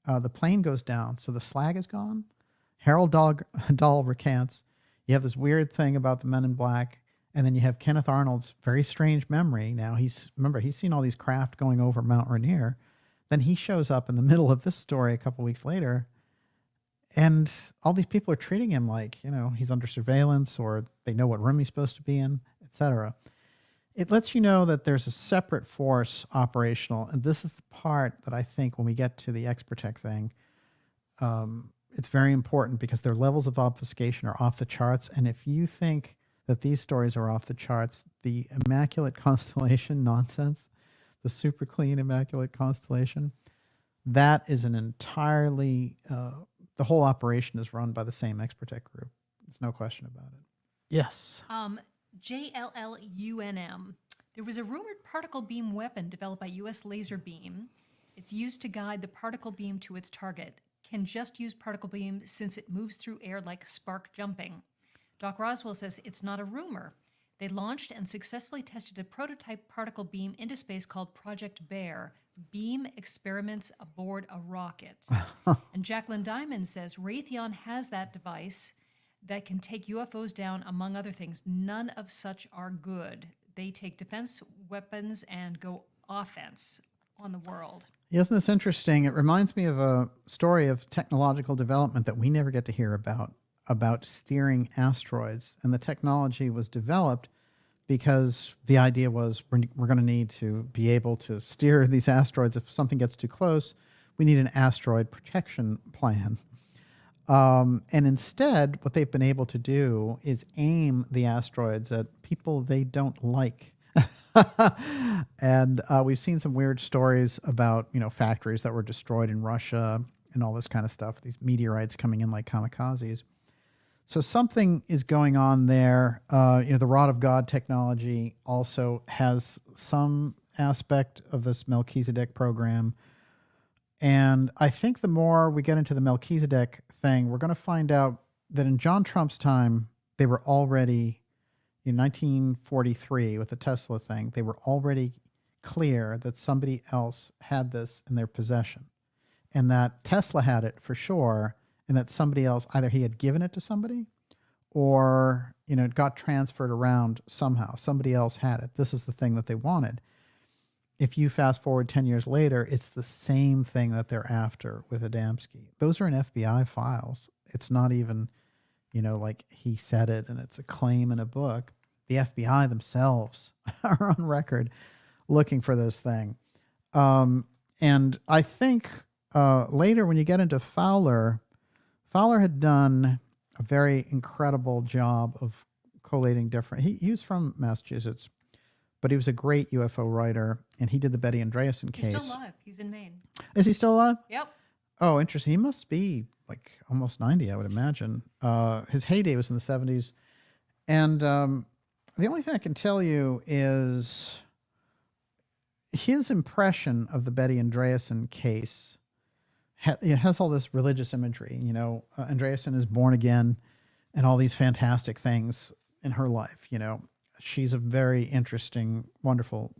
S1: the plane goes down. So the slag is gone. Harold Dahl recants. You have this weird thing about the Men in Black, and then you have Kenneth Arnold's very strange memory. Now he's seen all these craft going over Mount Rainier. Then he shows up in the middle of this story a couple weeks later, and all these people are treating him like, he's under surveillance, or they know what room he's supposed to be in, etc. It lets you know that there's a separate force operational, and this is the part that I think when we get to the Expertech thing, it's very important, because their levels of obfuscation are off the charts. And if you think that these stories are off the charts, the Immaculate Constellation nonsense, the super clean Immaculate Constellation, that is an entirely, the whole operation is run by the same Expertech group. There's no question about it. Yes.
S2: JLLUNM. There was a rumored particle beam weapon developed by U.S. Laser Beam. It's used to guide the particle beam to its target. Can just use particle beam since it moves through air like spark jumping. Doc Roswell says it's not a rumor. They launched and successfully tested a prototype particle beam into space called Project Bear. Beam experiments aboard a rocket. And Jacqueline Diamond says Raytheon has that device that can take UFOs down, among other things. None of such are good. They take defense weapons and go offense on the world.
S1: Isn't this interesting? It reminds me of a story of technological development that we never get to hear about steering asteroids. And the technology was developed because the idea was we're going to need to be able to steer these asteroids. If something gets too close, we need an asteroid protection plan. And instead, what they've been able to do is aim the asteroids at people they don't like. And we've seen some weird stories about, factories that were destroyed in Russia and all this kind of stuff, these meteorites coming in like kamikazes. So something is going on there. The Rod of God technology also has some aspect of this Melchizedek program. And I think the more we get into the Melchizedek thing, we're going to find out that in John Trump's time, they were already, in 1943 with the Tesla thing, they were already clear that somebody else had this in their possession. And that Tesla had it for sure, and that somebody else, either he had given it to somebody or, it got transferred around somehow. Somebody else had it. This is the thing that they wanted. If you fast forward 10 years later, it's the same thing that they're after with ADAMSKI. Those are in FBI files. It's not even, like he said it and it's a claim in a book. The FBI themselves are on record looking for this thing. And I think later when you get into Fowler had done a very incredible job of collating different... He was from Massachusetts, but he was a great UFO writer, and he did the Betty Andreasson case.
S2: He's still alive. He's in Maine.
S1: Is he still alive?
S2: Yep.
S1: Oh, interesting. He must be like almost 90, I would imagine. His heyday was in the 70s. And the only thing I can tell you is his impression of the Betty Andreasson case it has all this religious imagery. Andreasson is born again and all these fantastic things in her life. She's a very interesting, wonderful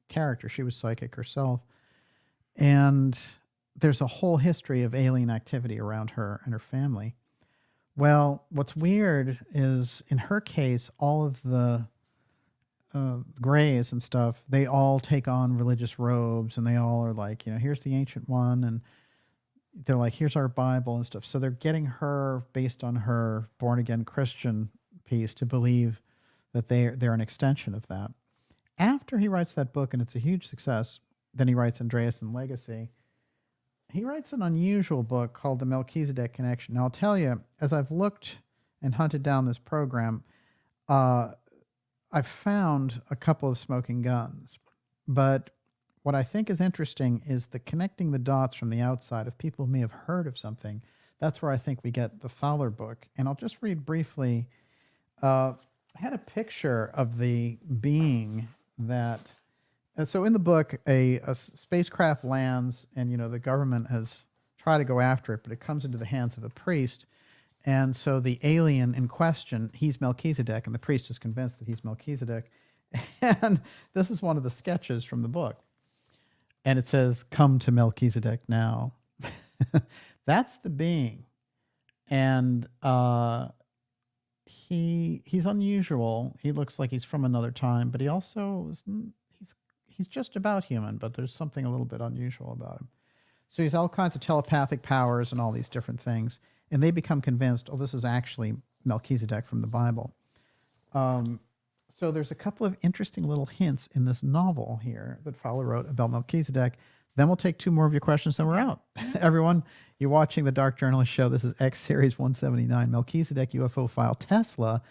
S1: character. She was psychic herself. And there's a whole history of alien activity around her and her family. Well, what's weird is in her case, all of the Greys and stuff, they all take on religious robes, and they all are like, here's the ancient one, and they're like, here's our Bible and stuff. So they're getting her, based on her born-again Christian piece, to believe that they're an extension of that. After he writes that book, and it's a huge success, then he writes Andreasson Legacy. He writes an unusual book called The Melchizedek Connection. Now, I'll tell you, as I've looked and hunted down this program, I've found a couple of smoking guns. But what I think is interesting is the connecting the dots from the outside of people who may have heard of something. That's where I think we get the Fowler book. And I'll just read briefly. I had a picture of the being that So in the book, a spacecraft lands, and the government has tried to go after it, but it comes into the hands of a priest. And so the alien in question, he's Melchizedek, and the priest is convinced that he's Melchizedek. And this is one of the sketches from the book. And it says, "Come to Melchizedek now." That's the being. And he's unusual. He looks like he's from another time, but he also he's just about human, but there's something a little bit unusual about him. So he has all kinds of telepathic powers and all these different things. And they become convinced, oh, this is actually Melchizedek from the Bible. So there's a couple of interesting little hints in this novel here that Fowler wrote about Melchizedek. Then we'll take 2 more of your questions, then we're out. Everyone, you're watching the Dark Journalist Show. This is X Series 179, Melchizedek UFO File, Tesla,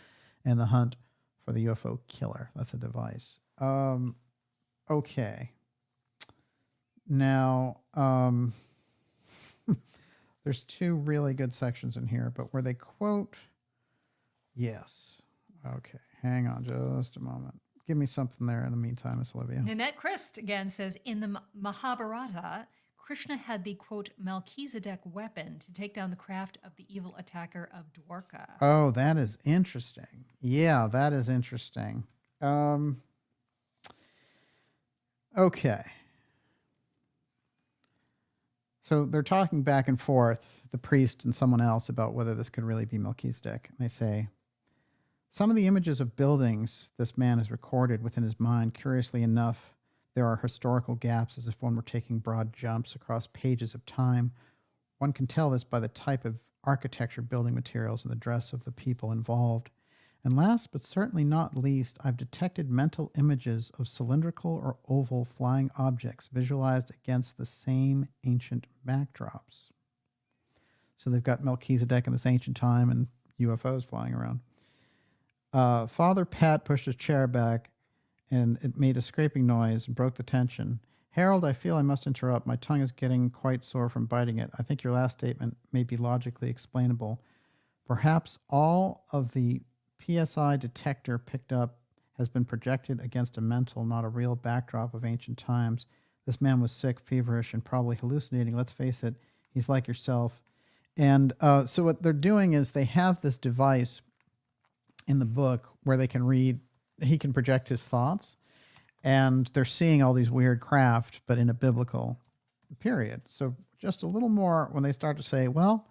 S1: and the hunt for the UFO Killer. That's a device. Okay. Now, there's 2 really good sections in here, but where they quote, yes. Okay, hang on just a moment. Give me something there in the meantime, Miss Olivia.
S2: Nanette Christ again says, in the Mahabharata, Krishna had the, quote, Melchizedek weapon to take down the craft of the evil attacker of Dwarka.
S1: Oh, that is interesting. Yeah, that is interesting. Okay. So they're talking back and forth, the priest and someone else, about whether this could really be Melchizedek. And they say, some of the images of buildings this man has recorded within his mind, curiously enough, there are historical gaps as if one were taking broad jumps across pages of time. One can tell this by the type of architecture, building materials, and the dress of the people involved. And last but certainly not least, I've detected mental images of cylindrical or oval flying objects visualized against the same ancient backdrops. So they've got Melchizedek in this ancient time and UFOs flying around. Father Pat pushed his chair back, and it made a scraping noise and broke the tension. Harold, I feel I must interrupt. My tongue is getting quite sore from biting it. I think your last statement may be logically explainable. Perhaps all of the PSI detector picked up has been projected against a mental, not a real backdrop of ancient times. This man was sick, feverish, and probably hallucinating. Let's face it, he's like yourself. And so what they're doing is they have this device in the book where they can read, he can project his thoughts, and they're seeing all these weird craft, but in a biblical period. So just a little more when they start to say, well,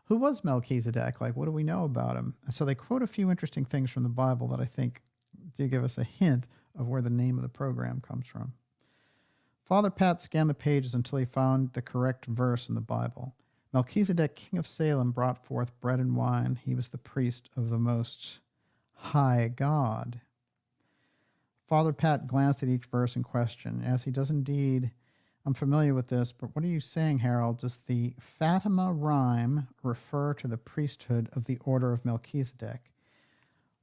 S1: who was Melchizedek? Like, what do we know about him? And so they quote a few interesting things from the Bible that I think do give us a hint of where the name of the program comes from. Father Pat scanned the pages until he found the correct verse in the Bible. Melchizedek, king of Salem, brought forth bread and wine. He was the priest of the Most High God. Father Pat glanced at each verse in question. As he does indeed, I'm familiar with this, but what are you saying, Harold? Does the Fatima rhyme refer to the priesthood of the order of Melchizedek?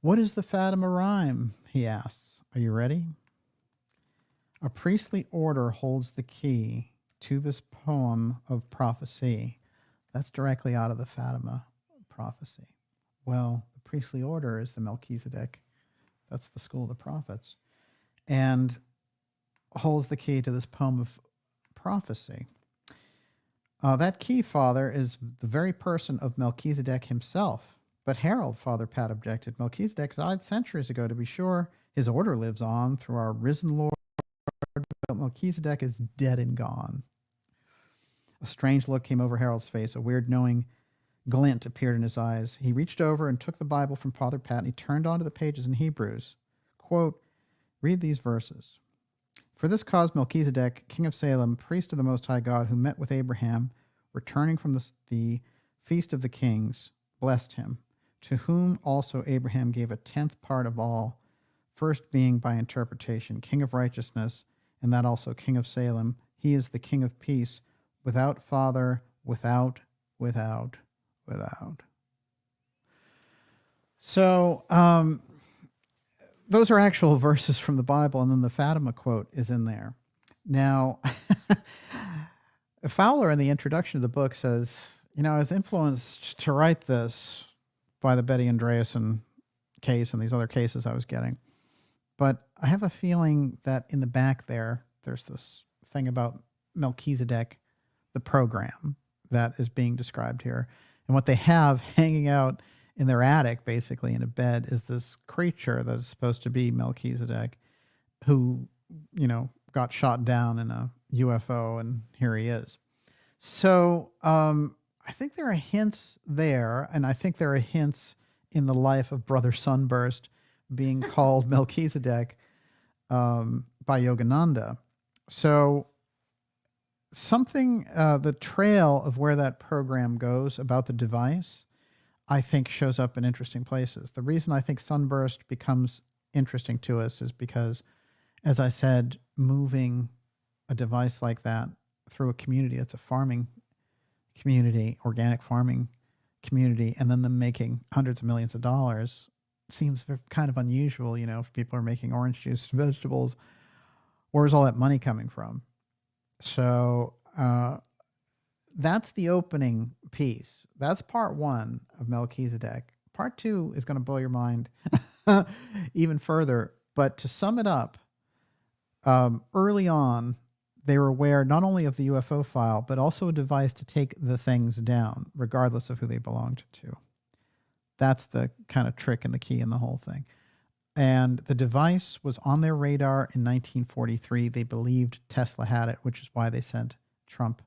S1: What is the Fatima rhyme? He asks. Are you ready? A priestly order holds the key to this poem of prophecy. That's directly out of the Fatima prophecy. Well, the priestly order is the Melchizedek. That's the school of the prophets. And holds the key to this poem of prophecy. That key, Father, is the very person of Melchizedek himself. But Harold, Father Pat objected, Melchizedek died centuries ago, to be sure. His order lives on through our risen Lord, but Melchizedek is dead and gone. A strange look came over Harold's face. A weird knowing glint appeared in his eyes. He reached over and took the Bible from Father Pat, and he turned onto the pages in Hebrews. Quote, read these verses. For this cause Melchizedek, king of Salem, priest of the Most High God, who met with Abraham, returning from the feast of the kings, blessed him, to whom also Abraham gave a 10th part of all, first being by interpretation, king of righteousness, and that also king of Salem. He is the king of peace, without father, without. So, those are actual verses from the Bible, and then the Fatima quote is in there. Now, Fowler in the introduction of the book says, I was influenced to write this by the Betty Andreasson case and these other cases I was getting. but I have a feeling that in the back there's this thing about Melchizedek, the program that is being described here. And what they have hanging out in their attic, basically in a bed, is this creature that is supposed to be Melchizedek, who, got shot down in a UFO, and here he is. So I think there are hints there, and I think there are hints in the life of Brother Sunburst being called Melchizedek by Yogananda. So something, the trail of where that program goes about the device, I think shows up in interesting places. The reason I think Sunburst becomes interesting to us is because, as I said, moving a device like that through a community that's a farming community, organic farming community, and then them making hundreds of millions of dollars seems kind of unusual. If people are making orange juice, vegetables, where's all that money coming from? So that's the opening piece. That's part one of Melchizedek. Part two is going to blow your mind even further. But to sum it up, early on, they were aware not only of the UFO file, but also a device to take the things down, regardless of who they belonged to. That's the kind of trick and the key in the whole thing. And the device was on their radar in 1943. They believed Tesla had it, which is why they sent Trump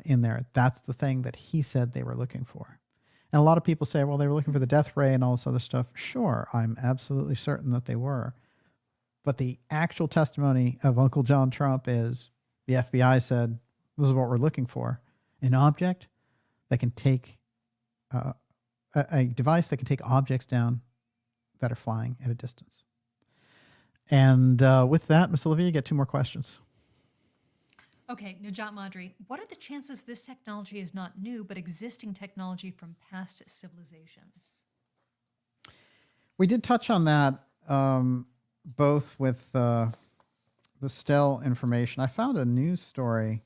S1: in there. That's the thing that he said they were looking for. And a lot of people say, well, they were looking for the death ray and all this other stuff. Sure, I'm absolutely certain that they were. But the actual testimony of Uncle John Trump is the FBI said, this is what we're looking for. An object that can take, a device that can take objects down that are flying at a distance. And with that, Miss Olivia, you get two more questions.
S2: Okay, Najat Madri, what are the chances this technology is not new, but existing technology from past civilizations?
S1: We did touch on that, both with the Stell information. I found a news story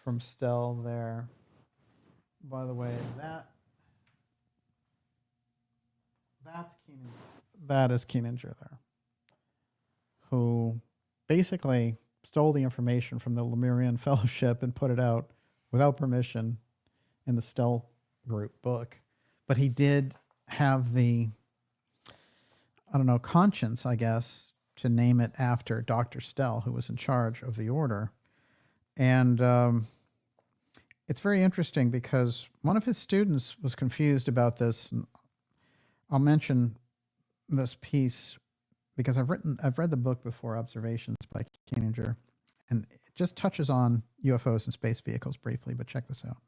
S1: from Stell there. By the way, that's Keenan. That is Keenanger there, who basically stole the information from the Lemurian Fellowship and put it out without permission in the Stell group book. But he did have the, conscience, I guess, to name it after Dr. Stell, who was in charge of the order. And it's very interesting because one of his students was confused about this. And I'll mention this piece because I've read the book before, Observations by Keenanger, and it just touches on UFOs and space vehicles briefly, but check this out.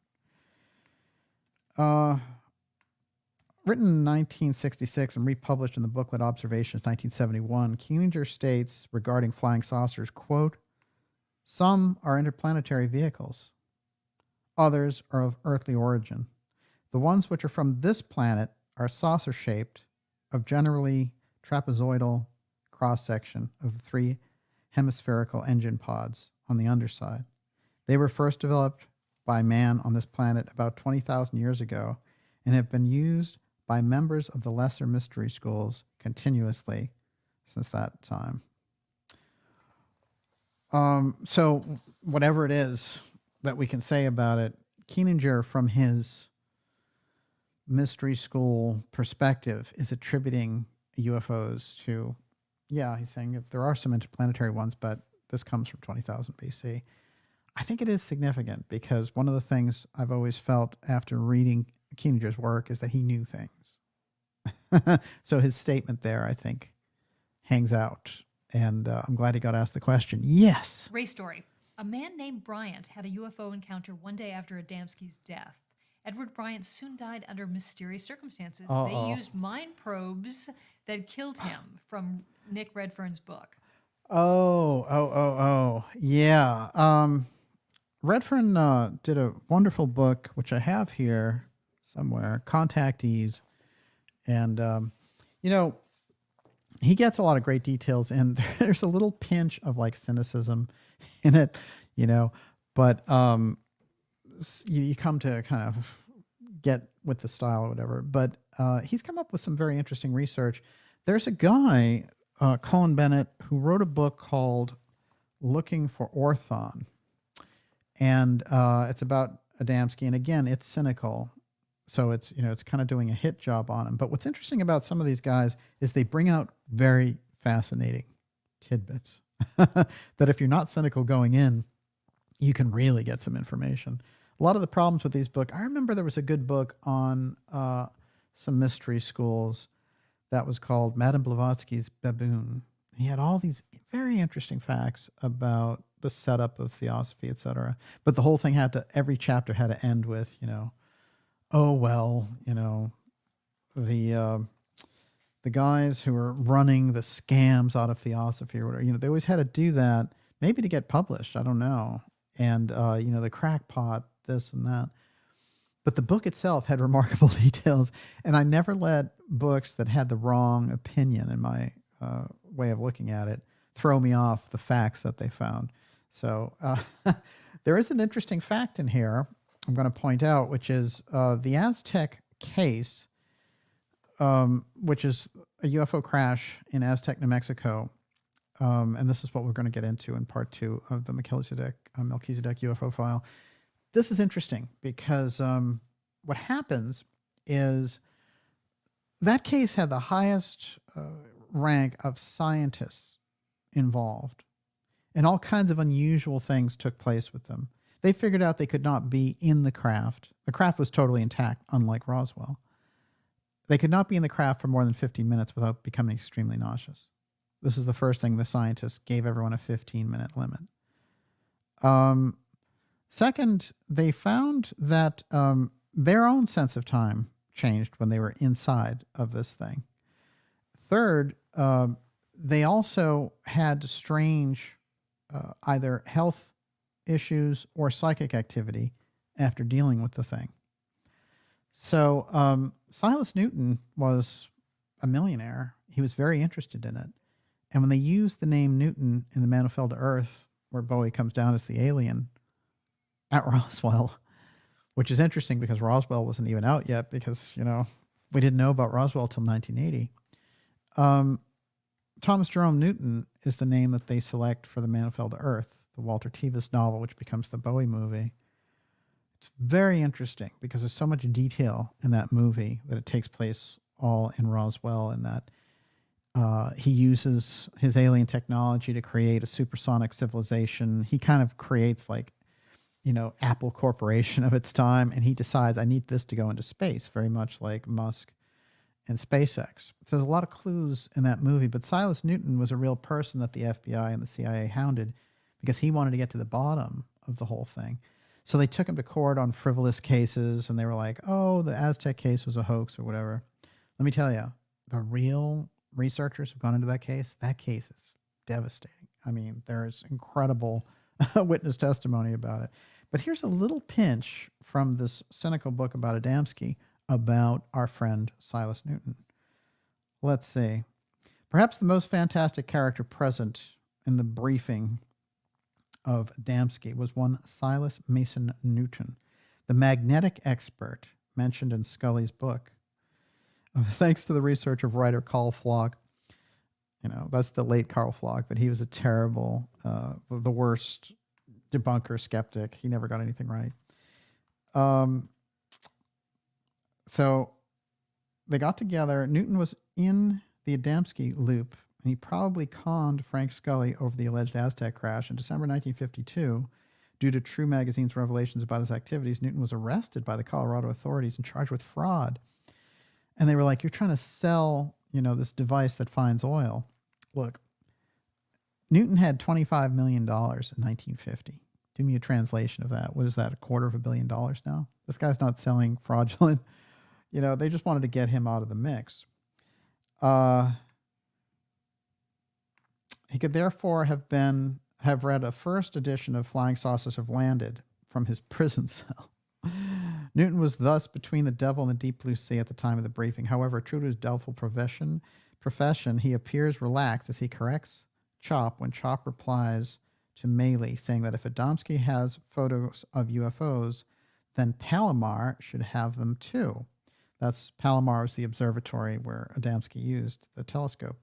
S1: Written in 1966 and republished in the booklet Observations 1971, Keenanger states regarding flying saucers, quote, "Some are interplanetary vehicles. Others are of earthly origin. The ones which are from this planet are saucer-shaped, of generally trapezoidal cross-section of the three hemispherical engine pods on the underside. They were first developed by man on this planet about 20,000 years ago and have been used by members of the lesser mystery schools continuously since that time." So whatever it is that we can say about it, Keenanger, from his mystery school perspective, is attributing UFOs to, he's saying that there are some interplanetary ones, but this comes from 20,000 BC. I think it is significant because one of the things I've always felt after reading Keenanger's work is that he knew things. So his statement there, I think, hangs out. And I'm glad he got asked the question. Yes.
S2: Ray story. A man named Bryant had a UFO encounter one day after ADAMSKI's death. Edward Bryant soon died under mysterious circumstances. They used mind probes that killed him, from Nick Redfern's book.
S1: Yeah. Redfern did a wonderful book, which I have here somewhere, Contactees. And, he gets a lot of great details, and there's a little pinch of like cynicism in it, but you come to kind of get with the style or whatever. But he's come up with some very interesting research There's a guy, Colin Bennett, who wrote a book called Looking for Orthon. And it's about Adamski. And again, it's cynical. So it's, it's kind of doing a hit job on him. But what's interesting about some of these guys is they bring out very fascinating tidbits that if you're not cynical going in, you can really get some information. A lot of the problems with these books, I remember there was a good book on some mystery schools that was called Madame Blavatsky's Baboon. He had all these very interesting facts about the setup of theosophy, etc. But the whole thing every chapter had to end with, oh, well, the guys who are running the scams out of theosophy or whatever, they always had to do that, maybe to get published. I don't know. And, the crackpot, this and that. But the book itself had remarkable details. And I never let books that had the wrong opinion in my way of looking at it throw me off the facts that they found. So there is an interesting fact in here I'm going to point out, which is the Aztec case, which is a UFO crash in Aztec, New Mexico. And this is what we're going to get into in part 2 of the Melchizedek UFO file. This is interesting because what happens is that case had the highest rank of scientists involved, and all kinds of unusual things took place with them. They figured out they could not be in the craft. The craft was totally intact, unlike Roswell. They could not be in the craft for more than 15 minutes without becoming extremely nauseous. This is the first thing the scientists gave everyone a 15-minute limit. Second, they found that their own sense of time changed when they were inside of this thing. Third, they also had strange either health issues or psychic activity after dealing with the thing. So Silas Newton was a millionaire. He was very interested in it. And when they used the name Newton in The Man Who Fell to Earth, where Bowie comes down as the alien at Roswell, which is interesting because Roswell wasn't even out yet because, we didn't know about Roswell till 1980. Thomas Jerome Newton is the name that they select for The Man Who Fell to Earth, the Walter Tevis novel, which becomes the Bowie movie. It's very interesting because there's so much detail in that movie that it takes place all in Roswell, and that he uses his alien technology to create a supersonic civilization. He kind of creates Apple Corporation of its time, and he decides, I need this to go into space, very much like Musk and SpaceX. So there's a lot of clues in that movie, but Silas Newton was a real person that the FBI and the CIA hounded because he wanted to get to the bottom of the whole thing. So they took him to court on frivolous cases, and they were like, oh, the Aztec case was a hoax or whatever. Let me tell you, the real researchers who've gone into that case is devastating. I mean, there's incredible witness testimony about it. But here's a little pinch from this cynical book about Adamski about our friend Silas Newton. Let's see. Perhaps the most fantastic character present in the briefing of Adamski was one Silas Mason Newton, the magnetic expert mentioned in Scully's book. Thanks to the research of writer Carl Flock. That's the late Carl Flock, but he was a terrible, the worst debunker, skeptic. He never got anything right. So they got together. Newton was in the Adamski loop, and he probably conned Frank Scully over the alleged Aztec crash. In December 1952, due to True Magazine's revelations about his activities, Newton was arrested by the Colorado authorities and charged with fraud. And they were like, you're trying to sell, this device that finds oil. Look, Newton had $25 million in 1950. Do me a translation of that. What is that, $250 million now? This guy's not selling fraudulent. They just wanted to get him out of the mix. He could therefore have read a first edition of Flying Saucers Have Landed from his prison cell. Newton was thus between the devil and the deep blue sea at the time of the briefing. However, true to his doubtful profession, he appears relaxed as he corrects Chop when Chop replies to Maley, saying that if Adamski has photos of UFOs, then Palomar should have them too. That's Palomar was the observatory where Adamski used the telescope.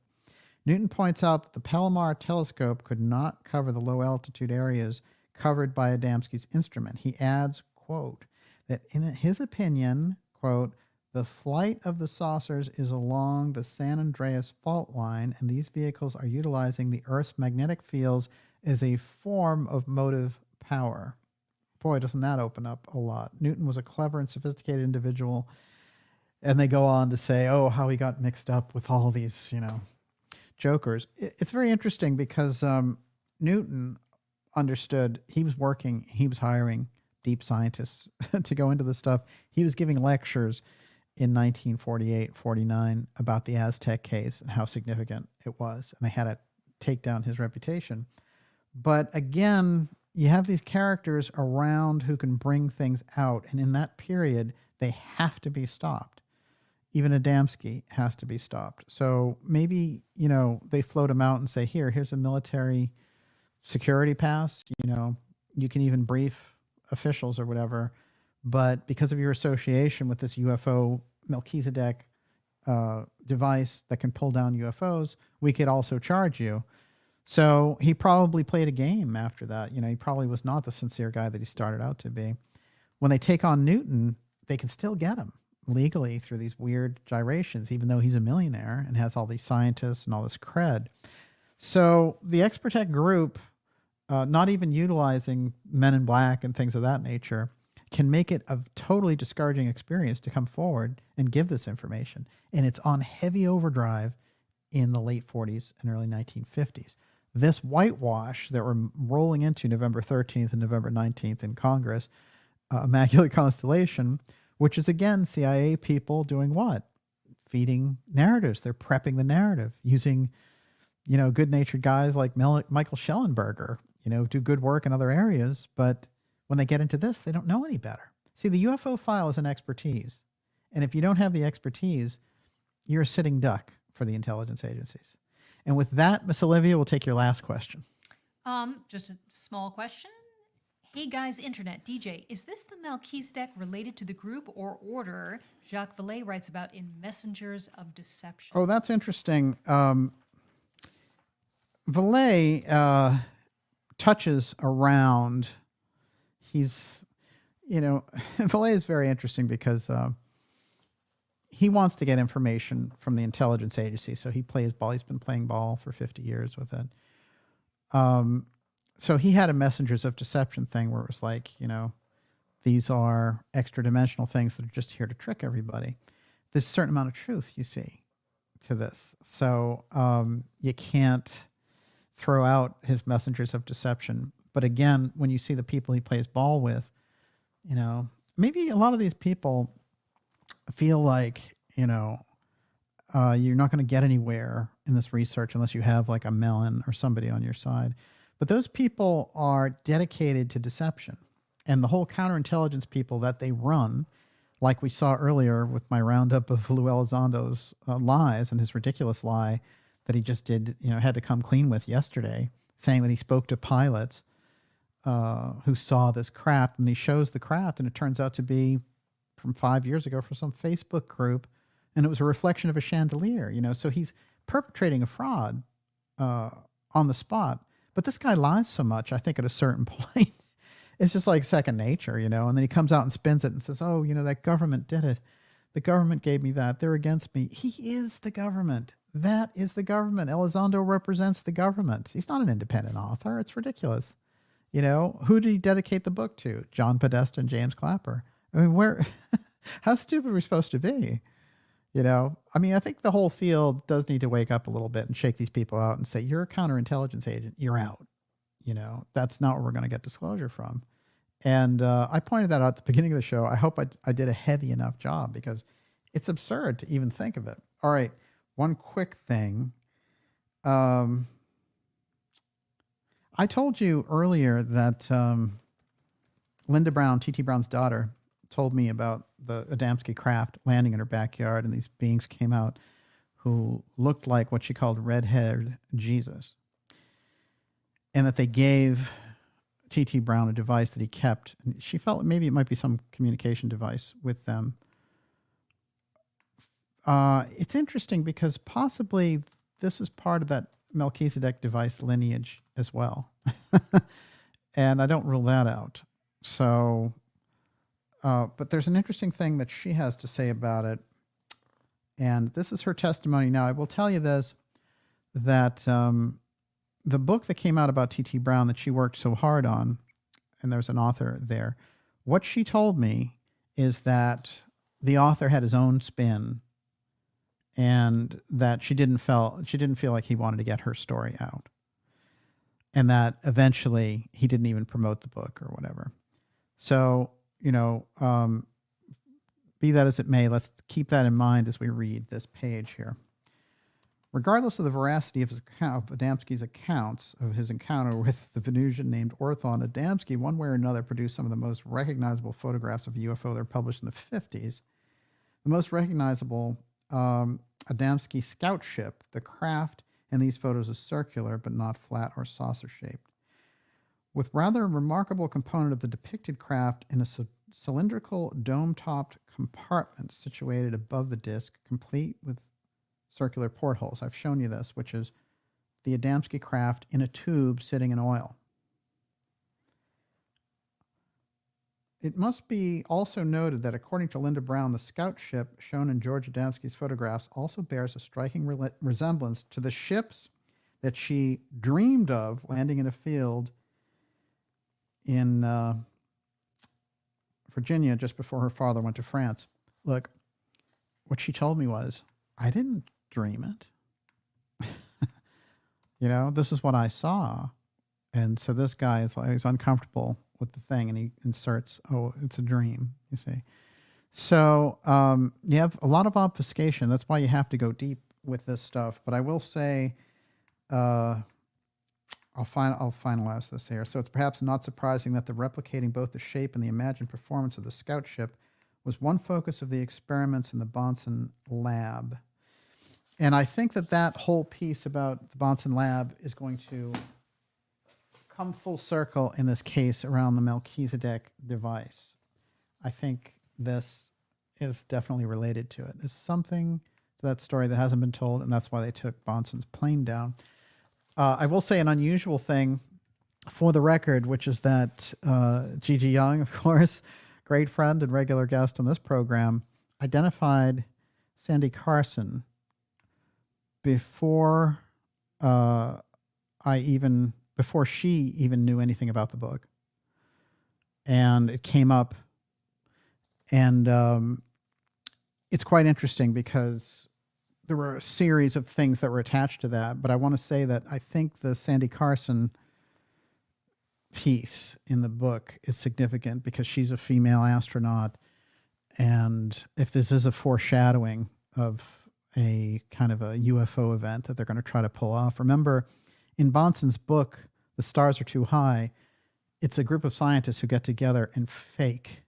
S1: Newton points out that the Palomar telescope could not cover the low altitude areas covered by Adamski's instrument. He adds, quote, that in his opinion, quote, the flight of the saucers is along the San Andreas fault line, and these vehicles are utilizing the Earth's magnetic fields as a form of motive power. Boy, doesn't that open up a lot. Newton was a clever and sophisticated individual, and they go on to say, oh, how he got mixed up with all these, jokers. It's very interesting because Newton understood he was hiring deep scientists to go into this stuff. He was giving lectures in 1948, 49 about the Aztec case and how significant it was. And they had to take down his reputation. But again, you have these characters around who can bring things out. And in that period, they have to be stopped. Even Adamski has to be stopped. So maybe, they float him out and say, here's a military security pass. You can even brief officials or whatever. But because of your association with this UFO Melchizedek device that can pull down UFOs, we could also charge you. So he probably played a game after that. He probably was not the sincere guy that he started out to be. When they take on Newton, they can still get him legally through these weird gyrations, even though he's a millionaire and has all these scientists and all this cred. So the Expertech group, not even utilizing Men in Black and things of that nature, can make it a totally discouraging experience to come forward and give this information. And it's on heavy overdrive in the late 40s and early 1950s. This whitewash that we're rolling into November 13th and November 19th in Congress, Immaculate Constellation, which is, again, CIA people doing what? Feeding narratives. They're prepping the narrative using, good-natured guys like Michael Schellenberger, do good work in other areas. But when they get into this, they don't know any better. See, the UFO file is an expertise. And if you don't have the expertise, you're a sitting duck for the intelligence agencies. And with that, Miss Olivia, we'll take your last question.
S2: Just a small question. Hey guys, Internet, DJ, is this the Melchizedek related to the group or order Jacques Vallée writes about in Messengers of Deception?
S1: Oh, that's interesting. Vallée touches around. He's, Vallée is very interesting because he wants to get information from the intelligence agency. So he plays ball. He's been playing ball for 50 years with it. So he had a Messengers of Deception thing where it was like, these are extra dimensional things that are just here to trick everybody. There's a certain amount of truth, you see, to this. So you can't throw out his Messengers of Deception. But again, when you see the people he plays ball with, maybe a lot of these people feel like, you're not going to get anywhere in this research unless you have like a Mellon or somebody on your side. But those people are dedicated to deception. And the whole counterintelligence people that they run, like we saw earlier with my roundup of Lou Elizondo's lies and his ridiculous lie that he just did, had to come clean with yesterday, saying that he spoke to pilots who saw this craft, and he shows the craft, and it turns out to be from 5 years ago from some Facebook group, and it was a reflection of a chandelier, So he's perpetrating a fraud on the spot. But this guy lies so much, I think at a certain point, it's just like second nature, And then he comes out and spins it and says, oh, that government did it. The government gave me that. They're against me. He is the government. That is the government. Elizondo represents the government. He's not an independent author. It's ridiculous. Who did he dedicate the book to? John Podesta and James Clapper. I mean, how stupid are we supposed to be? I think the whole field does need to wake up a little bit and shake these people out and say, you're a counterintelligence agent. You're out. That's not where we're going to get disclosure from. And I pointed that out at the beginning of the show. I hope I did a heavy enough job because it's absurd to even think of it. All right. One quick thing. I told you earlier that Linda Brown, T.T. Brown's daughter, told me about the Adamski craft landing in her backyard, and these beings came out who looked like what she called red-haired Jesus, and that they gave T.T. Brown a device that he kept. And she felt maybe it might be some communication device with them. It's interesting because possibly this is part of that Melchizedek device lineage as well. And I don't rule that out. So, but there's an interesting thing that she has to say about it. And this is her testimony. Now, I will tell you this, that the book that came out about T.T. Brown that she worked so hard on, and there's an author there, what she told me is that the author had his own spin and that she didn't feel like he wanted to get her story out. And that eventually he didn't even promote the book or whatever. So, you know, be that as it may, let's keep that in mind as we read this page here. Regardless of the veracity of Adamski's accounts of his encounter with the Venusian named Orthon, Adamski, one way or another, produced some of the most recognizable photographs of UFO that were published in the 50s. The most recognizable Adamski scout ship, the craft in these photos is circular but not flat or saucer-shaped, with rather a remarkable component of the depicted craft in a cylindrical dome-topped compartment situated above the disc, complete with circular portholes. I've shown you this, which is the Adamski craft in a tube sitting in oil. It must be also noted that according to Linda Brown, the scout ship shown in George Adamski's photographs also bears a striking resemblance to the ships that she dreamed of landing in a field in Virginia just before her father went to France. Look, what she told me was, I didn't dream it. You know, this is what I saw. And so this guy is like, he's uncomfortable with the thing, and he inserts, oh, it's a dream, you see. So you have a lot of obfuscation. That's why you have to go deep with this stuff. But I will say, I'll finalize this here. So it's perhaps not surprising that the replicating both the shape and the imagined performance of the scout ship was one focus of the experiments in the Bonson lab. And I think that that whole piece about the Bonson lab is going to come full circle in this case around the Melchizedek device. I think this is definitely related to it. There's something to that story that hasn't been told, and that's why they took Bonson's plane down. I will say an unusual thing for the record, which is that Gigi Young, of course, great friend and regular guest on this program, identified Sandy Carson before before she even knew anything about the book. And it came up, and it's quite interesting because there were a series of things that were attached to that. But I want to say that I think the Sandy Carson piece in the book is significant because she's a female astronaut. And if this is a foreshadowing of a kind of a UFO event that they're going to try to pull off. Remember, in Bonson's book, The Stars Are Too High, it's a group of scientists who get together and fake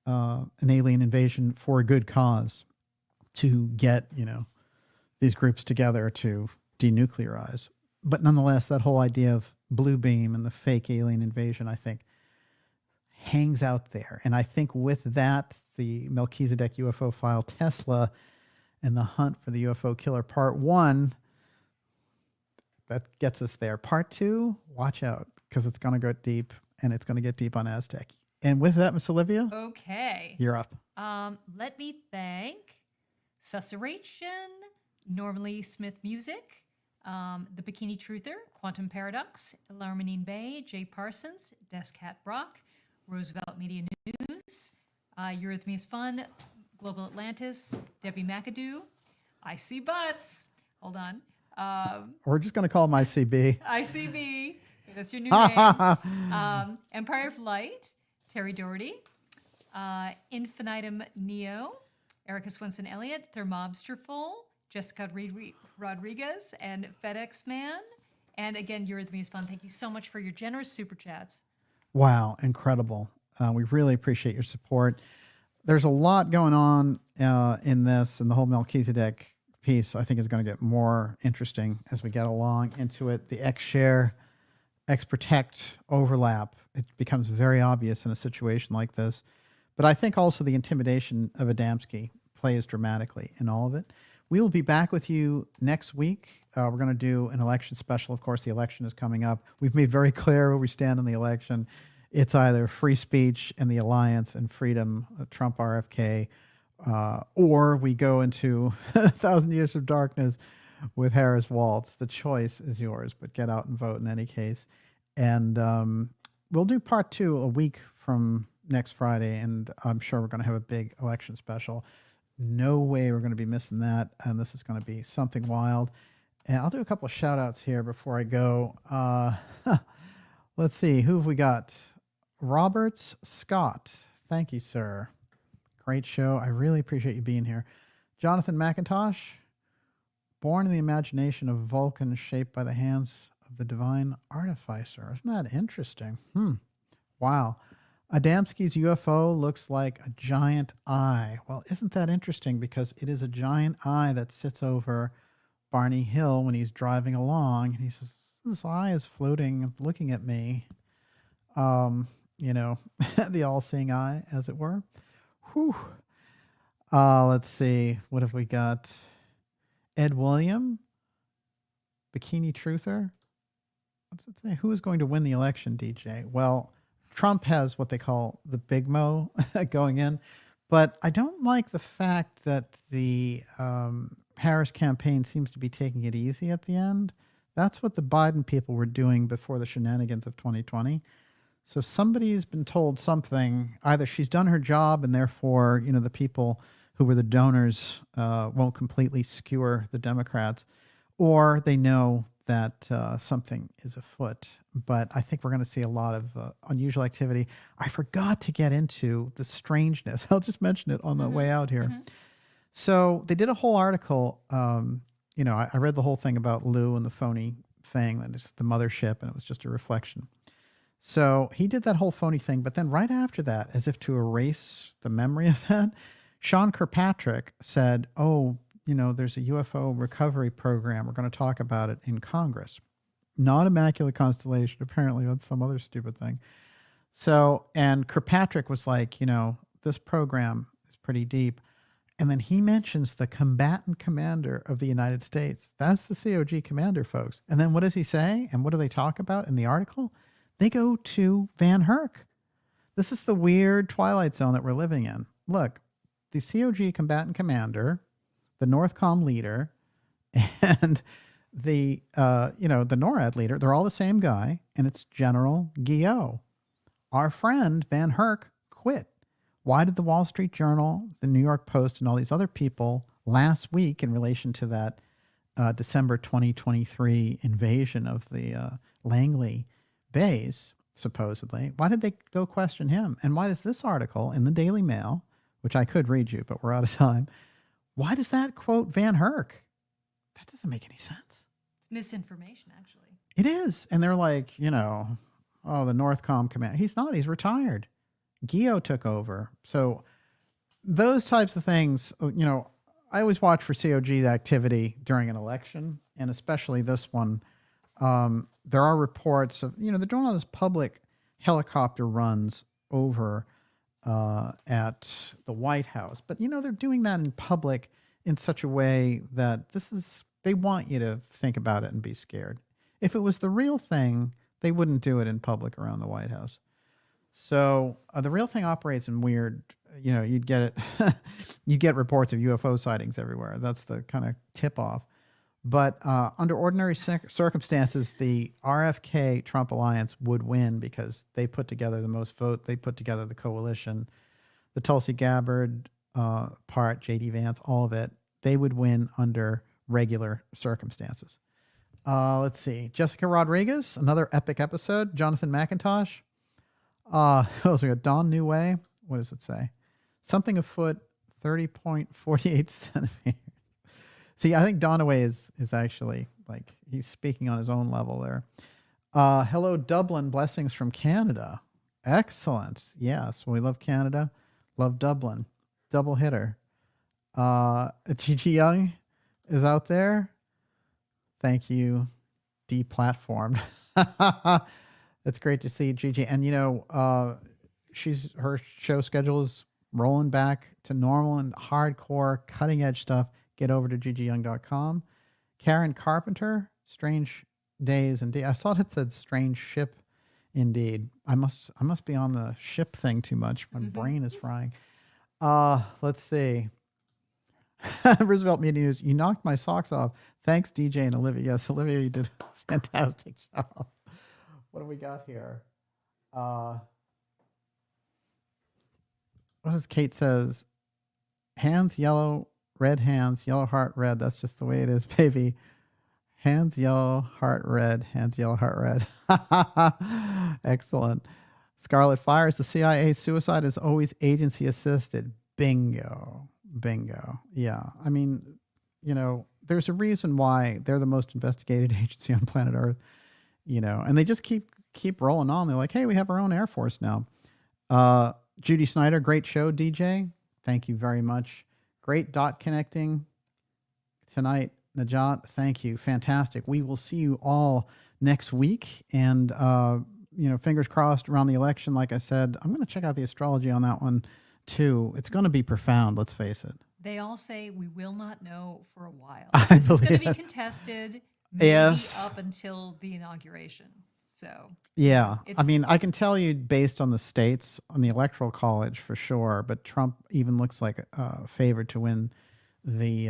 S1: an alien invasion for a good cause to get, you know, these groups together to denuclearize. But nonetheless, that whole idea of blue beam and the fake alien invasion, I think, hangs out there. And I think with that, the Melchizedek UFO file, Tesla, and the hunt for the UFO killer, part 1, that gets us there. Part 2, watch out, because it's going to go deep, and it's going to get deep on Aztec. And with that, Miss Olivia,
S2: Okay.
S1: you're up.
S2: Let me thank Susurration, Normally Smith Music, The Bikini Truther, Quantum Paradox, Larminine Bay, Jay Parsons, Descat Brock, Roosevelt Media News, Eurythmia's Fun, Global Atlantis, Debbie McAdoo, I See Butts, hold on.
S1: We're just going to call him ICB.
S2: ICB, that's your new name. Empire of Light, Terry Doherty, Infinitum Neo, Erica Swenson Elliott, Thermobsterful, Jessica Rodriguez, and FedEx Man. And again, Eurythmia's Fun. Thank you so much for your generous super chats.
S1: Wow, incredible. We really appreciate your support. There's a lot going on in this, and the whole Melchizedek piece, I think, is going to get more interesting as we get along into it. The X-Share, X-Protect overlap, it becomes very obvious in a situation like this. But I think also the intimidation of Adamski plays dramatically in all of it. We will be back with you next week. We're going to do an election special. Of course, the election is coming up. We've made very clear where we stand on the election. It's either free speech and the alliance and freedom, Trump RFK, or we go into 1,000 years of darkness with Harris Waltz. The choice is yours, but get out and vote in any case. And we'll do part 2 a week from next Friday, and I'm sure we're going to have a big election special. No way we're going to be missing that, and this is going to be something wild. And I'll do a couple of shout outs here before I go. Let's see, who have we got? Roberts Scott. Thank you, sir. Great show. I really appreciate you being here. Jonathan McIntosh. Born in the imagination of Vulcan, shaped by the hands of the divine artificer. Isn't that interesting? Wow. Adamski's UFO looks like a giant eye. Well, isn't that interesting? Because it is a giant eye that sits over Barney Hill when he's driving along. And he says, this eye is floating, looking at me. You know, the all-seeing eye, as it were. Whew. Let's see. What have we got? Ed William, Bikini Truther. What's it say? Who is going to win the election, DJ? Well, Trump has what they call the Big Mo going in, but I don't like the fact that the Harris campaign seems to be taking it easy at the end. That's what the Biden people were doing before the shenanigans of 2020. So somebody's been told something, either she's done her job and therefore, you know, the people who were the donors won't completely skewer the Democrats, or they know that something is afoot. But I think we're going to see a lot of unusual activity. I forgot to get into the strangeness. I'll just mention it on the way out here. So they did a whole article. You know, I read the whole thing about Lou and the phony thing, and it's the mothership, and it was just a reflection. So he did that whole phony thing. But then right after that, as if to erase the memory of that, Sean Kirkpatrick said, oh, you know, there's a UFO recovery program. We're going to talk about it in Congress. Not Immaculate Constellation. Apparently that's some other stupid thing. So, and Kirkpatrick was like, you know, this program is pretty deep. And then he mentions the combatant commander of the United States. That's the COG commander, folks. And then what does he say? And what do they talk about in the article? They go to Van Herk. This is the weird twilight zone that we're living in. Look, the COG combatant commander, the Northcom leader, and the you know, the NORAD leader, they're all the same guy, and it's General Guillot. Our friend Van Herk quit. Why did the Wall Street Journal, the New York Post, and all these other people last week in relation to that December 2023 invasion of the Langley base, supposedly, why did they go question him? And why does this article in the Daily Mail, which I could read you, but we're out of time, why does that quote Van Herk? That doesn't make any sense.
S2: It's misinformation, actually.
S1: It is. And they're like, you know, oh, the Northcom commander. He's not. He's retired. Guillot took over. So those types of things, you know, I always watch for COG activity during an election, and especially this one. There are reports of, you know, they're doing all this public helicopter runs over at the White House. But, you know, they're doing that in public in such a way that they want you to think about it and be scared. If it was the real thing, they wouldn't do it in public around the White House. So the real thing operates in weird, you know, you'd get it, you get reports of UFO sightings everywhere. That's the kind of tip off. But under ordinary circumstances, the RFK Trump alliance would win because they put together the most vote. They put together the coalition, the Tulsi Gabbard part, J.D. Vance, all of it. They would win under regular circumstances. Let's see. Jessica Rodriguez, another epic episode. Jonathan McIntosh. We got Don Neway. What does it say? Something afoot, 30.48 centimeters. See, I think Donaway is actually, like, he's speaking on his own level there. Hello, Dublin. Blessings from Canada. Excellent. Yes, we love Canada. Love Dublin. Double hitter. Gigi Young is out there. Thank you. Deplatformed. It's great to see Gigi. And, you know, her show schedule is rolling back to normal and hardcore, cutting edge stuff, get over to ggyoung.com. Karen Carpenter, Strange Days Indeed. I saw it said Strange Ship Indeed. I must be on the ship thing too much. My brain is frying. Let's see. Roosevelt Media News. You knocked my socks off. Thanks, DJ and Olivia. Yes, Olivia, you did a fantastic job. What do we got here? What does Kate says? Hands yellow, red hands, yellow heart red. That's just the way it is, baby. Hands yellow, heart red. Hands yellow, heart red. Excellent. Scarlet Fires. The CIA suicide is always agency assisted. Bingo. Bingo. Yeah. I mean, you know, there's a reason why they're the most investigated agency on planet Earth, you know, and they just keep rolling on. They're like, hey, we have our own Air Force now. Judy Snyder, great show, DJ. Thank you very much. Great dot connecting tonight. Najat, thank you. Fantastic. We will see you all next week. And, you know, fingers crossed around the election. Like I said, I'm going to check out the astrology on that one too. It's going to be profound. Let's face it.
S2: They all say we will not know for a while.
S1: I
S2: This is
S1: believe
S2: going to be
S1: it.
S2: contested maybe
S1: Yes.
S2: up until the inauguration. So
S1: Yeah. I
S2: It's-
S1: mean, I can tell you based on the states, on the electoral college for sure, but Trump even looks like a favorite to win the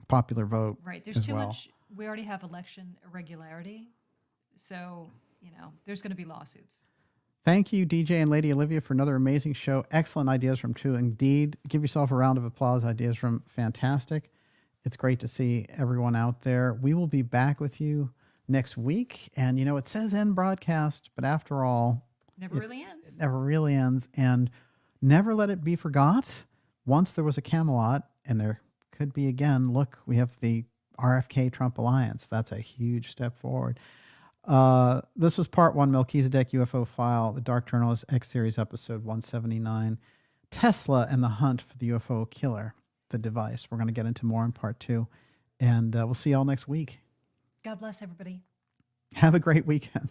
S1: popular vote.
S2: right, there's
S1: as
S2: too
S1: well.
S2: much. We already have election irregularity, so you know there's going to be lawsuits.
S1: Thank you, DJ and Lady Olivia, for another amazing show. Excellent ideas from two. Indeed, give yourself a round of applause. Ideas from fantastic. It's great to see everyone out there. We will be back with you next week. And, you know, it says end broadcast, but after all,
S2: Never really ends.
S1: it never really ends. And never let it be forgot. Once there was a Camelot, and there could be again. Look, we have the RFK Trump alliance. That's a huge step forward. This was part one, Melchizedek UFO file, the Dark Journalist X series episode 179, Tesla and the hunt for the UFO killer, the device. We're going to get into more in part two, and we'll see y'all next week.
S2: God bless everybody.
S1: Have a great weekend.